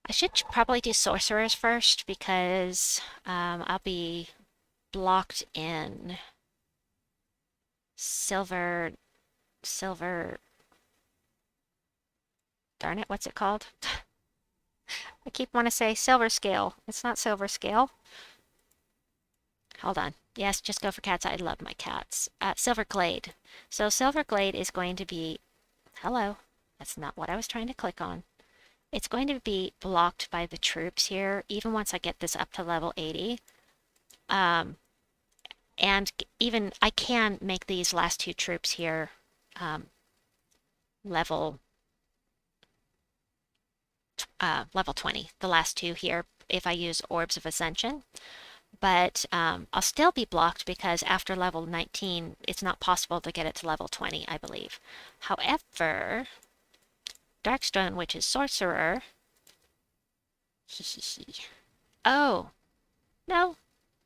I should probably do sorcerers first because I'll be blocked in silver, darn it, what's it called? I keep wanting to say silver scale. It's not silver scale. Hold on. Yes, just go for cats. I love my cats. Silver Glade. So Silver Glade is going to be... Hello. That's not what I was trying to click on. It's going to be blocked by the troops here, even once I get this up to level 80. And even I can make these last two troops here level 20. The last two here, if I use Orbs of Ascension. But I'll still be blocked because after level 19, it's not possible to get it to level 20, I believe. However, Darkstone, which is Sorcerer. Oh, no,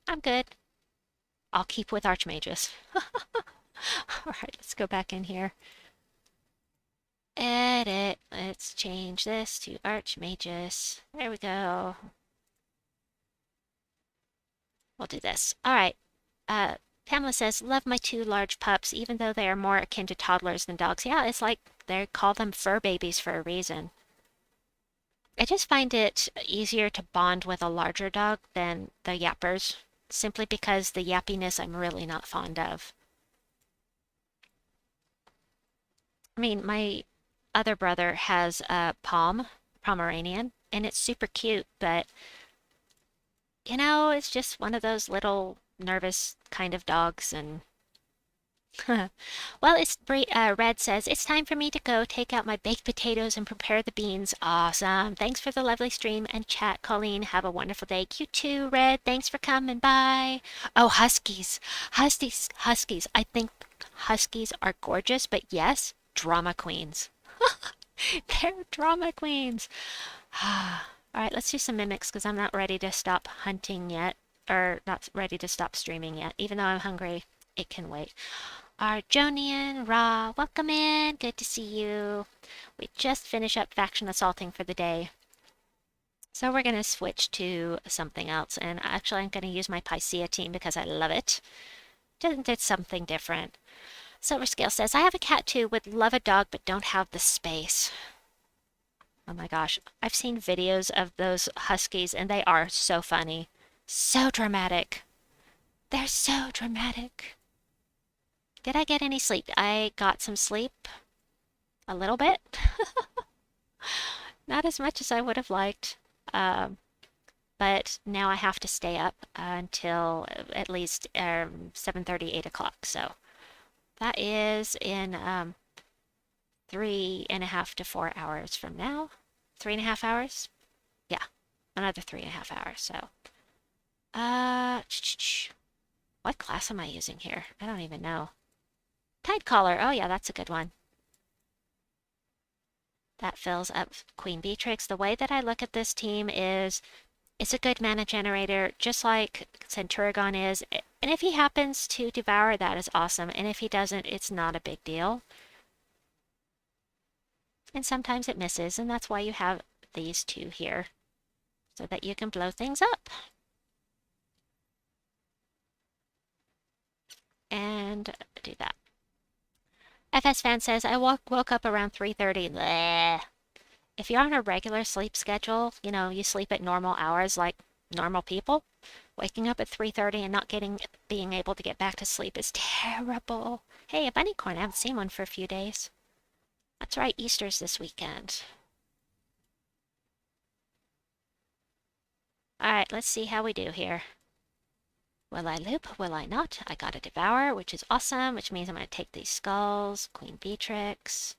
I'm good. I'll keep with Archmages. Alright, let's go back in here. Edit. Let's change this to Archmages. There we go. We'll do this. Alright. Pamela says, love my two large pups, even though they are more akin to toddlers than dogs. Yeah, it's like they call them fur babies for a reason. I just find it easier to bond with a larger dog than the yappers, simply because the yappiness I'm really not fond of. I mean, my other brother has a Pomeranian, and it's super cute, but, you know, it's just one of those little nervous kind of dogs, and well, Red says, it's time for me to go take out my baked potatoes and prepare the beans. Awesome. Thanks for the lovely stream and chat, Colleen. Have a wonderful day. You too, Red. Thanks for coming. Bye. Oh, Huskies. Huskies. I think Huskies are gorgeous, but yes, drama queens. They're drama queens. All right, let's do some mimics because I'm not ready to stop hunting yet, or not ready to stop streaming yet. Even though I'm hungry, it can wait. Arjonian, Ra, welcome in. Good to see you. We just finished up faction assaulting for the day. So we're going to switch to something else. And actually, I'm going to use my Picea team because I love it. Did something different. Silver Scale says, I have a cat too, would love a dog, but don't have the space. Oh my gosh. I've seen videos of those Huskies, and they are so funny. So dramatic. They're so dramatic. Did I get any sleep? I got some sleep. A little bit. Not as much as I would have liked. But now I have to stay up until at least 7:30, 8 o'clock. So that is in 3.5 to 4 hours from now. 3.5 hours? Yeah, another 3.5 hours. So, what class am I using here? I don't even know. Tidecaller. Oh yeah, that's a good one. That fills up Queen Beatrix. The way that I look at this team is it's a good mana generator, just like Centurigon is. And if he happens to devour, that is awesome. And if he doesn't, it's not a big deal. And sometimes it misses, and that's why you have these two here, so that you can blow things up. And do that. FS Fan says, I woke up around 3:30. Bleh. If you're on a regular sleep schedule, you know, you sleep at normal hours like normal people, waking up at 3:30 and not being able to get back to sleep is terrible. Hey, a bunny corn. I haven't seen one for a few days. That's right, Easter's this weekend. Alright, let's see how we do here. Will I loop? Will I not? I got a Devour, which is awesome, which means I'm going to take these skulls. Queen Beatrix.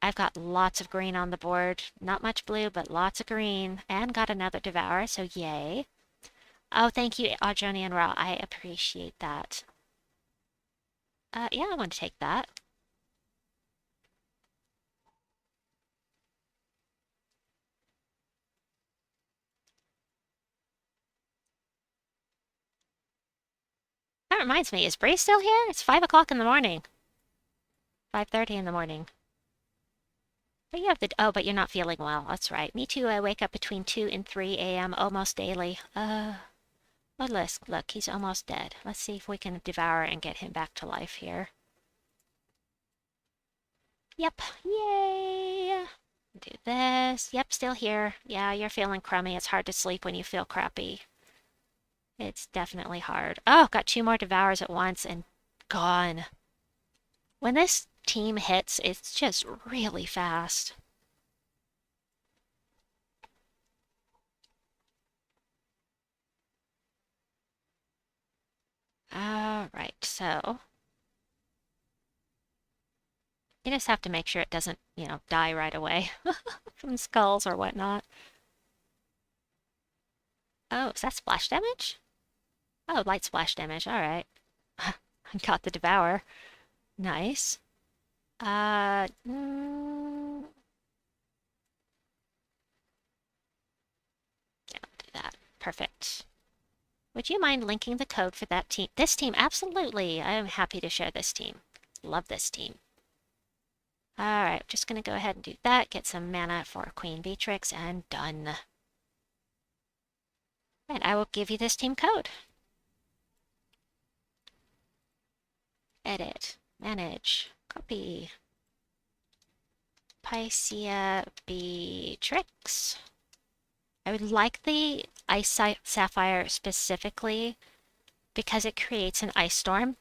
I've got lots of green on the board. Not much blue, but lots of green. And got another Devour, so yay. Oh, thank you, Audroni and Ra. I appreciate that. Yeah, I want to take that. reminds me, is Bree still here? It's 5 o'clock in the morning. 5:30 in the morning. But you have the... Oh, but you're not feeling well. That's right. Me too. I wake up between 2 and 3 a.m. almost daily. Oh, look, he's almost dead. Let's see if we can devour and get him back to life here. Yep. Yay! Do this. Yep, still here. Yeah, you're feeling crummy. It's hard to sleep when you feel crappy. It's definitely hard. Oh, got 2 more devours at once and gone. When this team hits, it's just really fast. Alright, so you just have to make sure it doesn't, die right away from skulls or whatnot. Oh, is that splash damage? Oh, light splash damage. Alright. Got the devour. Nice. Yeah, I'll do that. Perfect. Would you mind linking the code for that team? This team, absolutely. I am happy to share this team. Love this team. Alright, just going to go ahead and do that. Get some mana for Queen Beatrix, and done. And I will give you this team code. Edit. Manage. Copy. Pycia Beatrix. I would like the Ice Sapphire specifically because it creates an ice storm,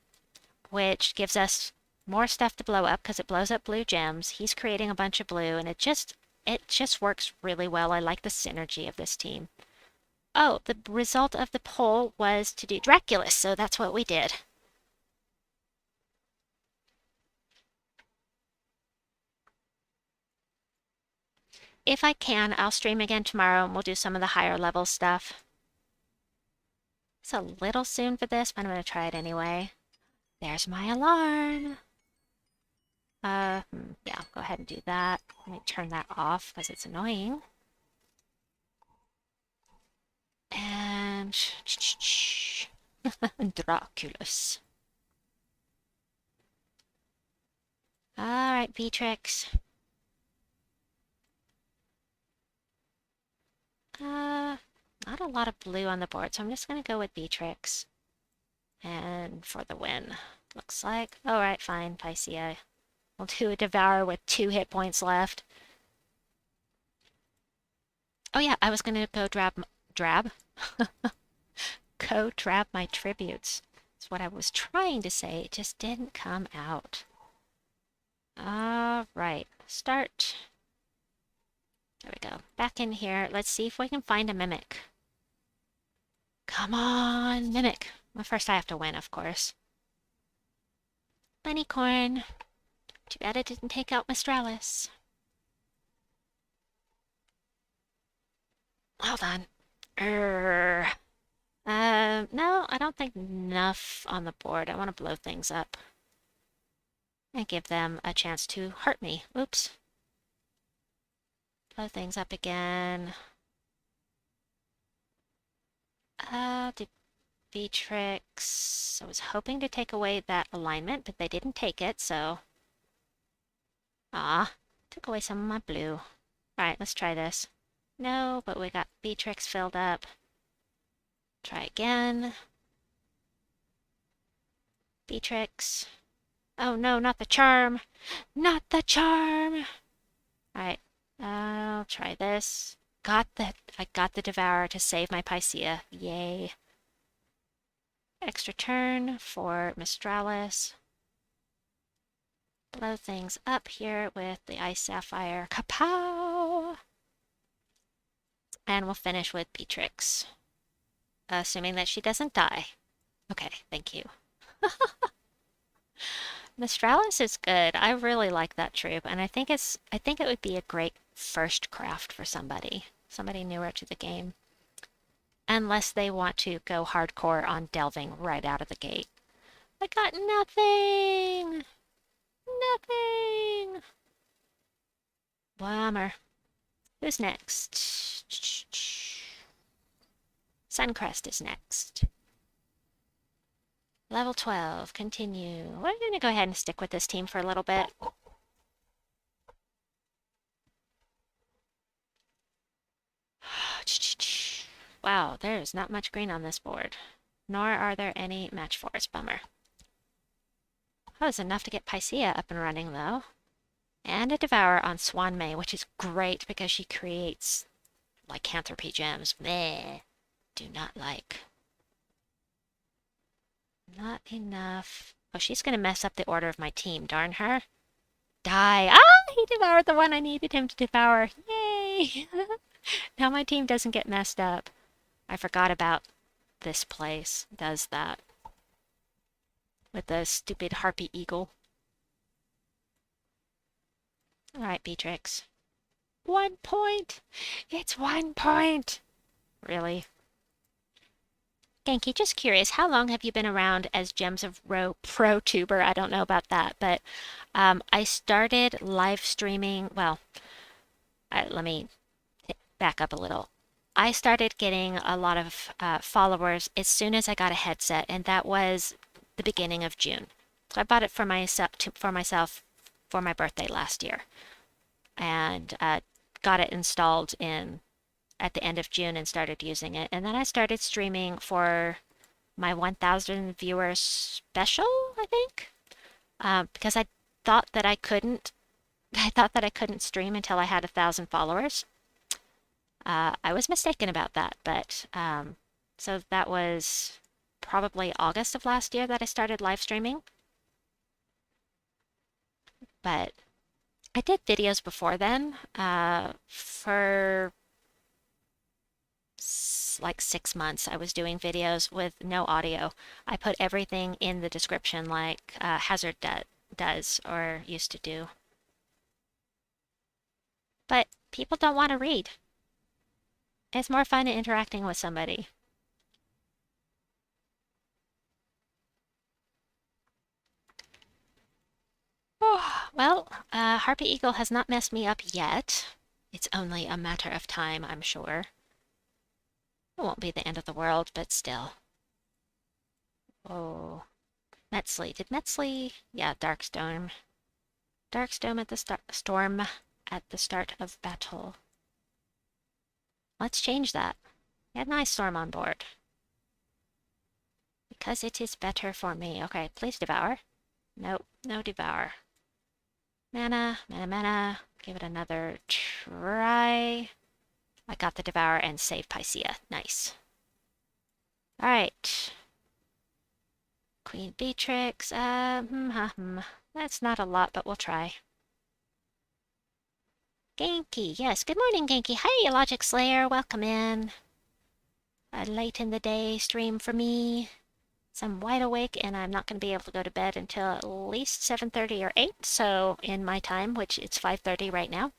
which gives us more stuff to blow up because it blows up blue gems. He's creating a bunch of blue, and it just works really well. I like the synergy of this team. Oh, the result of the poll was to do Draculus, so that's what we did. If I can, I'll stream again tomorrow and we'll do some of the higher level stuff. It's a little soon for this, but I'm going to try it anyway. There's my alarm. Yeah, go ahead and do that. Let me turn that off because it's annoying. And Draculus. Alright, Beatrix. Not a lot of blue on the board, so I'm just going to go with Beatrix. And for the win. Looks like... Alright, fine, Pycia. We'll do a Devour with 2 hit points left. Oh yeah, I was going to go drab? Go drab my tributes. That's what I was trying to say. It just didn't come out. Alright, start. There we go. Back in here. Let's see if we can find a Mimic. Come on, Mimic. Well, first I have to win, of course. Bunny corn. Too bad it didn't take out Mistralis. Hold on. No, I don't think enough on the board. I want to blow things up. And give them a chance to hurt me. Oops. Blow things up again. Beatrix. I was hoping to take away that alignment, but they didn't take it, so... took away some of my blue. Alright, let's try this. No, but we got Beatrix filled up. Try again. Beatrix. Oh no, not the charm! Not the charm! Alright, I'll try this. I got the Devourer to save my Pycia. Yay. Extra turn for Mistralis. Blow things up here with the Ice Sapphire. Kapow! And we'll finish with Beatrix. Assuming that she doesn't die. Okay, thank you. Mistralis is good. I really like that troop, and I think it would be a great first craft for somebody newer to the game. Unless they want to go hardcore on delving right out of the gate. I got nothing! Nothing! Bummer. Who's next? Suncrest is next. Level 12, continue. We're going to go ahead and stick with this team for a little bit. Wow, there's not much green on this board. Nor are there any match fours. Bummer. That was enough to get Picea up and running, though. And a Devour on Swan May, which is great because she creates lycanthropy gems. Meh. Do not like. Not enough. Oh, she's going to mess up the order of my team. Darn her. Die. Ah, he devoured the one I needed him to devour. Yay. Now my team doesn't get messed up. I forgot about this place. Does that. With the stupid harpy eagle. Alright, Beatrix. 1 point! It's 1 point! Really? Genki, just curious, how long have you been around as Gems of Ro Pro Tuber? I don't know about that, but I started live streaming. Well, let me back up a little. I started getting a lot of followers as soon as I got a headset, and that was the beginning of June. So I bought it for myself for my birthday last year, and got it installed at the end of June and started using it. And then I started streaming for my 1,000 viewers special, I think, because I thought that I couldn't stream until I had 1,000 followers. I was mistaken about that, but so that was probably August of last year that I started live streaming. But I did videos before then for like 6 months. I was doing videos with no audio. I put everything in the description like Hazard does or used to do. But people don't want to read. It's more fun interacting with somebody. Oh, well, Harpy Eagle has not messed me up yet. It's only a matter of time, I'm sure. It won't be the end of the world, but still. Oh. Metzley. Did Metzley? Yeah, Darkstorm. Darkstorm at the storm at the start of battle. Let's change that. Get nice storm on board. Because it is better for me. Okay, please devour. Nope, no devour. Mana, mana, mana. Give it another try. I got the devour and saved Picea. Nice. Alright. Queen Beatrix. That's not a lot, but we'll try. Genki. Yes, good morning, Genki. Hi, Logic Slayer. Welcome in. A late in the day stream for me. So I'm wide awake, and I'm not going to be able to go to bed until at least 7:30 or 8, so in my time, which it's 5:30 right now.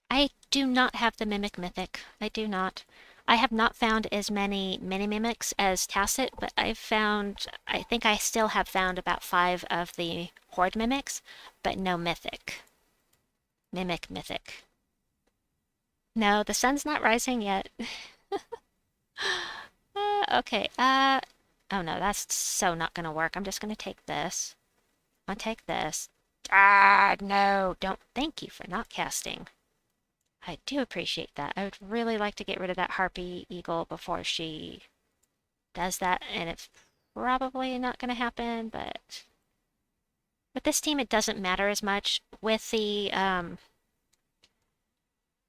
I do not have the Mimic Mythic. I do not. I have not found as many mini-mimics as Tacit, but I think I still have found about 5 of the Horde mimics, but no Mythic. Mimic Mythic. No, the sun's not rising yet. Okay, oh no, that's so not gonna work. I'm just gonna take this. I'll take this. Ah, no, don't. Thank you for not casting. I do appreciate that. I would really like to get rid of that Harpy Eagle before she does that, and it's probably not gonna happen, but with this team it doesn't matter as much. With the,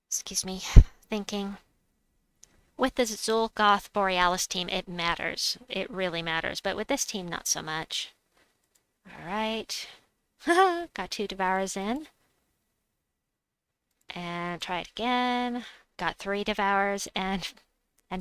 excuse me, thinking. With the Zul'Goth Borealis team, it matters. It really matters. But with this team, not so much. Alright. Got 2 Devours in. And try it again. Got 3 Devours and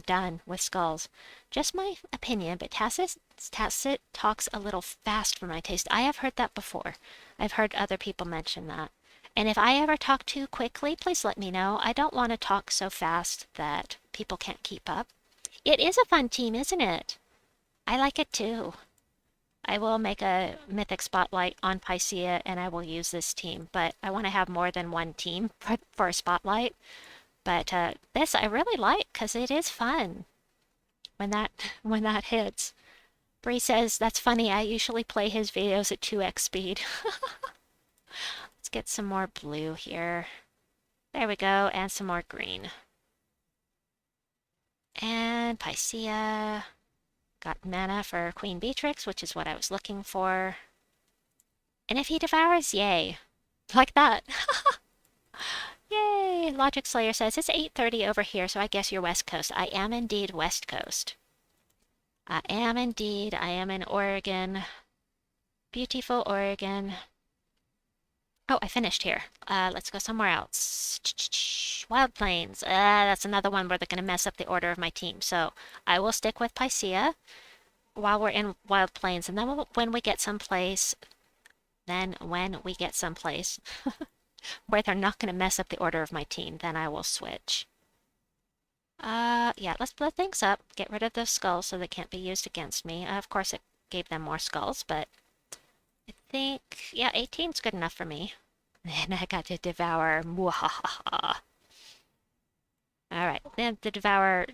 done with Skulls. Just my opinion, but Tacit talks a little fast for my taste. I have heard that before. I've heard other people mention that. And if I ever talk too quickly, please let me know. I don't want to talk so fast that people can't keep up. It is a fun team, isn't it? I like it too. I will make a Mythic Spotlight on Picea and I will use this team, but I want to have more than one team for a Spotlight. But this I really like because it is fun when that hits. Bree says, that's funny, I usually play his videos at 2x speed. Let's get some more blue here. There we go, and some more green. And Picea. Got mana for Queen Beatrix, which is what I was looking for. And if he devours, yay. Like that. Yay! Logic Slayer says, it's 8:30 over here, so I guess you're West Coast. I am indeed West Coast. I am indeed. I am in Oregon. Beautiful Oregon. Oh, I finished here. Let's go somewhere else. Wild Plains. That's another one where they're going to mess up the order of my team. So I will stick with Picea while we're in Wild Plains. And then when we get someplace where they're not going to mess up the order of my team, then I will switch. Yeah, let's blow things up. Get rid of those skulls so they can't be used against me. Of course, it gave them more skulls, but I think, yeah, 18's good enough for me. And I got to devour. Mwahaha. Alright, then the devour,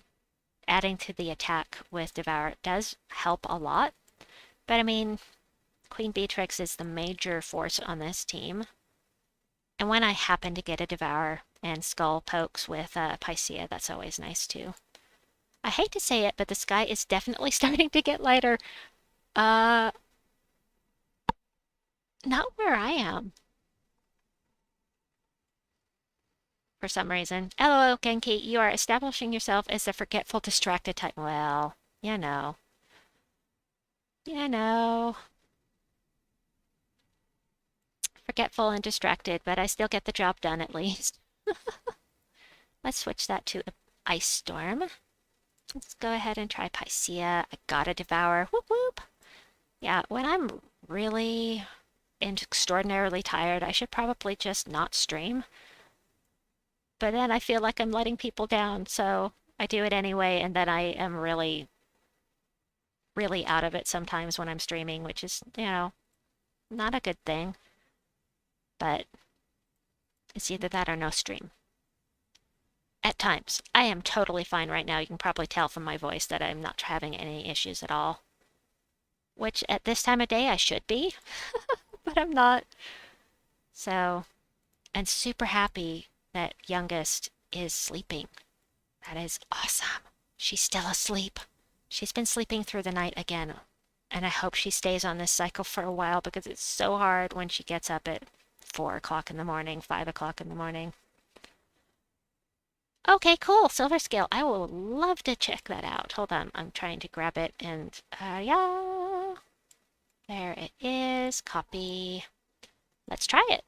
adding to the attack with devour does help a lot. But I mean, Queen Beatrix is the major force on this team. And when I happen to get a devour and skull pokes with Picea, that's always nice too. I hate to say it, but the sky is definitely starting to get lighter. Not where I am. For some reason. LOL, Genki, you are establishing yourself as the forgetful, distracted type. Well, you know. You know. Forgetful and distracted, but I still get the job done at least. Let's switch that to Ice Storm. Let's go ahead and try Picea. I gotta devour. Whoop whoop. Yeah, when I'm really extraordinarily tired, I should probably just not stream. But then I feel like I'm letting people down, so I do it anyway, and then I am really, really out of it sometimes when I'm streaming, which is, you know, not a good thing. But it's either that or no stream. At times. I am totally fine right now. You can probably tell from my voice that I'm not having any issues at all. Which, at this time of day, I should be. But I'm not. So, and super happy that youngest is sleeping. That is awesome. She's still asleep. She's been sleeping through the night again. And I hope she stays on this cycle for a while because it's so hard when she gets up at 4 o'clock in the morning, 5 o'clock in the morning. Okay, cool. Silver scale. I will love to check that out. Hold on. I'm trying to grab it and, yeah. There it is. Copy. Let's try it.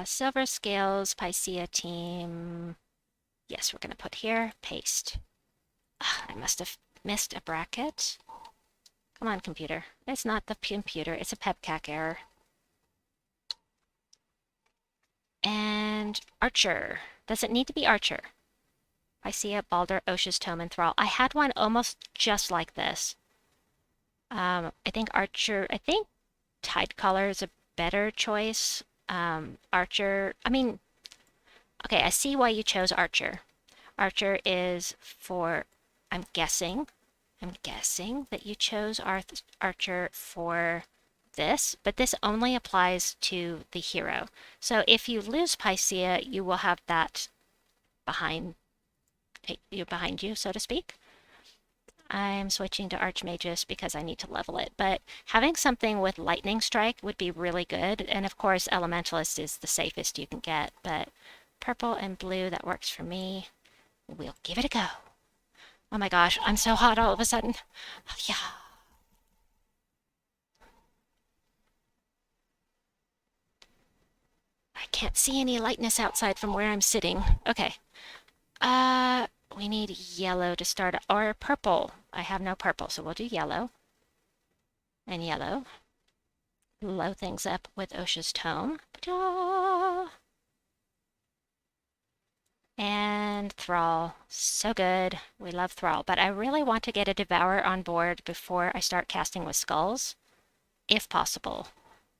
Silver scales, Picea team. Yes, we're going to put here. Paste. I must have missed a bracket. Come on, computer. It's not the computer. It's a pepcac error. And Archer. Does it need to be Archer? Picea, Balder, Osha's Tome, and Thrall. I had one almost just like this. I think Archer, I think Tidecaller is a better choice. Archer, I mean, okay, I see why you chose Archer. Archer is for, I'm guessing that you chose Archer for this, but this only applies to the hero. So if you lose Picea, you will have that behind you, so to speak. I'm switching to Archmagus because I need to level it, but having something with Lightning Strike would be really good, and of course Elementalist is the safest you can get, but purple and blue, that works for me. We'll give it a go. Oh my gosh, I'm so hot all of a sudden. Yeah. I can't see any lightness outside from where I'm sitting. Okay. We need yellow to start, or purple. I have no purple, so we'll do yellow. And yellow. Blow things up with Osha's Tome. And Thrall. So good. We love Thrall. But I really want to get a Devourer on board before I start casting with Skulls, if possible.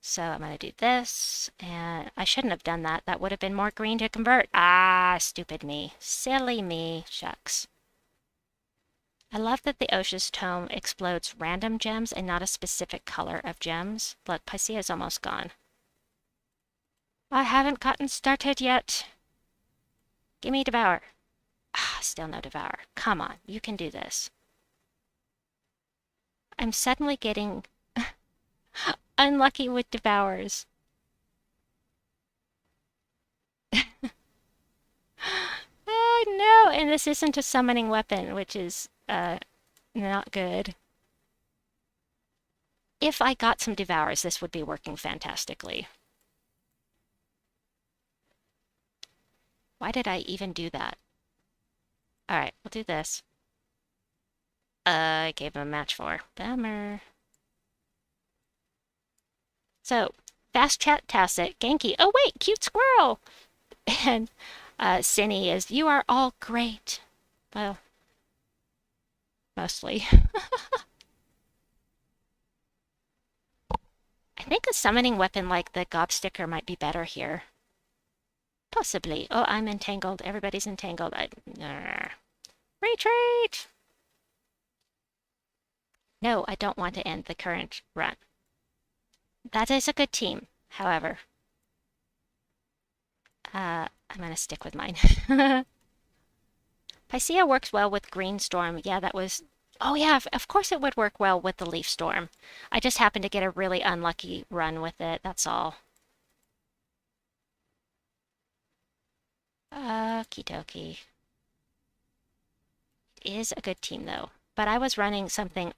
So I'm going to do this, and I shouldn't have done that. That would have been more green to convert. Ah, stupid me. Silly me. Shucks. I love that the Osha's Tome explodes random gems and not a specific color of gems. Look, Pycea's almost gone. I haven't gotten started yet. Gimme Devour. Ah, still no Devour. Come on, you can do this. I'm suddenly getting unlucky with Devours. Oh no, and this isn't a summoning weapon, which is not good. If I got some Devours, this would be working fantastically. Why did I even do that? Alright, we'll do this. I gave him a match 4. Bummer. So, Fast Chat Tacit, Genki. Oh wait, Cute Squirrel! And Cinny is, you are all great. Well, mostly. I think a summoning weapon like the Gobsticker might be better here. Possibly. Oh, I'm entangled. Everybody's entangled. Retreat! No, I don't want to end the current run. That is a good team, however. I'm going to stick with mine. Pycea works well with Green Storm. Yeah, that was... Oh yeah, of course it would work well with the Leaf Storm. I just happened to get a really unlucky run with it, that's all. Okie dokie. It is a good team though. But I was running something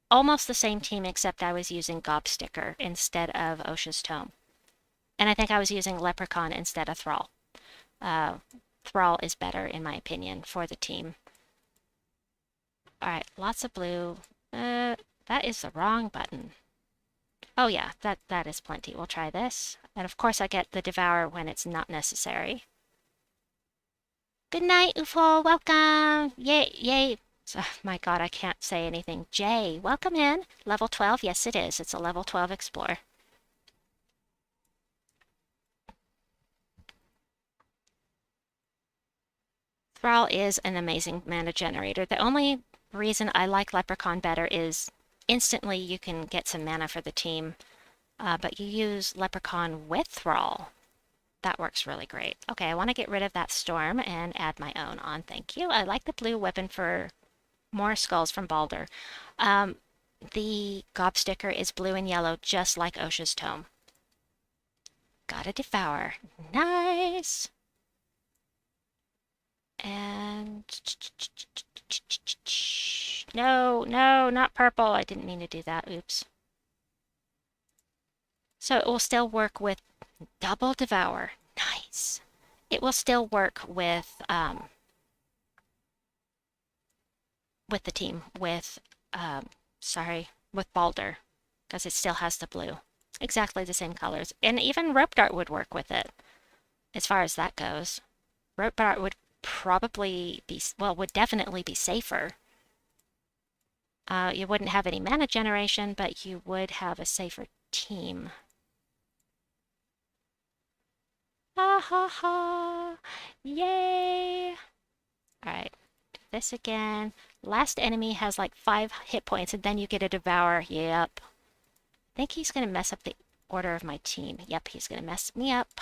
almost the same team except I was using Gobsticker instead of Osha's Tome. And I think I was using Leprechaun instead of Thrall. Thrall is better in my opinion for the team. Alright, lots of blue. That is the wrong button. Oh yeah, that is plenty. We'll try this. And of course I get the Devour when it's not necessary. Good night, UFO. Welcome. Yay, yay. Oh, my god, I can't say anything. Jay, welcome in. Level 12. Yes, it is. It's a level 12 Explorer. Thrall is an amazing mana generator. The only reason I like Leprechaun better is instantly you can get some mana for the team, but you use Leprechaun with Thrall. That works really great. Okay, I want to get rid of that Storm and add my own on. Thank you. I like the blue weapon for more skulls from Balder. The Gobsticker is blue and yellow, just like Osha's Tome. Gotta Devour. Nice! And... No, no, not purple. I didn't mean to do that. Oops. So it will still work with double Devour. Nice. It will still work with the team, with with Balder, because it still has the blue. Exactly the same colors. And even Rope Dart would work with it, as far as that goes. Rope Dart would probably be, well, would definitely be safer. You wouldn't have any mana generation, but you would have a safer team. Ha ha ha! Yay! Alright, do this again. Last enemy has like 5 hit points, and then you get a Devour. Yep. I think he's going to mess up the order of my team. Yep, he's going to mess me up.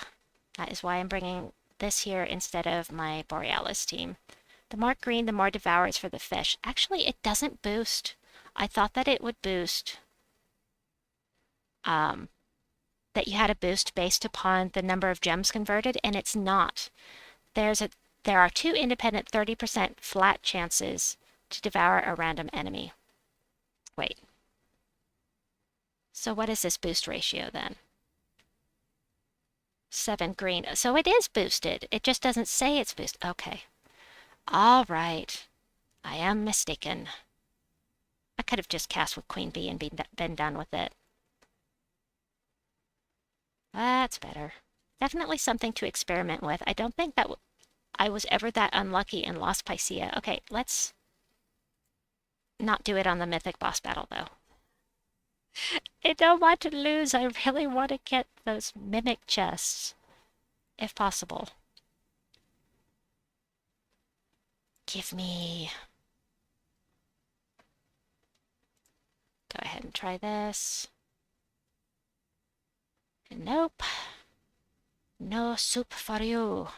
That is why I'm bringing this here instead of my Borealis team. The more green, the more Devours for the fish. Actually, it doesn't boost. I thought that it would boost. That you had a boost based upon the number of gems converted, and it's not. There are 2 independent 30% flat chances to devour a random enemy. Wait. So what is this boost ratio then? 7 green. So it is boosted. It just doesn't say it's boosted. Okay. All right. I am mistaken. I could have just cast with Queen Bee and been done with it. That's better. Definitely something to experiment with. I don't think that I was ever that unlucky and lost Pycea. Okay, let's not do it on the Mythic boss battle, though. I don't want to lose. I really want to get those Mimic chests, if possible. Give me... try this. Nope. No soup for you.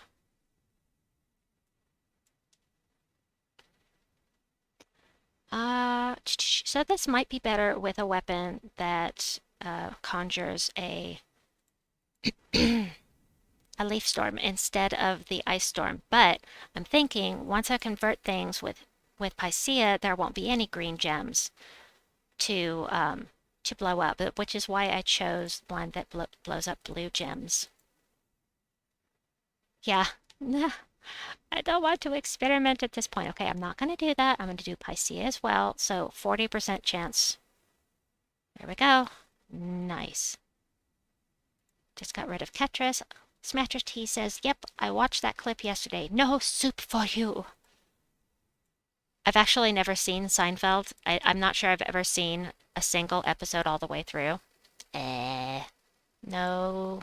So this might be better with a weapon that conjures a a leaf storm instead of the ice storm. But I'm thinking once I convert things with Picea, there won't be any green gems to blow up, which is why I chose one that blows up blue gems. Yeah, I don't want to experiment at this point. Okay, I'm not going to do that. I'm going to do Picea as well. So 40% chance. There we go. Nice. Just got rid of Ketris. Smasher T says, yep, I watched that clip yesterday. No soup for you. I've actually never seen Seinfeld. I'm not sure I've ever seen a single episode all the way through. No.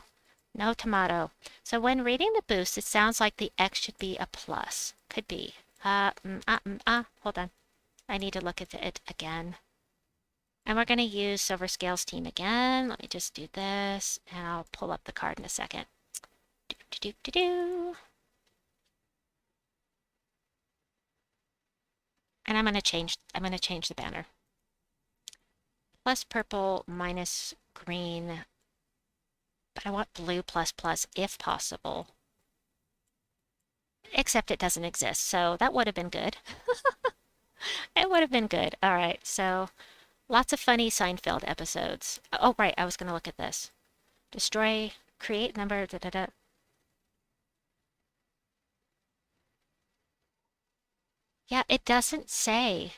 No tomato. So when reading the boost, it sounds like the X should be a plus. Could be. Hold on. I need to look at it again. And we're going to use Silver Scales Team again. Let me just do this, and I'll pull up the card in a second. And I'm going to change the banner. Plus purple, minus green. But I want blue plus plus if possible. Except it doesn't exist, so that would have been good. It would have been good. All right, so lots of funny Seinfeld episodes. Oh, right, I was going to look at this. Destroy, create number, Yeah, it doesn't say.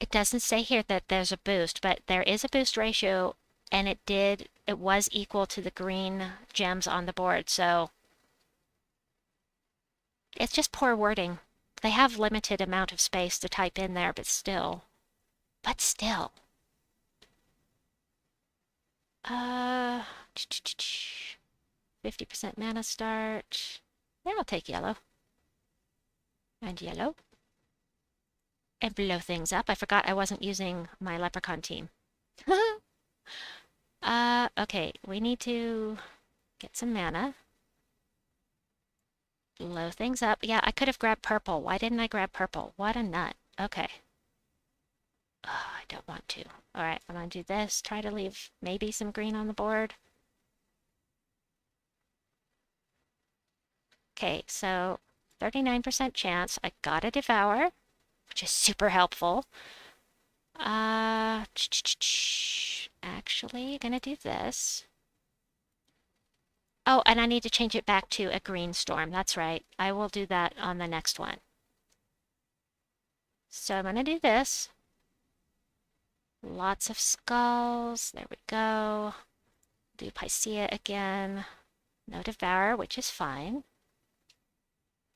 It doesn't say here that there's a boost, but there is a boost ratio, and it was equal to the green gems on the board, so it's just poor wording. They have limited amount of space to type in there, but still. 50% mana start. Yeah, I'll take yellow. And yellow. And blow things up. I forgot I wasn't using my Leprechaun team. Okay, we need to get some mana. Blow things up. Yeah, I could have grabbed purple. Why didn't I grab purple? What a nut. Okay. Oh, I don't want to. Alright, I'm gonna do this. Try to leave maybe some green on the board. Okay, so 39% chance. I got a Devour, which is super helpful. Actually, gonna do this. Oh, and I need to change it back to a green storm. That's right. I will do that on the next one. So I'm gonna do this. Lots of skulls. There we go. Do Picea again. No Devour, which is fine.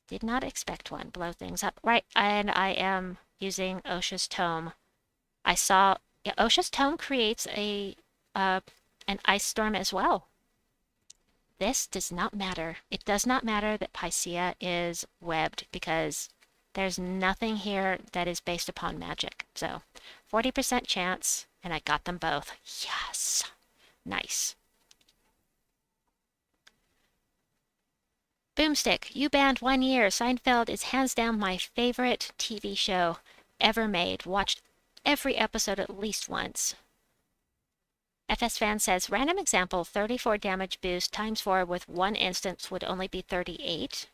Did not expect one. Blow things up. Right, and I am using Osha's Tome. I saw Osha's Tome creates an ice storm as well. This does not matter. It does not matter that Picea is webbed because there's nothing here that is based upon magic. So 40% chance, and I got them both. Yes. Nice. Boomstick, you banned 1 year. Seinfeld is hands down my favorite TV show ever made. Watched every episode at least once. FS Fan says, random example, 34 damage boost times 4 with 1 instance would only be 38.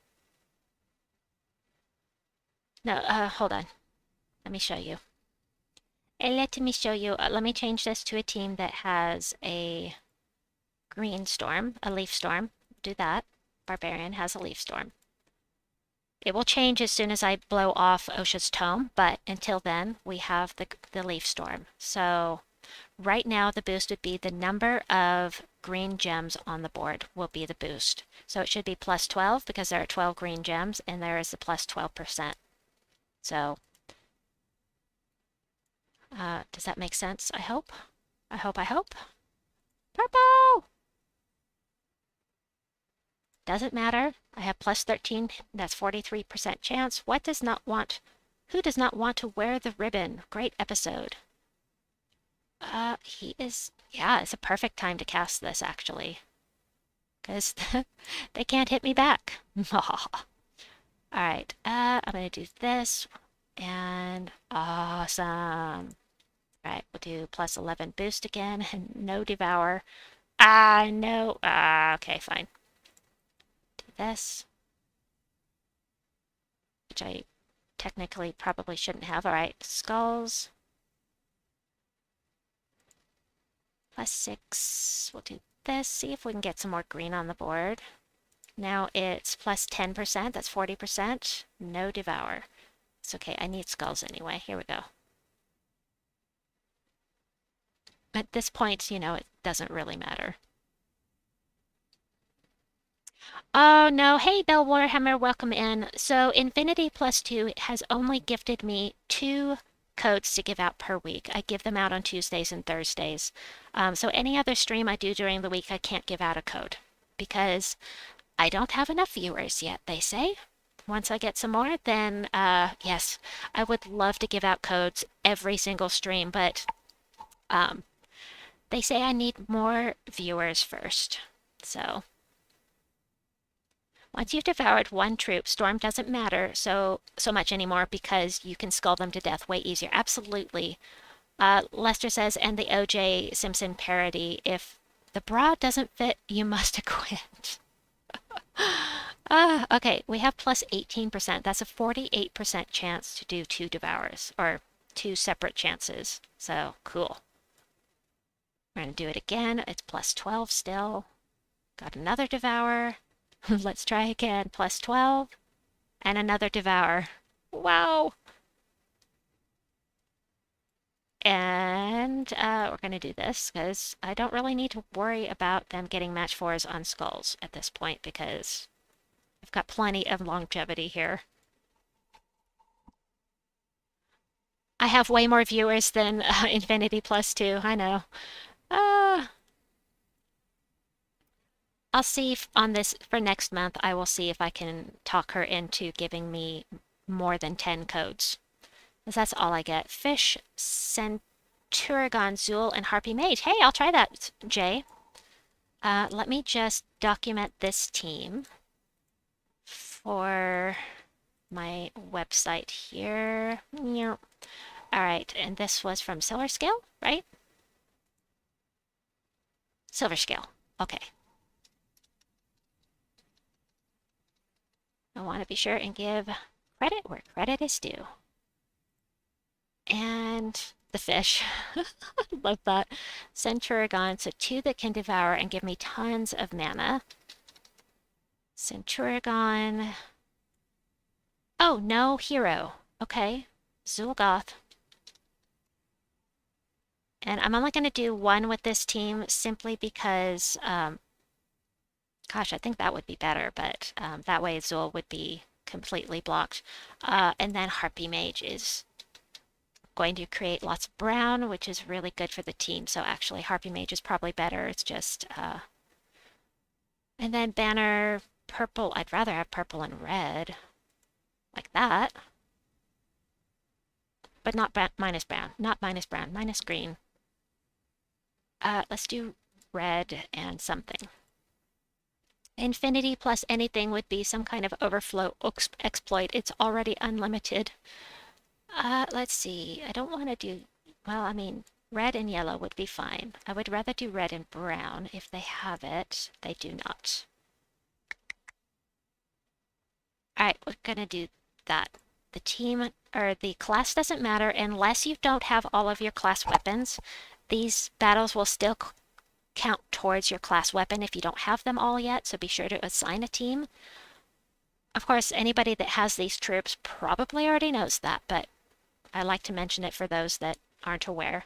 No, hold on. Let me show you. Let me show you. Let me change this to a team that has a green storm, a leaf storm. Do that. Barbarian has a leaf storm. It will change as soon as I blow off Osha's Tome, but until then, we have the leaf storm. So right now, the boost would be the number of green gems on the board will be the boost. So it should be plus 12 because there are 12 green gems, and there is the plus 12%. So does that make sense? I hope. I hope. Purple! Doesn't matter. I have plus 13. That's 43% chance. Who does not want to wear the ribbon? Great episode. He is, yeah, it's a perfect time to cast this actually, because they can't hit me back. All right, I'm gonna do this, and awesome. All right, we'll do plus 11 boost again, and no devour. Ah, no. Okay, fine. Do this, which I technically probably shouldn't have. All right, skulls. Plus 6. We'll do this, see if we can get some more green on the board. Now it's plus 10%, that's 40%. No devour. It's okay, I need skulls anyway. Here we go. At this point, you know, it doesn't really matter. Oh no, hey Bell Warhammer, welcome in. So Infinity Plus 2 has only gifted me 2 codes to give out per week. I give them out on Tuesdays and Thursdays. So any other stream I do during the week, I can't give out a code because I don't have enough viewers yet, they say. Once I get some more, then yes, I would love to give out codes every single stream, but they say I need more viewers first. So once you've devoured one troop, Storm doesn't matter so much anymore because you can skull them to death way easier. Absolutely. Lester says, and the O.J. Simpson parody, if the bra doesn't fit, you must quit. Okay, we have plus 18%. That's a 48% chance to do 2 devours, or 2 separate chances. So, cool. We're going to do it again. It's plus 12 still. Got another devour. Let's try again. Plus 12. And another devour. Wow! And we're going to do this because I don't really need to worry about them getting match 4s on skulls at this point because I've got plenty of longevity here. I have way more viewers than Infinity Plus 2, I know. I'll see if on this, for next month, I will see if I can talk her into giving me more than 10 codes. Because that's all I get. Fish, Centurigon, Zool, and Harpy Mage. Hey, I'll try that, Jay. Let me just document this team for my website here. All right, and this was from Silver Scale, right? Silver Scale. Okay. I want to be sure and give credit where credit is due. And the fish. Love that. Centurigon, so 2 that can devour and give me tons of mana. Centurigon. Oh, no hero. Okay. Zul'Goth. And I'm only going to do 1 with this team simply because, gosh, I think that would be better, but that way Zul would be completely blocked. And then Harpy Mage is going to create lots of brown, which is really good for the team. So actually, Harpy Mage is probably better. It's just, and then Banner purple. I'd rather have purple and red, like that. But not minus brown, not minus brown, minus green. Let's do red and something. Infinity plus anything would be some kind of overflow exploit. It's already unlimited. Let's see. I don't want to do, well, I mean, red and yellow would be fine. I would rather do red and brown if they have it. They do not. All right, we're going to do that. The team, or the class doesn't matter unless you don't have all of your class weapons. These battles will still count towards your class weapon if you don't have them all yet, so be sure to assign a team. Of course, anybody that has these troops probably already knows that, but I like to mention it for those that aren't aware.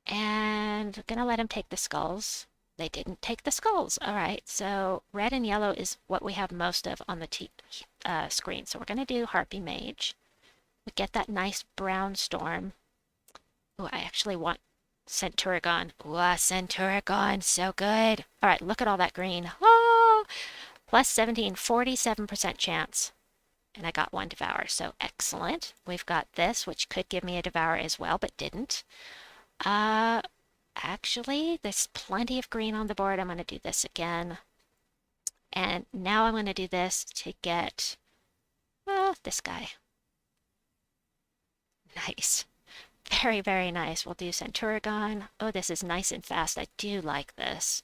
And I'm gonna let them take the skulls. They didn't take the skulls. All right, so red and yellow is what we have most of on the screen. So we're gonna do Harpy Mage. We get that nice brown storm. Oh, I actually want Centurigon. Ooh, Centurigon, so good. All right, look at all that green. Oh, plus 17, 47% chance. and I got 1 Devour, so excellent. We've got this, which could give me a Devour as well, but didn't. Actually, there's plenty of green on the board. I'm going to do this again. And now I'm going to do this to get this guy. Nice. Very, very nice. We'll do Centurigon. Oh, this is nice and fast. I do like this.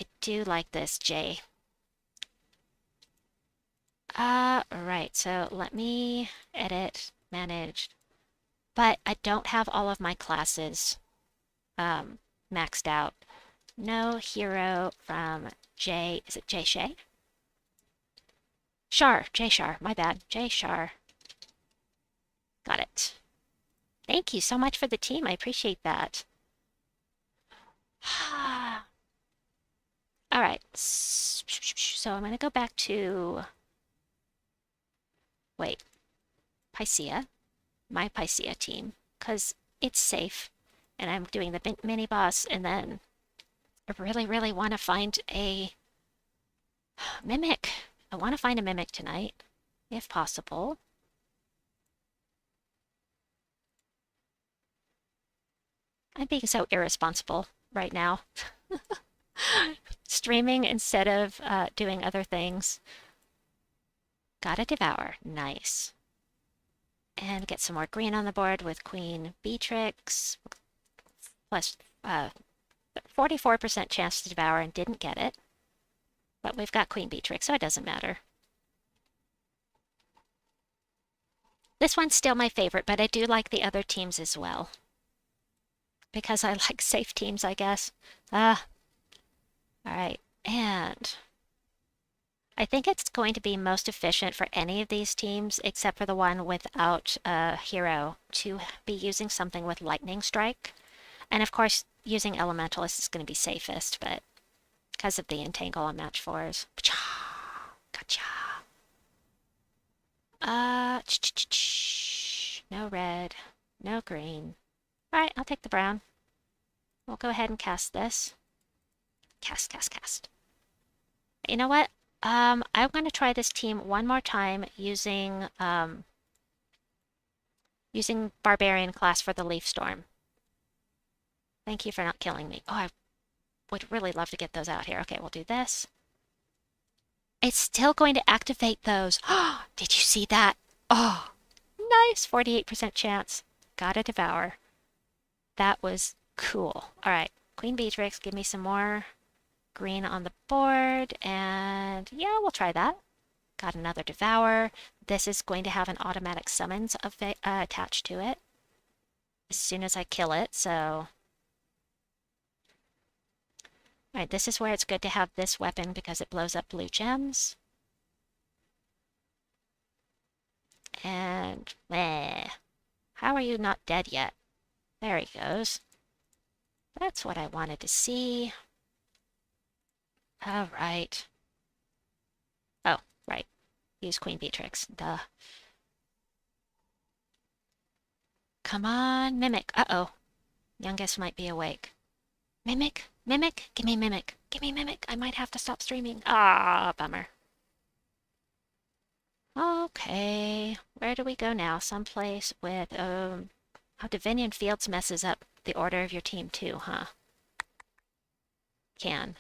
I do like this, Jay. Right, so let me edit, manage. But I don't have all of my classes maxed out. No hero from Jay. Is it Jay Shay? Shar. Jay Shar. My bad. Jay Shar. Got it. Thank you so much for the team. I appreciate that. All right. So I'm going to go back to... Wait. Picea. My Picea team. Because it's safe. And I'm doing the mini boss. And then I really, really want to find a mimic. I want to find a mimic tonight. If possible. I'm being so irresponsible right now. Streaming instead of doing other things. Gotta Devour. Nice. And get some more green on the board with Queen Beatrix. Plus 44% chance to Devour and didn't get it. But we've got Queen Beatrix, so it doesn't matter. This one's still my favorite, but I do like the other teams as well. Because I like safe teams, I guess. Alright, and I think it's going to be most efficient for any of these teams, except for the one without a hero, to be using something with Lightning Strike. And of course, using Elementalist is going to be safest, but because of the Entangle on match 4s. Gotcha. No red, no green. Alright, I'll take the brown. We'll go ahead and cast this. Cast. You know what? I'm going to try this team one more time using using Barbarian class for the Leaf Storm. Thank you for not killing me. Oh, I would really love to get those out here. Okay, we'll do this. It's still going to activate those. Oh, did you see that? Oh, nice. 48% chance. Gotta Devour. That was cool. All right, Queen Beatrix, give me some more green on the board, and yeah, we'll try that. Got another Devour. This is going to have an automatic summons attached to it as soon as I kill it, so... Alright, this is where it's good to have this weapon because it blows up blue gems. And... how are you not dead yet? There he goes. That's what I wanted to see. Alright. Oh, right. Use Queen Beatrix. Duh. Come on, Mimic. Uh-oh. Youngest might be awake. Mimic? Mimic? Give me Mimic. Give me Mimic. I might have to stop streaming. Ah, bummer. Okay. Where do we go now? Someplace with, oh, Divinian Fields messes up the order of your team too, huh? Can.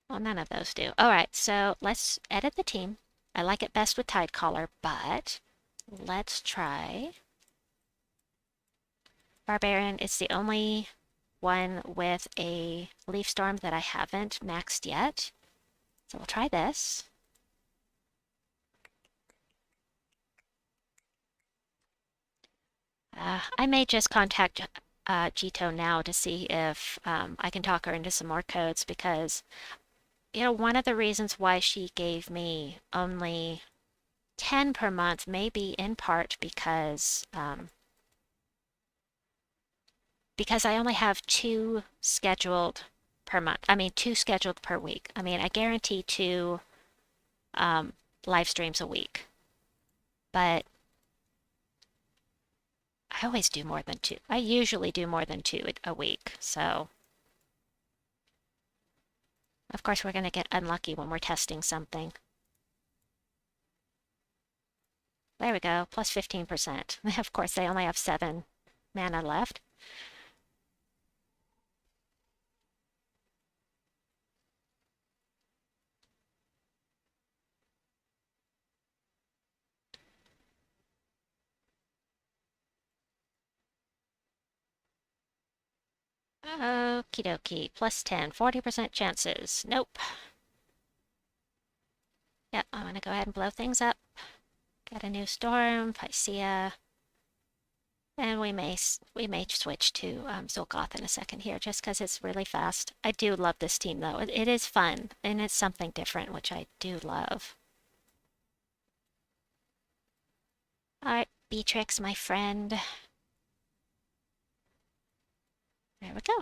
Well, none of those do. Alright, so let's edit the team. I like it best with Tidecaller, but let's try Barbarian. It's the only one with a Leaf Storm that I haven't maxed yet. So we'll try this. I may just contact Jito now to see if I can talk her into some more codes because, you know, one of the reasons why she gave me only 10 per month may be in part because I only have 2 scheduled per month. I mean, 2 scheduled per week. I mean, I guarantee 2 live streams a week, but I always do more than 2. I usually do more than 2 a week, so Of course, we're going to get unlucky when we're testing something. There we go, plus 15%. Of course, they only have 7 mana left. Okie dokie, plus 10, 40% chances. Nope. Yep, I'm going to go ahead and blow things up. Get a new storm, Pycea. And we may switch to Zolgoth in a second here, just because it's really fast. I do love this team, though. It is fun, and it's something different, which I do love. All right, Beatrix, my friend. There we go.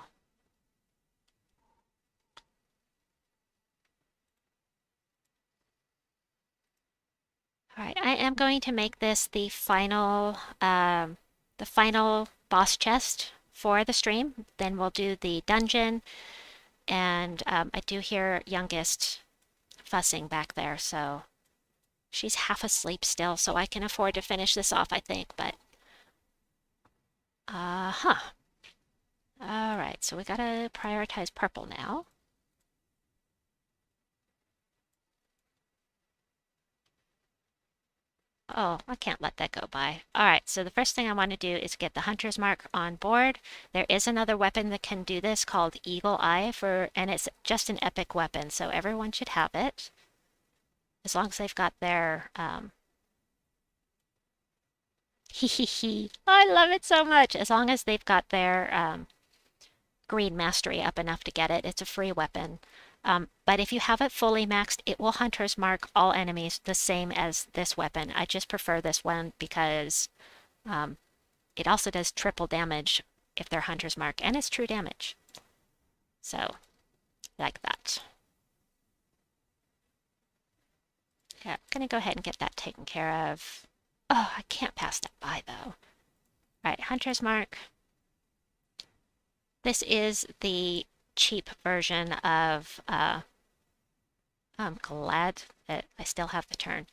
All right, I am going to make this the final boss chest for the stream. Then we'll do the dungeon, and I do hear Youngest fussing back there, so she's half asleep still, so I can afford to finish this off, I think, but all right, so we gotta prioritize purple now. Oh, I can't let that go by. All right, so the first thing I want to do is get the Hunter's Mark on board. There is another weapon that can do this called Eagle Eye, and it's just an epic weapon, so everyone should have it. As long as they've got their, I love it so much. As long as they've got their green mastery up enough to get it, it's a free weapon. But if you have it fully maxed, it will Hunter's Mark all enemies the same as this weapon. I just prefer this one because it also does triple damage if they're Hunter's Mark, and it's true damage. So, like that. Yeah, I'm going to go ahead and get that taken care of. Oh, I can't pass that by, though. All right, Hunter's Mark. This is the cheap version of, I'm glad that I still have the turn.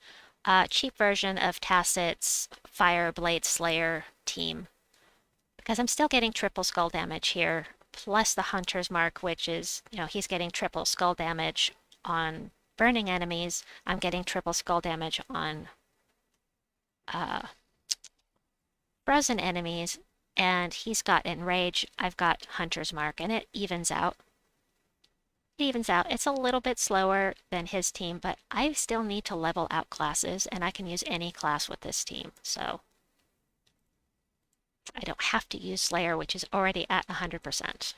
Cheap version of Tacit's Fire Blade Slayer team. Because I'm still getting triple skull damage here, plus the Hunter's Mark, which is, he's getting triple skull damage on burning enemies. I'm getting triple skull damage on frozen enemies, and he's got Enrage. I've got Hunter's Mark, and it evens out. It evens out. It's a little bit slower than his team, but I still need to level out classes, and I can use any class with this team, so I don't have to use Slayer, which is already at 100%.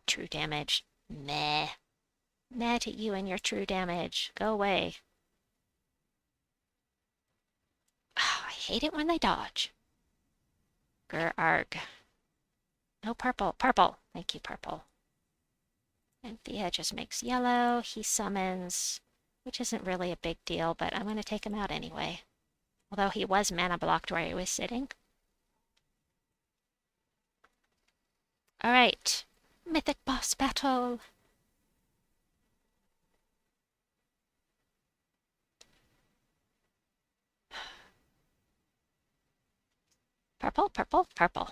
True damage. Meh. Meh to you and your true damage. Go away. Oh, I hate it when they dodge. Grr-arg. No purple. Purple. Thank you, purple. And Thea just makes yellow. He summons, which isn't really a big deal, but I'm going to take him out anyway. Although he was mana blocked where he was sitting. All right. Mythic boss battle. Purple, purple, purple.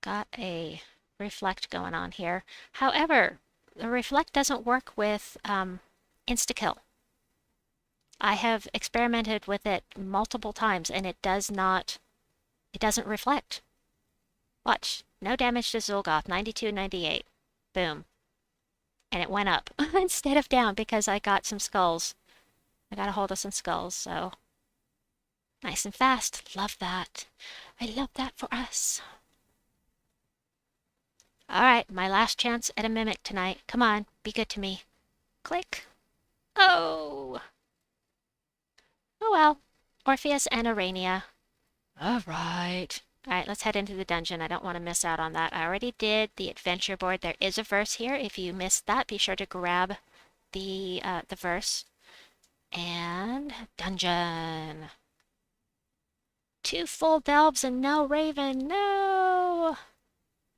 Got a reflect going on here. However, the reflect doesn't work with insta-kill. I have experimented with it multiple times and it doesn't reflect. Watch. No damage to Zolgoth, 92, 98. Boom. And it went up instead of down because I got some skulls. I got a hold of some skulls, so nice and fast. Love that. I love that for us. All right, my last chance at a mimic tonight. Come on, be good to me. Click. Oh. Oh well. Orpheus and Arania. All right. All right, let's head into the dungeon. I don't want to miss out on that. I already did the adventure board. There is a verse here. If you missed that, be sure to grab the verse. And dungeon. 2 full delves and no raven. No.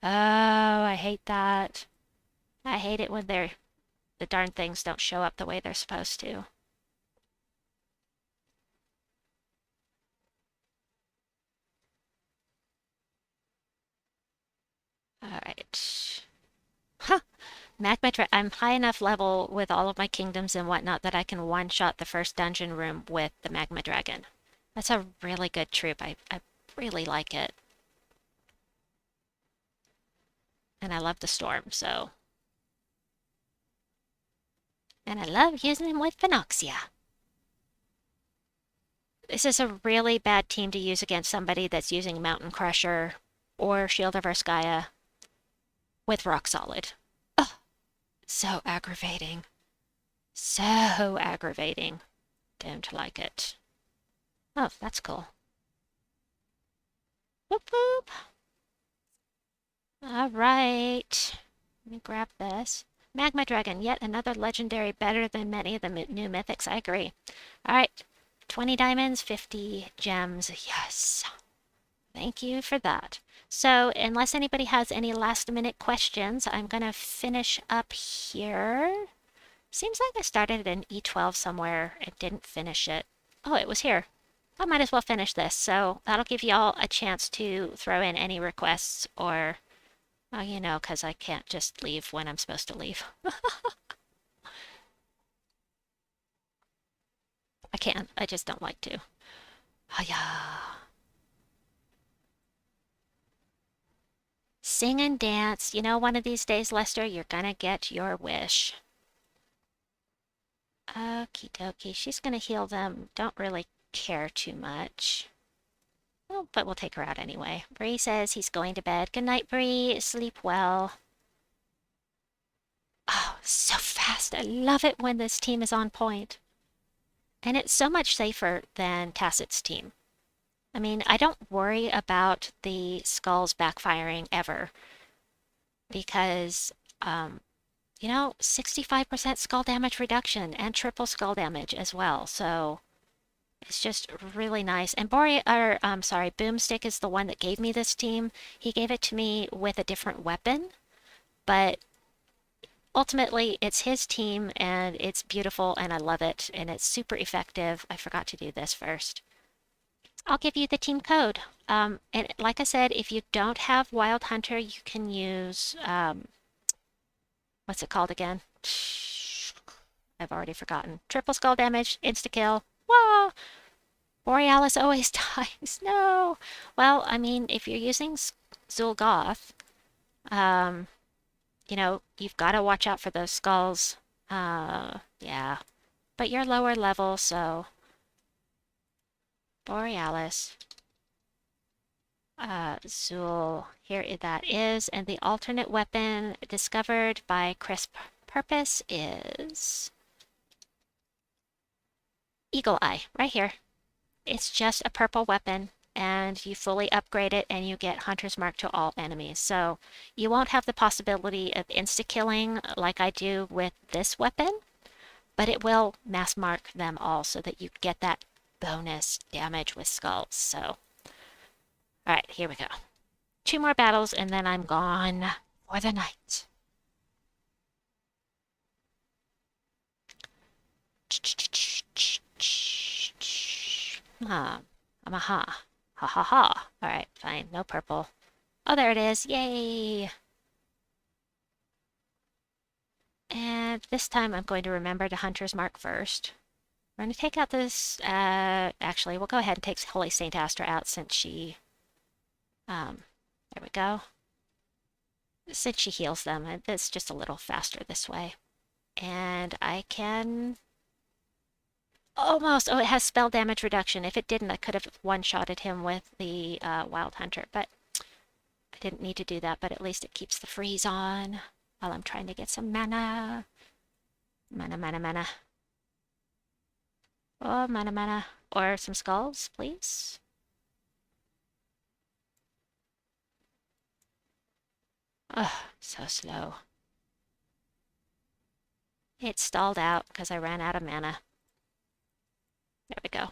Oh, I hate that. I hate it when the darn things don't show up the way they're supposed to. Alright. Huh! I'm high enough level with all of my kingdoms and whatnot that I can one-shot the first dungeon room with the Magma Dragon. That's a really good troop. I really like it. And I love the storm, so. And I love using him with Phenoxia. This is a really bad team to use against somebody that's using Mountain Crusher or Shield of Arskaya with Rock Solid. Oh, so aggravating. So aggravating. Don't like it. Oh, that's cool. Whoop whoop. All right. Let me grab this. Magma Dragon, yet another legendary better than many of the new mythics. I agree. All right. 20 diamonds, 50 gems. Yes. Thank you for that. So, unless anybody has any last minute questions, I'm going to finish up here. Seems like I started an E12 somewhere and didn't finish it. Oh, it was here. I might as well finish this. So that'll give y'all a chance to throw in any requests or, well, you know, because I can't just leave when I'm supposed to leave. I can. I just don't like to. Hiya. Sing and dance. You know, one of these days, Lester, you're gonna get your wish. Okie dokie. She's gonna heal them. Don't really care too much. Oh, but we'll take her out anyway. Bree says he's going to bed. Good night, Bree. Sleep well. Oh, so fast. I love it when this team is on point. And it's so much safer than Tacit's team. I mean, I don't worry about the skulls backfiring ever because, you know, 65% skull damage reduction and triple skull damage as well. So it's just really nice. And Boomstick is the one that gave me this team. He gave it to me with a different weapon, but ultimately it's his team and it's beautiful and I love it and it's super effective. I forgot to do this first. I'll give you the team code. And like I said, if you don't have Wild Hunter, you can use, what's it called again? I've already forgotten. Triple skull damage, insta-kill. Whoa! Borealis always dies. No! Well, I mean, if you're using Zul'Goth, you know, you've got to watch out for those skulls. Yeah. But you're lower level, so... Borealis. Zul, here that is, and the alternate weapon discovered by Crisp Purpose is Eagle Eye, right here. It's just a purple weapon, and you fully upgrade it, and you get Hunter's Mark to all enemies. So you won't have the possibility of insta-killing like I do with this weapon, but it will mass mark them all so that you get that bonus damage with skulls. So, all right, here we go. 2 more battles, and then I'm gone for the night. I'm a ha. Ha ha ha. All right, fine. No purple. Oh, there it is. Yay. And this time I'm going to remember the Hunter's Mark first. We're going to take out this, actually, we'll go ahead and take Holy Saint Astra out since she, there we go. Since she heals them, it's just a little faster this way. And I can almost, oh, it has spell damage reduction. If it didn't, I could have one-shotted him with the Wild Hunter, but I didn't need to do that, but at least it keeps the freeze on while I'm trying to get some mana. Mana, mana, mana. Oh, mana, mana. Or some skulls, please. Oh, so slow. It stalled out because I ran out of mana. There we go.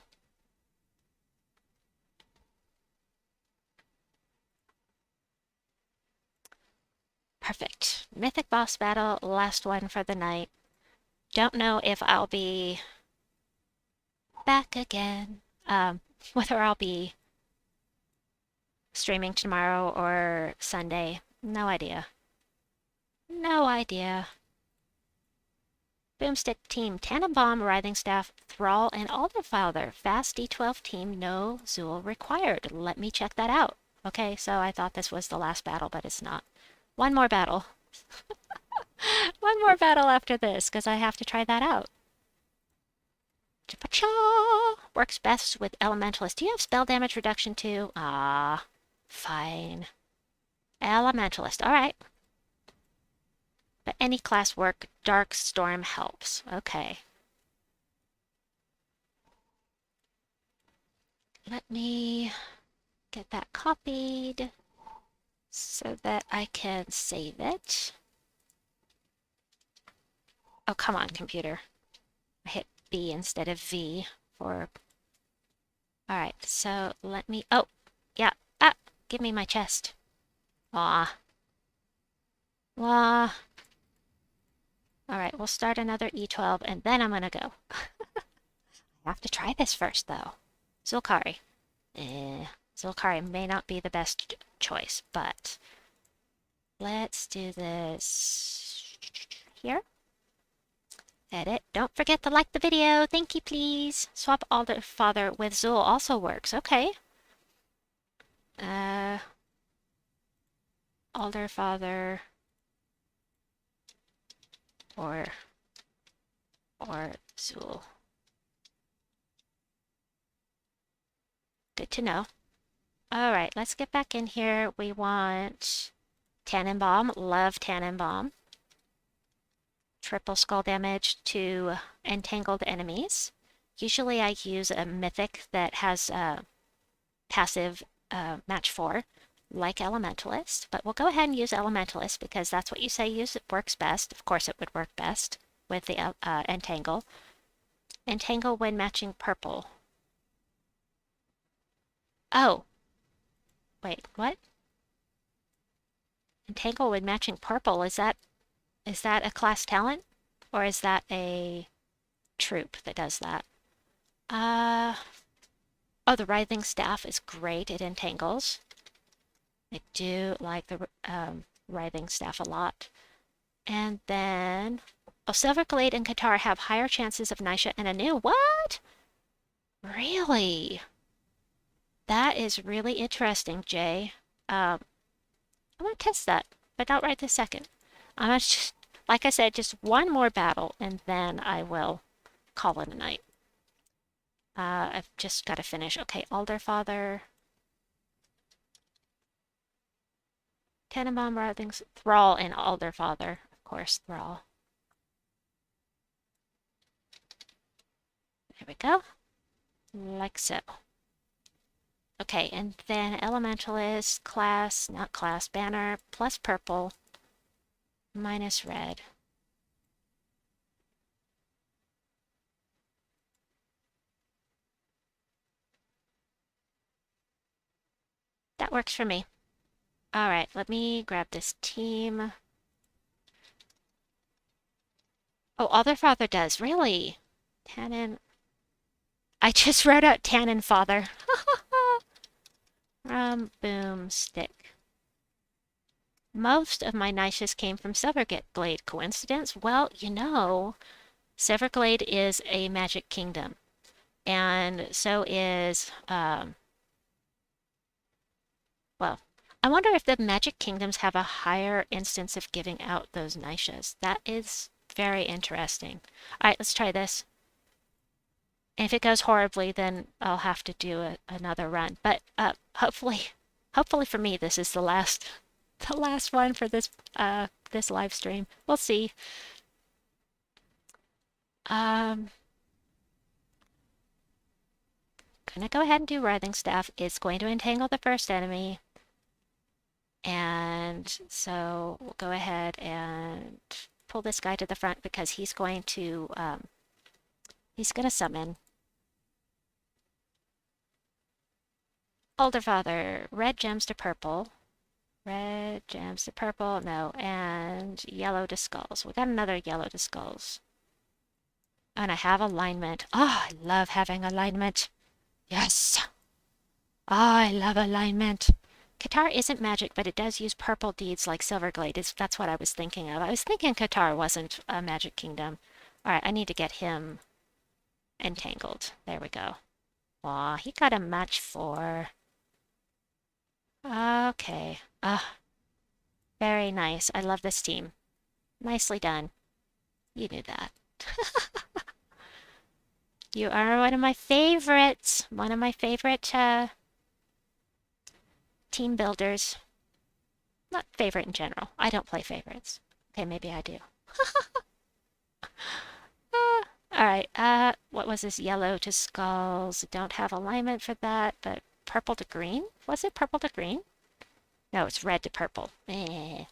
Perfect. Mythic boss battle, last one for the night. Don't know if I'll be back again. Whether I'll be streaming tomorrow or Sunday. No idea. No idea. Boomstick team, Tannenbaum, Writhing Staff, Thrall, and Alderfather. Fast D12 team, no Zool required. Let me check that out. Okay, so I thought this was the last battle, but it's not. One more battle. One more battle after this, because I have to try that out. Cha-cha! Works best with Elementalist. Do you have spell damage reduction too? Ah, fine. Elementalist, alright. But any class work, Dark Storm helps. Okay. Let me get that copied so that I can save it. Oh, come on, computer. I hit B instead of V for... Alright, so let me... Oh, yeah. Ah, give me my chest. Aw. Wah. Alright, we'll start another E12, and then I'm gonna go. I have to try this first, though. Zulkari. Zulkari may not be the best choice, but... Let's do this... here. Edit. Don't forget to like the video. Thank you, please. Swap Alderfather with Zool also works. Okay. Alderfather... or Zool. Good to know. All right, let's get back in here. We want Tannenbaum. Love Tannenbaum. Triple skull damage to entangled enemies. Usually I use a mythic that has passive match 4, like Elementalist, but we'll go ahead and use Elementalist because that's what you say works best. Of course it would work best with the Entangle. Entangle when matching purple. Oh. Wait, what? Entangle when matching purple, is that a class talent? Or is that a troop that does that? Oh, the Writhing Staff is great. It entangles. I do like the Writhing Staff a lot. And then... Oh, Silver Glade and Qatar have higher chances of Nisha and Anu. What? Really? That is really interesting, Jay. I'm going to test that, but not right this second. I'm going to just, like I said, just one more battle, and then I will call it a night. I've just got to finish. Okay, Alderfather. Tannenbaum, Writhings, Thrall, and Alderfather. Of course, Thrall. There we go. Like so. Okay, and then Elementalist, class, not class, banner, plus purple, minus red. That works for me. All right, let me grab this team. Oh, Alderfather does, really? Tannen. I just wrote out Tannenfather. Boomstick. Most of my niches came from Silverglade. Coincidence? Well, you know, Silverglade is a magic kingdom. And so is, well, I wonder if the magic kingdoms have a higher instance of giving out those niches. That is very interesting. All right, let's try this. And if it goes horribly, then I'll have to do another run. But hopefully for me, this is the last one for this this live stream. We'll see. Gonna go ahead and do Writhing Staff. It's going to entangle the first enemy. And so we'll go ahead and pull this guy to the front because he's going to summon Alderfather, red gems to purple. Red gems to purple, no, and yellow to skulls. We got another yellow to skulls. And I have alignment. Oh, I love having alignment. Yes. Oh, I love alignment. Qatar isn't magic, but it does use purple deeds like Silverglade. That's what I was thinking of. I was thinking Qatar wasn't a magic kingdom. All right, I need to get him entangled. There we go. Aw, he got a match 4. Okay. Very nice. I love this team. Nicely done. You knew that. You are one of my favorites. One of my favorite team builders. Not favorite in general. I don't play favorites. Okay, maybe I do. All right. What was this? Yellow to skulls. Don't have alignment for that, but purple to green? Was it purple to green? No, it's red to purple. Eh.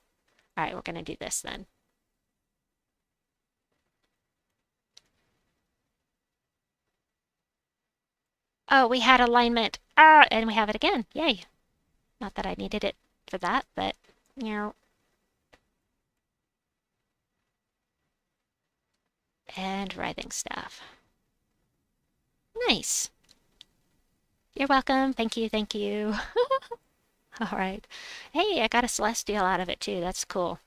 All right, we're gonna do this then. Oh, we had alignment. And we have it again. Yay. Not that I needed it for that, but, you know. And writhing staff. Nice. You're welcome. Thank you, thank you. All right. Hey, I got a celestial out of it too. That's cool.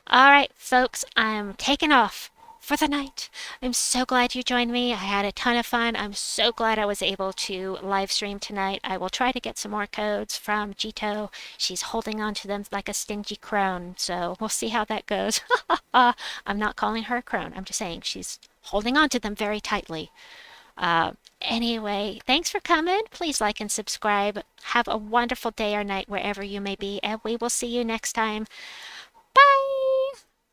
All right, folks, I'm taking off for the night. I'm so glad you joined me. I had a ton of fun. I'm so glad I was able to live stream tonight. I will try to get some more codes from Jito. She's holding on to them like a stingy crone, so we'll see how that goes. I'm not calling her a crone. I'm just saying she's holding on to them very tightly. Anyway, thanks for coming. Please like and subscribe. Have a wonderful day or night wherever you may be, and we will see you next time.